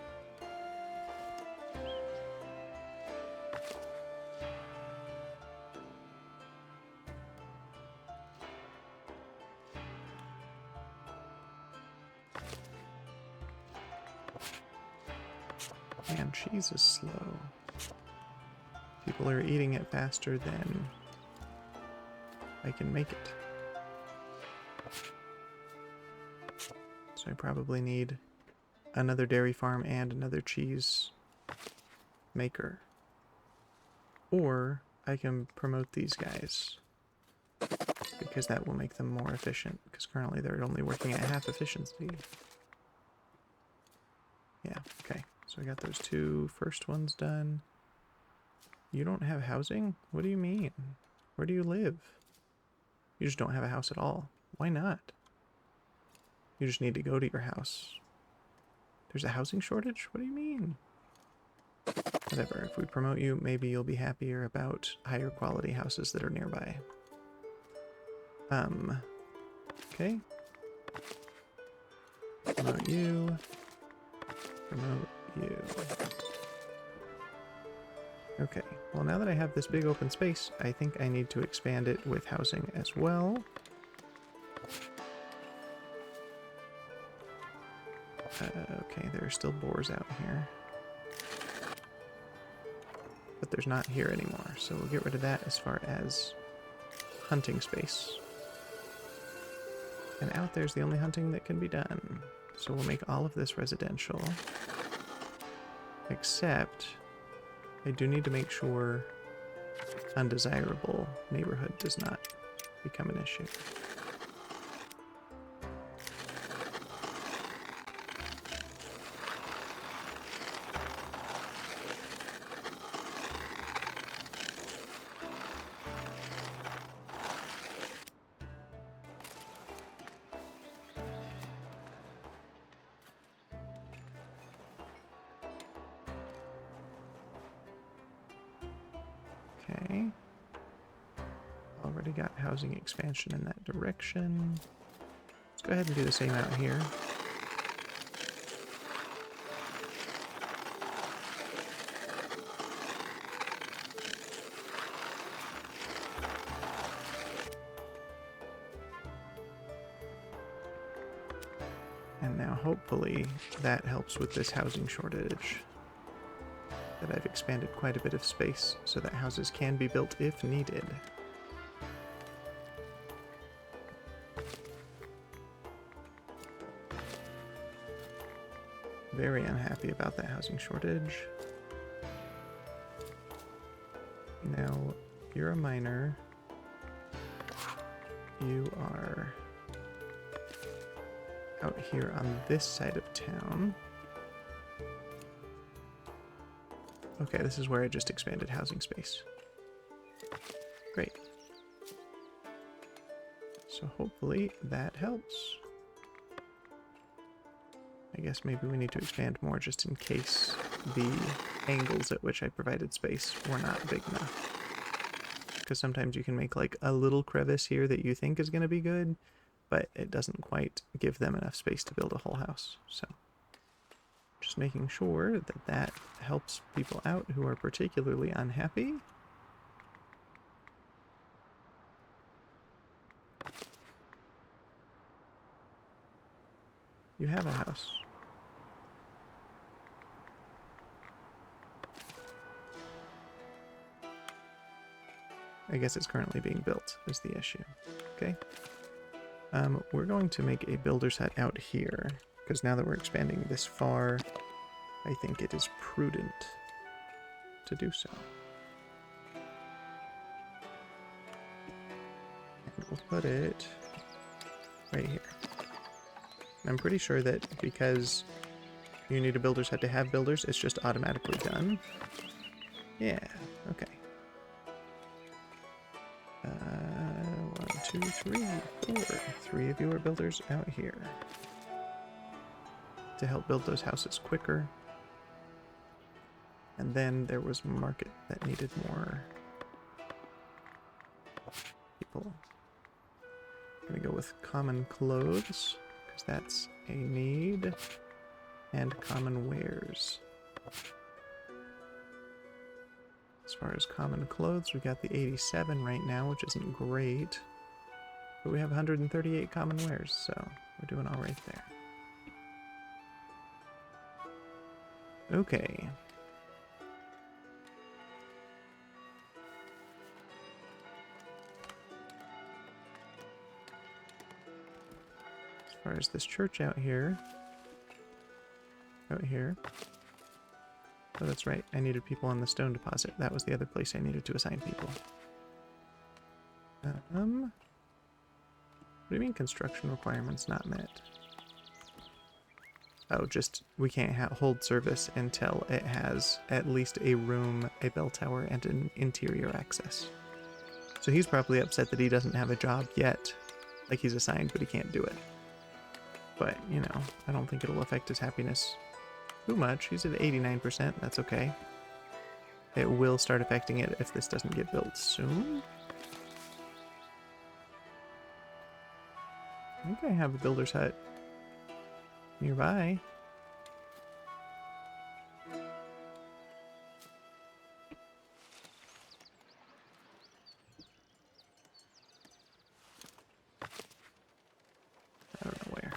Man, cheese is slow. People are eating it faster than I can make it. So I probably need another dairy farm and another cheese maker. Or I can promote these guys. because that will make them more efficient, because currently they're only working at half efficiency. Yeah, okay. So I got those two first ones done. You don't have housing? What do you mean? Where do you live? You just don't have a house at all. Why not? You just need to go to your house. There's a housing shortage? What do you mean? Whatever, if we promote you, maybe you'll be happier about higher quality houses that are nearby. Okay. Promote you. Promote you. Okay, well now that I have this big open space, I think I need to expand it with housing as well. Okay, there are still boars out here. But there's not here anymore, so we'll get rid of that as far as hunting space. And out there's the only hunting that can be done. So we'll make all of this residential. Except, I do need to make sure undesirable neighborhood does not become an issue. Okay. Already got housing expansion in that direction. Let's go ahead and do the same out here. And now hopefully that helps with this housing shortage. That I've expanded quite a bit of space so that houses can be built if needed. Very unhappy about that housing shortage. Now, you're a miner. You are out here on this side of town. Okay, this is where I just expanded housing space. Great. So hopefully that helps. I guess maybe we need to expand more just in case the angles at which I provided space were not big enough. Because sometimes you can make like a little crevice here that you think is going to be good, but it doesn't quite give them enough space to build a whole house. So just making sure that that helps people out who are particularly unhappy. You have a house. I guess it's currently being built is the issue. Okay. We're going to make a builder's hut out here, because now that we're expanding this far, I think it is prudent to do so. And we'll put it right here. I'm pretty sure that because you need a builder's hut to have builders, it's just automatically done. Yeah, okay. 1, 2, 3, 4. 3 of you are builders out here to help build those houses quicker. And then there was market that needed more people. I'm gonna go with common clothes, because that's a need, and common wares. As far as common clothes, we got the 87 right now, which isn't great. But we have 138 common wares, so we're doing all right there. Okay. As far as this church out here. Oh, that's right. I needed people on the stone deposit. That was the other place I needed to assign people. What do you mean construction requirements not met? Oh, just we can't hold service until it has at least a room, a bell tower, and an interior access. So he's probably upset that he doesn't have a job yet. Like he's assigned, but he can't do it. But, you know, I don't think it'll affect his happiness too much. He's at 89%, that's okay. It will start affecting it if this doesn't get built soon. I think I have a builder's hut nearby. I don't know where.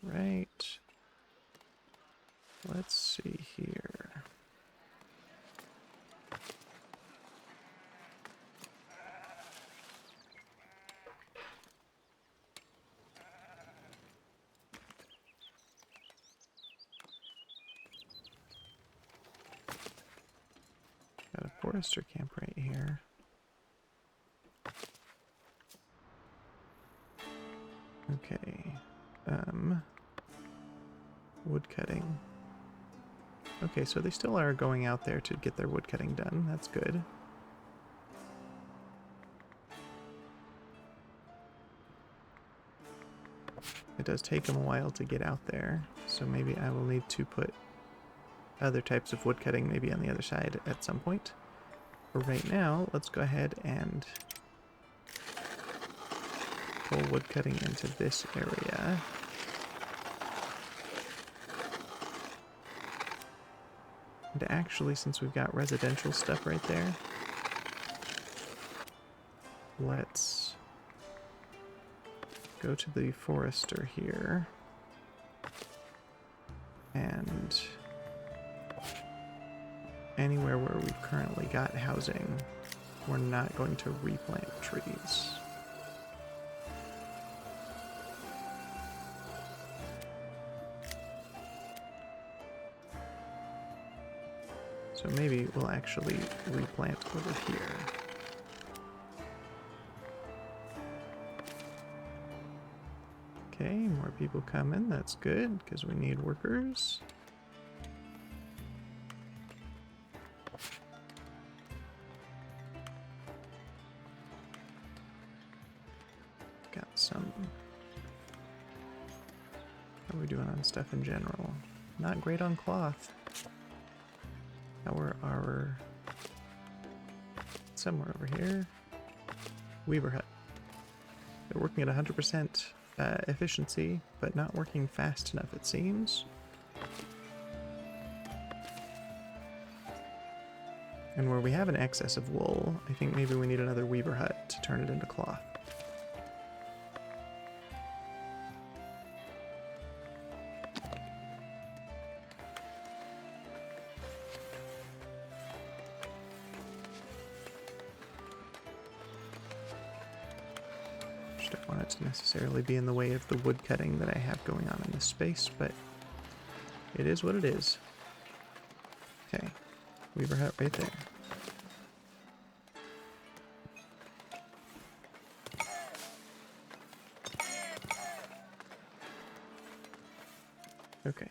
Alright. Let's see here. Got a forester camp right here. Okay. Wood cutting. Okay, so they still are going out there to get their wood cutting done. That's good. It does take them a while to get out there, so maybe I will need to put other types of wood cutting maybe on the other side at some point. But right now, let's go ahead and pull wood cutting into this area. And actually, since we've got residential stuff right there, let's go to the forester here. And anywhere where we've currently got housing, we're not going to replant trees. So maybe we'll actually replant over here. Okay, more people coming. That's good, because we need workers. Got some... How are we doing on stuff in general? Not great on cloth. How are our... Somewhere over here. Weaver hut. They're working at 100% efficiency, but not working fast enough, it seems. And where we have an excess of wool, I think maybe we need another weaver hut to turn it into cloth. Just don't want it to necessarily be in the way of the wood cutting that I have going on in this space, but it is what it is. Okay, weaver hut right there. Okay.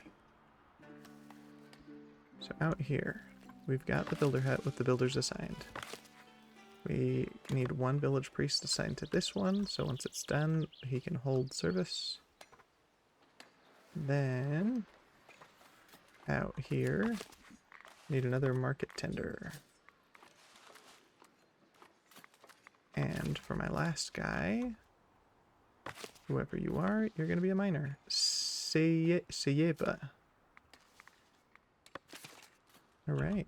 So out here, we've got the builder hut with the builders assigned. We need one village priest assigned to this one, so once it's done, he can hold service. Then, out here, need another market tender. And for my last guy, whoever you are, you're going to be a miner. Seyeba. Alright.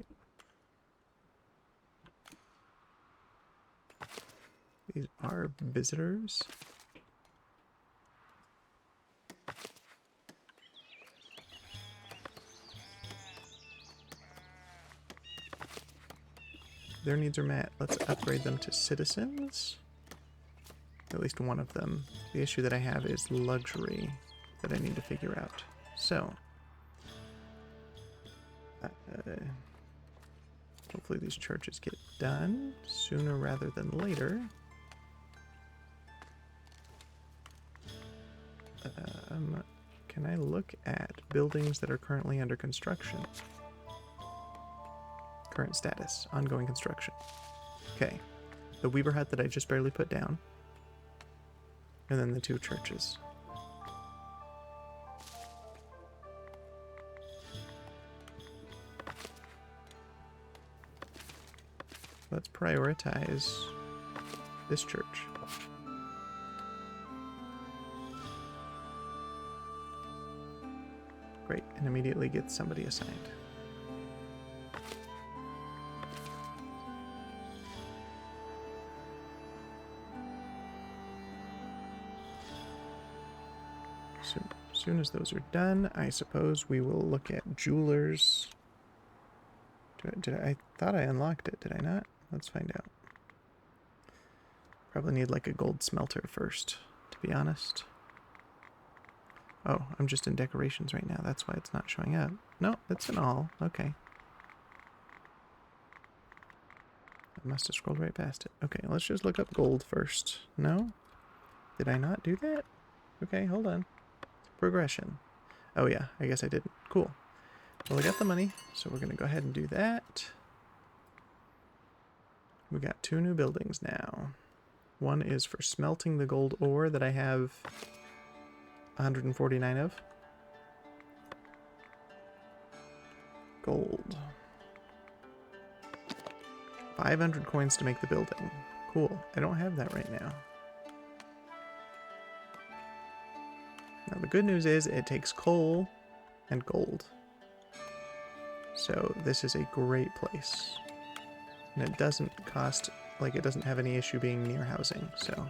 These are visitors. Their needs are met. Let's upgrade them to citizens. At least one of them. The issue that I have is luxury that I need to figure out. So, Hopefully these churches get done sooner rather than later. Can I look at buildings that are currently under construction? Current status, ongoing construction. Okay, the Weaver hut that I just barely put down. And then the 2 churches. Let's prioritize this church. Great, and immediately get somebody assigned. As soon as those are done, I suppose we will look at jewelers. I thought I unlocked it, did I not? Let's find out. Probably need like a gold smelter first, to be honest. Oh, I'm just in decorations right now. That's why it's not showing up. No, it's in all. Okay. I must have scrolled right past it. Okay, let's just look up gold first. No? Did I not do that? Okay, hold on. Progression. Oh yeah, I guess I didn't. Cool. Well, I got the money, so we're going to go ahead and do that. We got 2 new buildings now. One is for smelting the gold ore that I have 149 of. Gold. 500 coins to make the building. Cool. I don't have that right now. Now the good news is it takes coal and gold. So this is a great place. And it doesn't cost, like it doesn't have any issue being near housing, so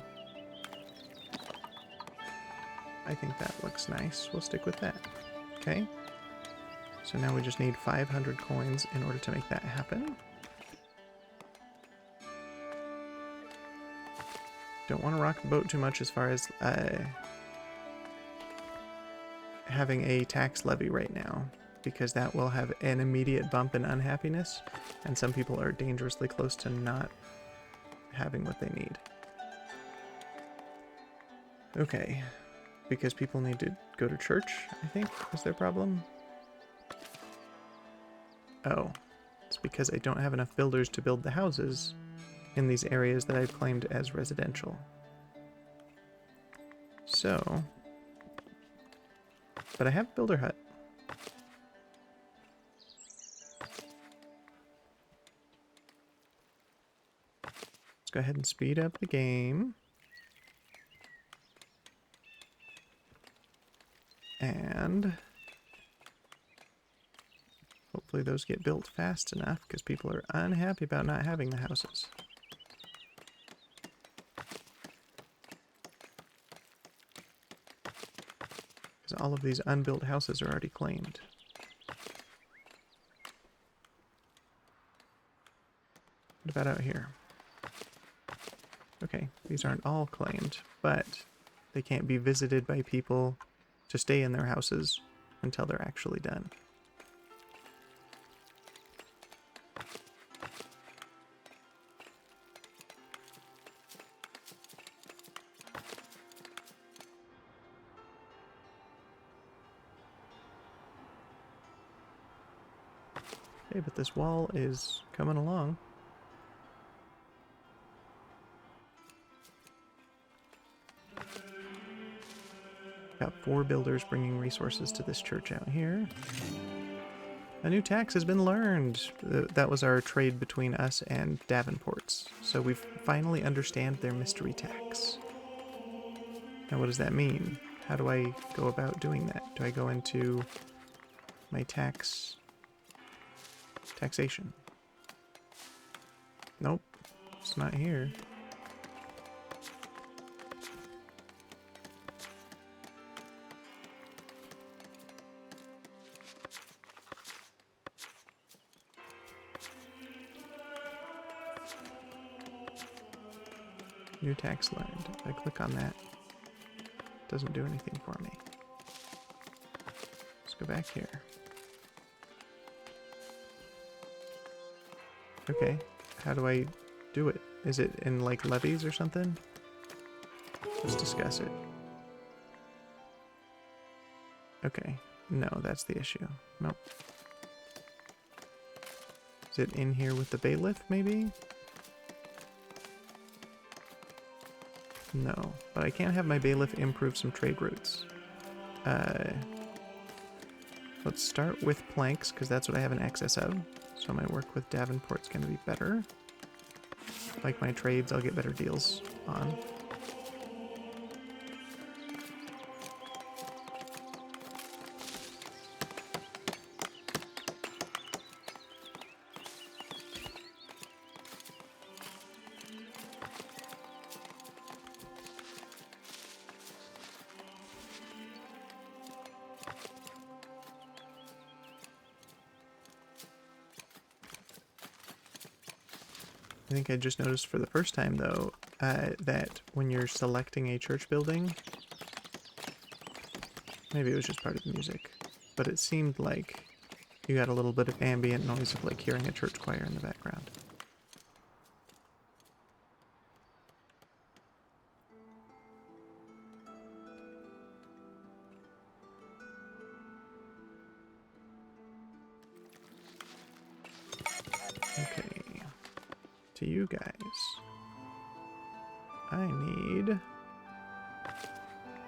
I think that looks nice. We'll stick with that. Okay. So now we just need 500 coins in order to make that happen. Don't want to rock the boat too much as far as having a tax levy right now, because that will have an immediate bump in unhappiness, and some people are dangerously close to not having what they need. Okay, because people need to go to church, I think, is their problem. Oh, it's because I don't have enough builders to build the houses in these areas that I've claimed as residential. So, but I have a builder hut. Let's go ahead and speed up the game. And hopefully those get built fast enough, because people are unhappy about not having the houses. Because all of these unbuilt houses are already claimed. What about out here? Okay, these aren't all claimed, but they can't be visited by people to stay in their houses until they're actually done. Okay, but this wall is coming along. Got 4 builders bringing resources to this church out here. A new tax has been learned. That was our trade between us and Davenport's. So we finally understand their mystery tax. Now what does that mean? How do I go about doing that? Do I go into my taxation? Nope, it's not here. New tax learned. If I click on that, it doesn't do anything for me. Let's go back here. Okay, how do I do it? Is it in, like, levees or something? Let's discuss it. Okay, no, that's the issue. Nope. Is it in here with the bailiff, maybe? No, but I can't have my bailiff improve some trade routes. Let's start with planks, because that's what I have in excess of. So my work with Davenport's going to be better. Like my trades, I'll get better deals on. I think I just noticed for the first time, though, that when you're selecting a church building, maybe it was just part of the music, but it seemed like you got a little bit of ambient noise of, like, hearing a church choir in the background. Okay, to you guys, I need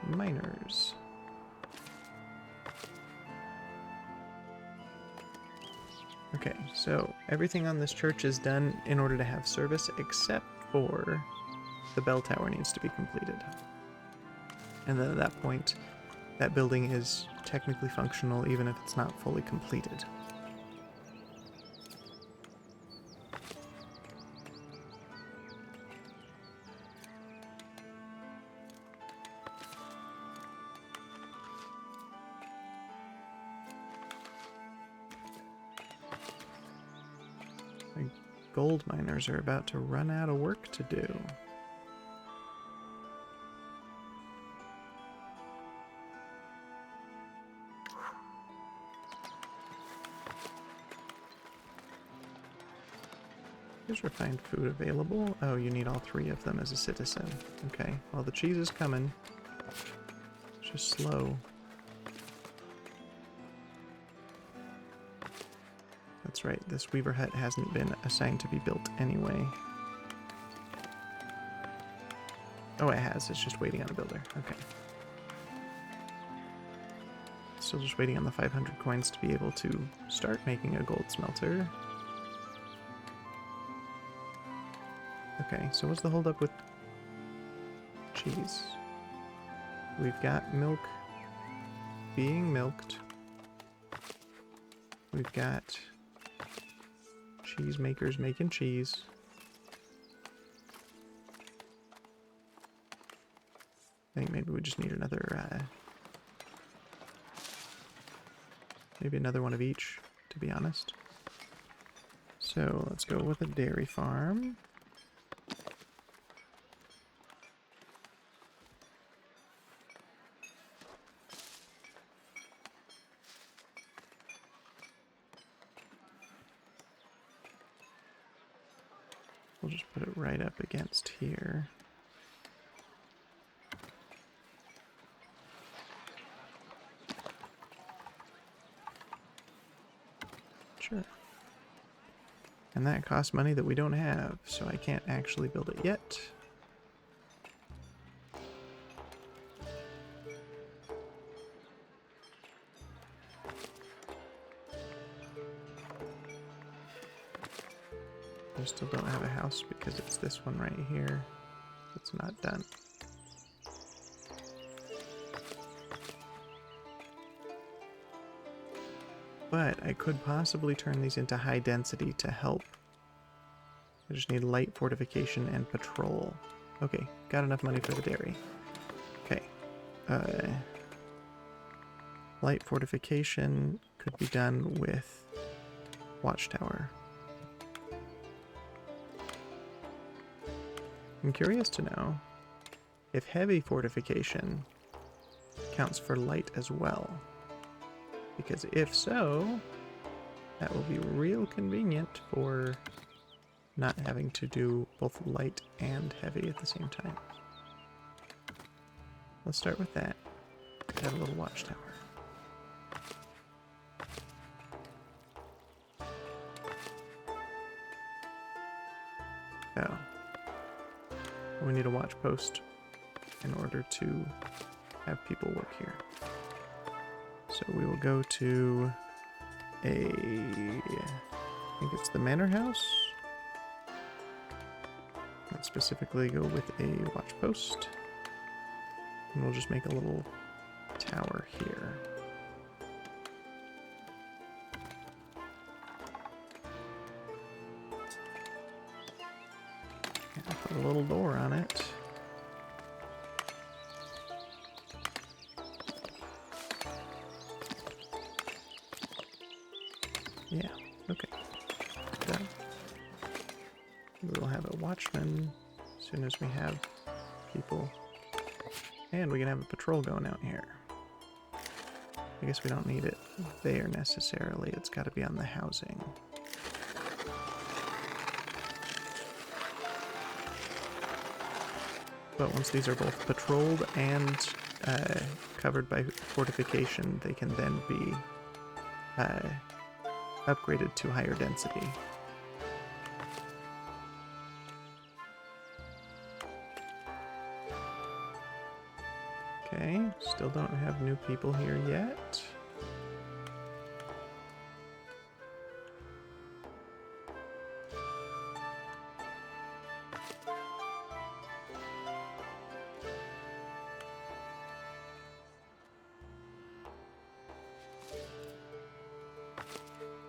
miners. Okay, so everything on this church is done in order to have service, except for the bell tower needs to be completed. And then at that point, that building is technically functional even if it's not fully completed. My gold miners are about to run out of work to do. Is refined food available? Oh, you need all 3 of them as a citizen. Okay, well, the cheese is coming. It's just slow. That's right, this Weaver hut hasn't been assigned to be built anyway. Oh, it has. It's just waiting on a builder. Okay. Still just waiting on the 500 coins to be able to start making a gold smelter. Okay, so what's the holdup with cheese? We've got milk being milked. We've got cheese makers making cheese. I think maybe we just need another, maybe another one of each, to be honest. So let's go with a dairy farm. We'll just put it right up against here. Sure. And that costs money that we don't have, so I can't actually build it yet. I still don't have a house because it's this one right here that's not done. But I could possibly turn these into high density to help. I just need light fortification and patrol. Okay, got enough money for the dairy. Okay. Light fortification could be done with watchtower. I'm curious to know if heavy fortification counts for light as well. Because if so, that will be real convenient for not having to do both light and heavy at the same time. Let's start with that. Have a little watchtower. Oh. We need a watch post in order to have people work here. So we will go to I think it's the manor house. Let's specifically go with a watch post. And we'll just make a little tower here. And put a little door on it. Yeah, okay. Done. We'll have a watchman as soon as we have people. And we can have a patrol going out here. I guess we don't need it there necessarily. It's got to be on the housing. But once these are both patrolled and covered by fortification, they can then be upgraded to higher density. Okay, still don't have new people here yet.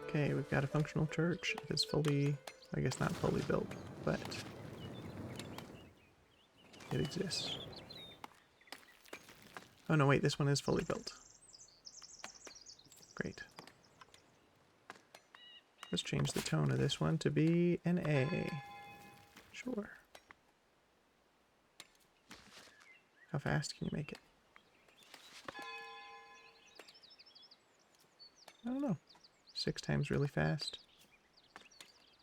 Okay, we've got a functional church. It is fully, I guess not fully built, but it exists. Oh no, wait, this one is fully built. Great. Let's change the tone of this one to be an A. Sure. How fast can you make it? I don't know. 6 times really fast.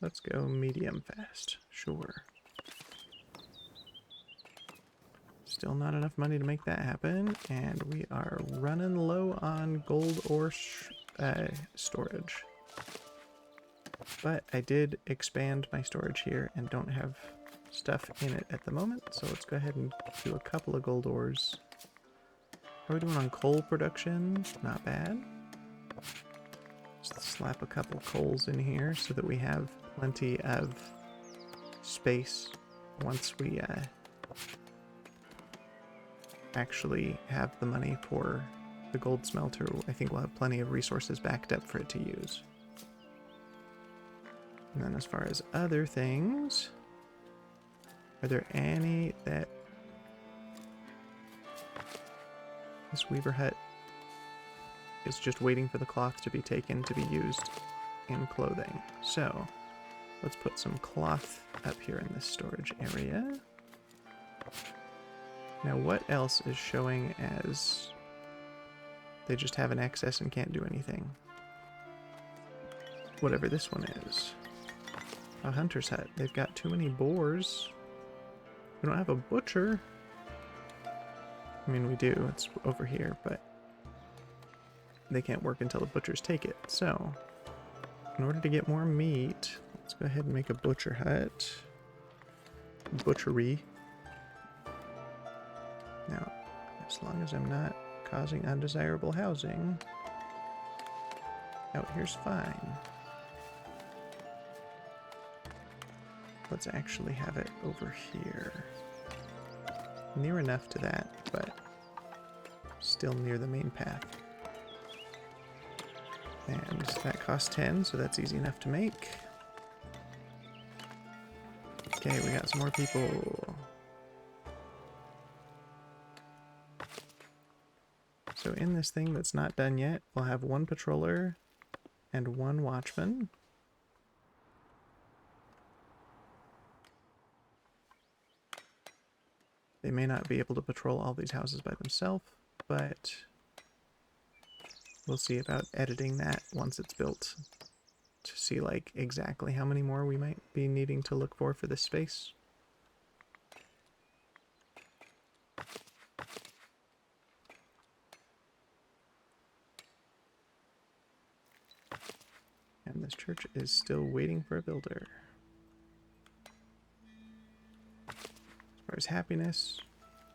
Let's go medium fast. Sure. Still not enough money to make that happen, and we are running low on gold ore storage. But I did expand my storage here and don't have stuff in it at the moment, so let's go ahead and do a couple of gold ores. How are we doing on coal production? Not bad. Just slap a couple coals in here so that we have plenty of space once we actually have the money for the gold smelter. I think we'll have plenty of resources backed up for it to use. And then as far as other things, are there any that... This Weaver hut is just waiting for the cloth to be taken to be used in clothing. So let's put some cloth up here in this storage area. Now what else is showing as they just have an excess and can't do anything? Whatever this one is. A hunter's hut. They've got too many boars. We don't have a butcher. I mean, we do. It's over here, but they can't work until the butchers take it. So, in order to get more meat, let's go ahead and make a butcher hut. Butchery. Now, as long as I'm not causing undesirable housing, out here's fine. Let's actually have it over here. Near enough to that, but still near the main path. And that costs 10, so that's easy enough to make. Okay, we got some more people. So in this thing that's not done yet, we'll have 1 patroller and 1 watchman. They may not be able to patrol all these houses by themselves, but we'll see about editing that once it's built. to see like exactly how many more we might be needing to look for this space. And this church is still waiting for a builder. As far as happiness,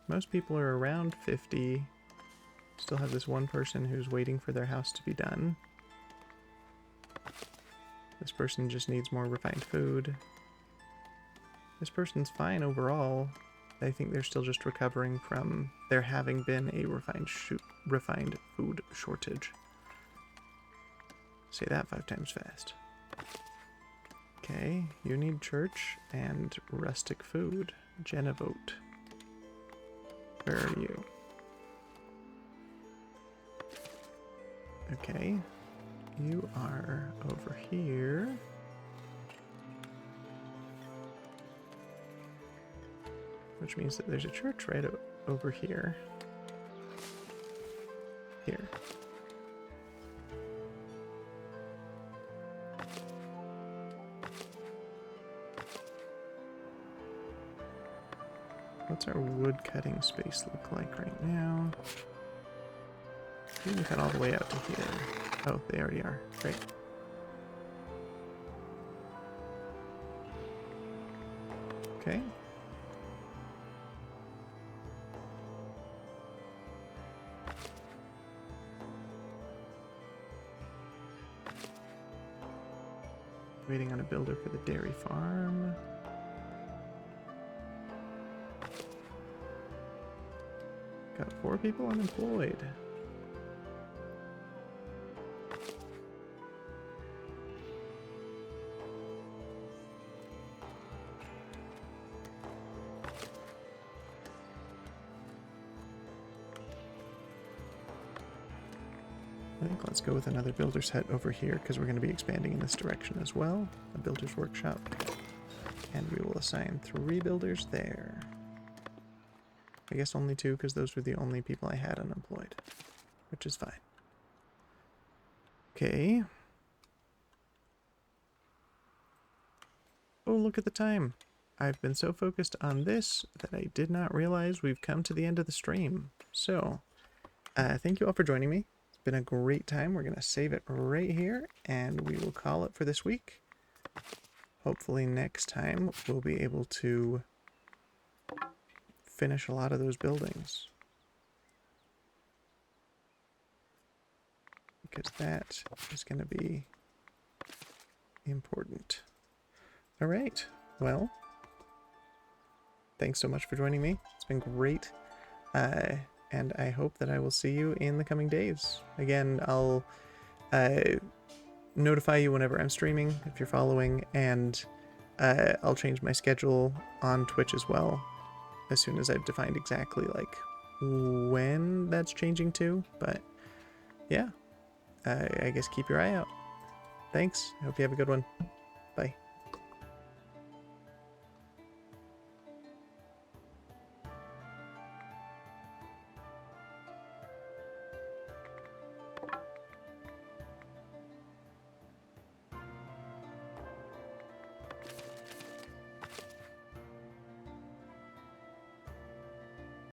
most people are around 50. Still have this one person who's waiting for their house to be done. This person just needs more refined food. This person's fine overall. I think they're still just recovering from there having been a refined food shortage. Say that 5 times fast. Okay, you need church and rustic food. Genovote. Where are you? Okay, you are over here. Which means that there's a church right over here. Here. What's our wood cutting space look like right now? You can cut all the way out to here. Oh, they already are. Great. Okay. Waiting on a builder for the dairy farm. Got 4 people unemployed. I think let's go with another builder's hut over here because we're going to be expanding in this direction as well. A builder's workshop. And we will assign 3 builders there. I guess only 2 because those were the only people I had unemployed. Which is fine. Okay. Oh, look at the time. I've been so focused on this that I did not realize we've come to the end of the stream. So, thank you all for joining me. Been a great time. We're going to save it right here and we will call it for this week. Hopefully next time we'll be able to finish a lot of those buildings. Because that is going to be important. All right. Well, thanks so much for joining me. It's been great. And I hope that I will see you in the coming days. Again, I'll notify you whenever I'm streaming, if you're following, and I'll change my schedule on Twitch as well, as soon as I've defined exactly, like, when that's changing to. But, yeah, I guess keep your eye out. Thanks. I hope you have a good one.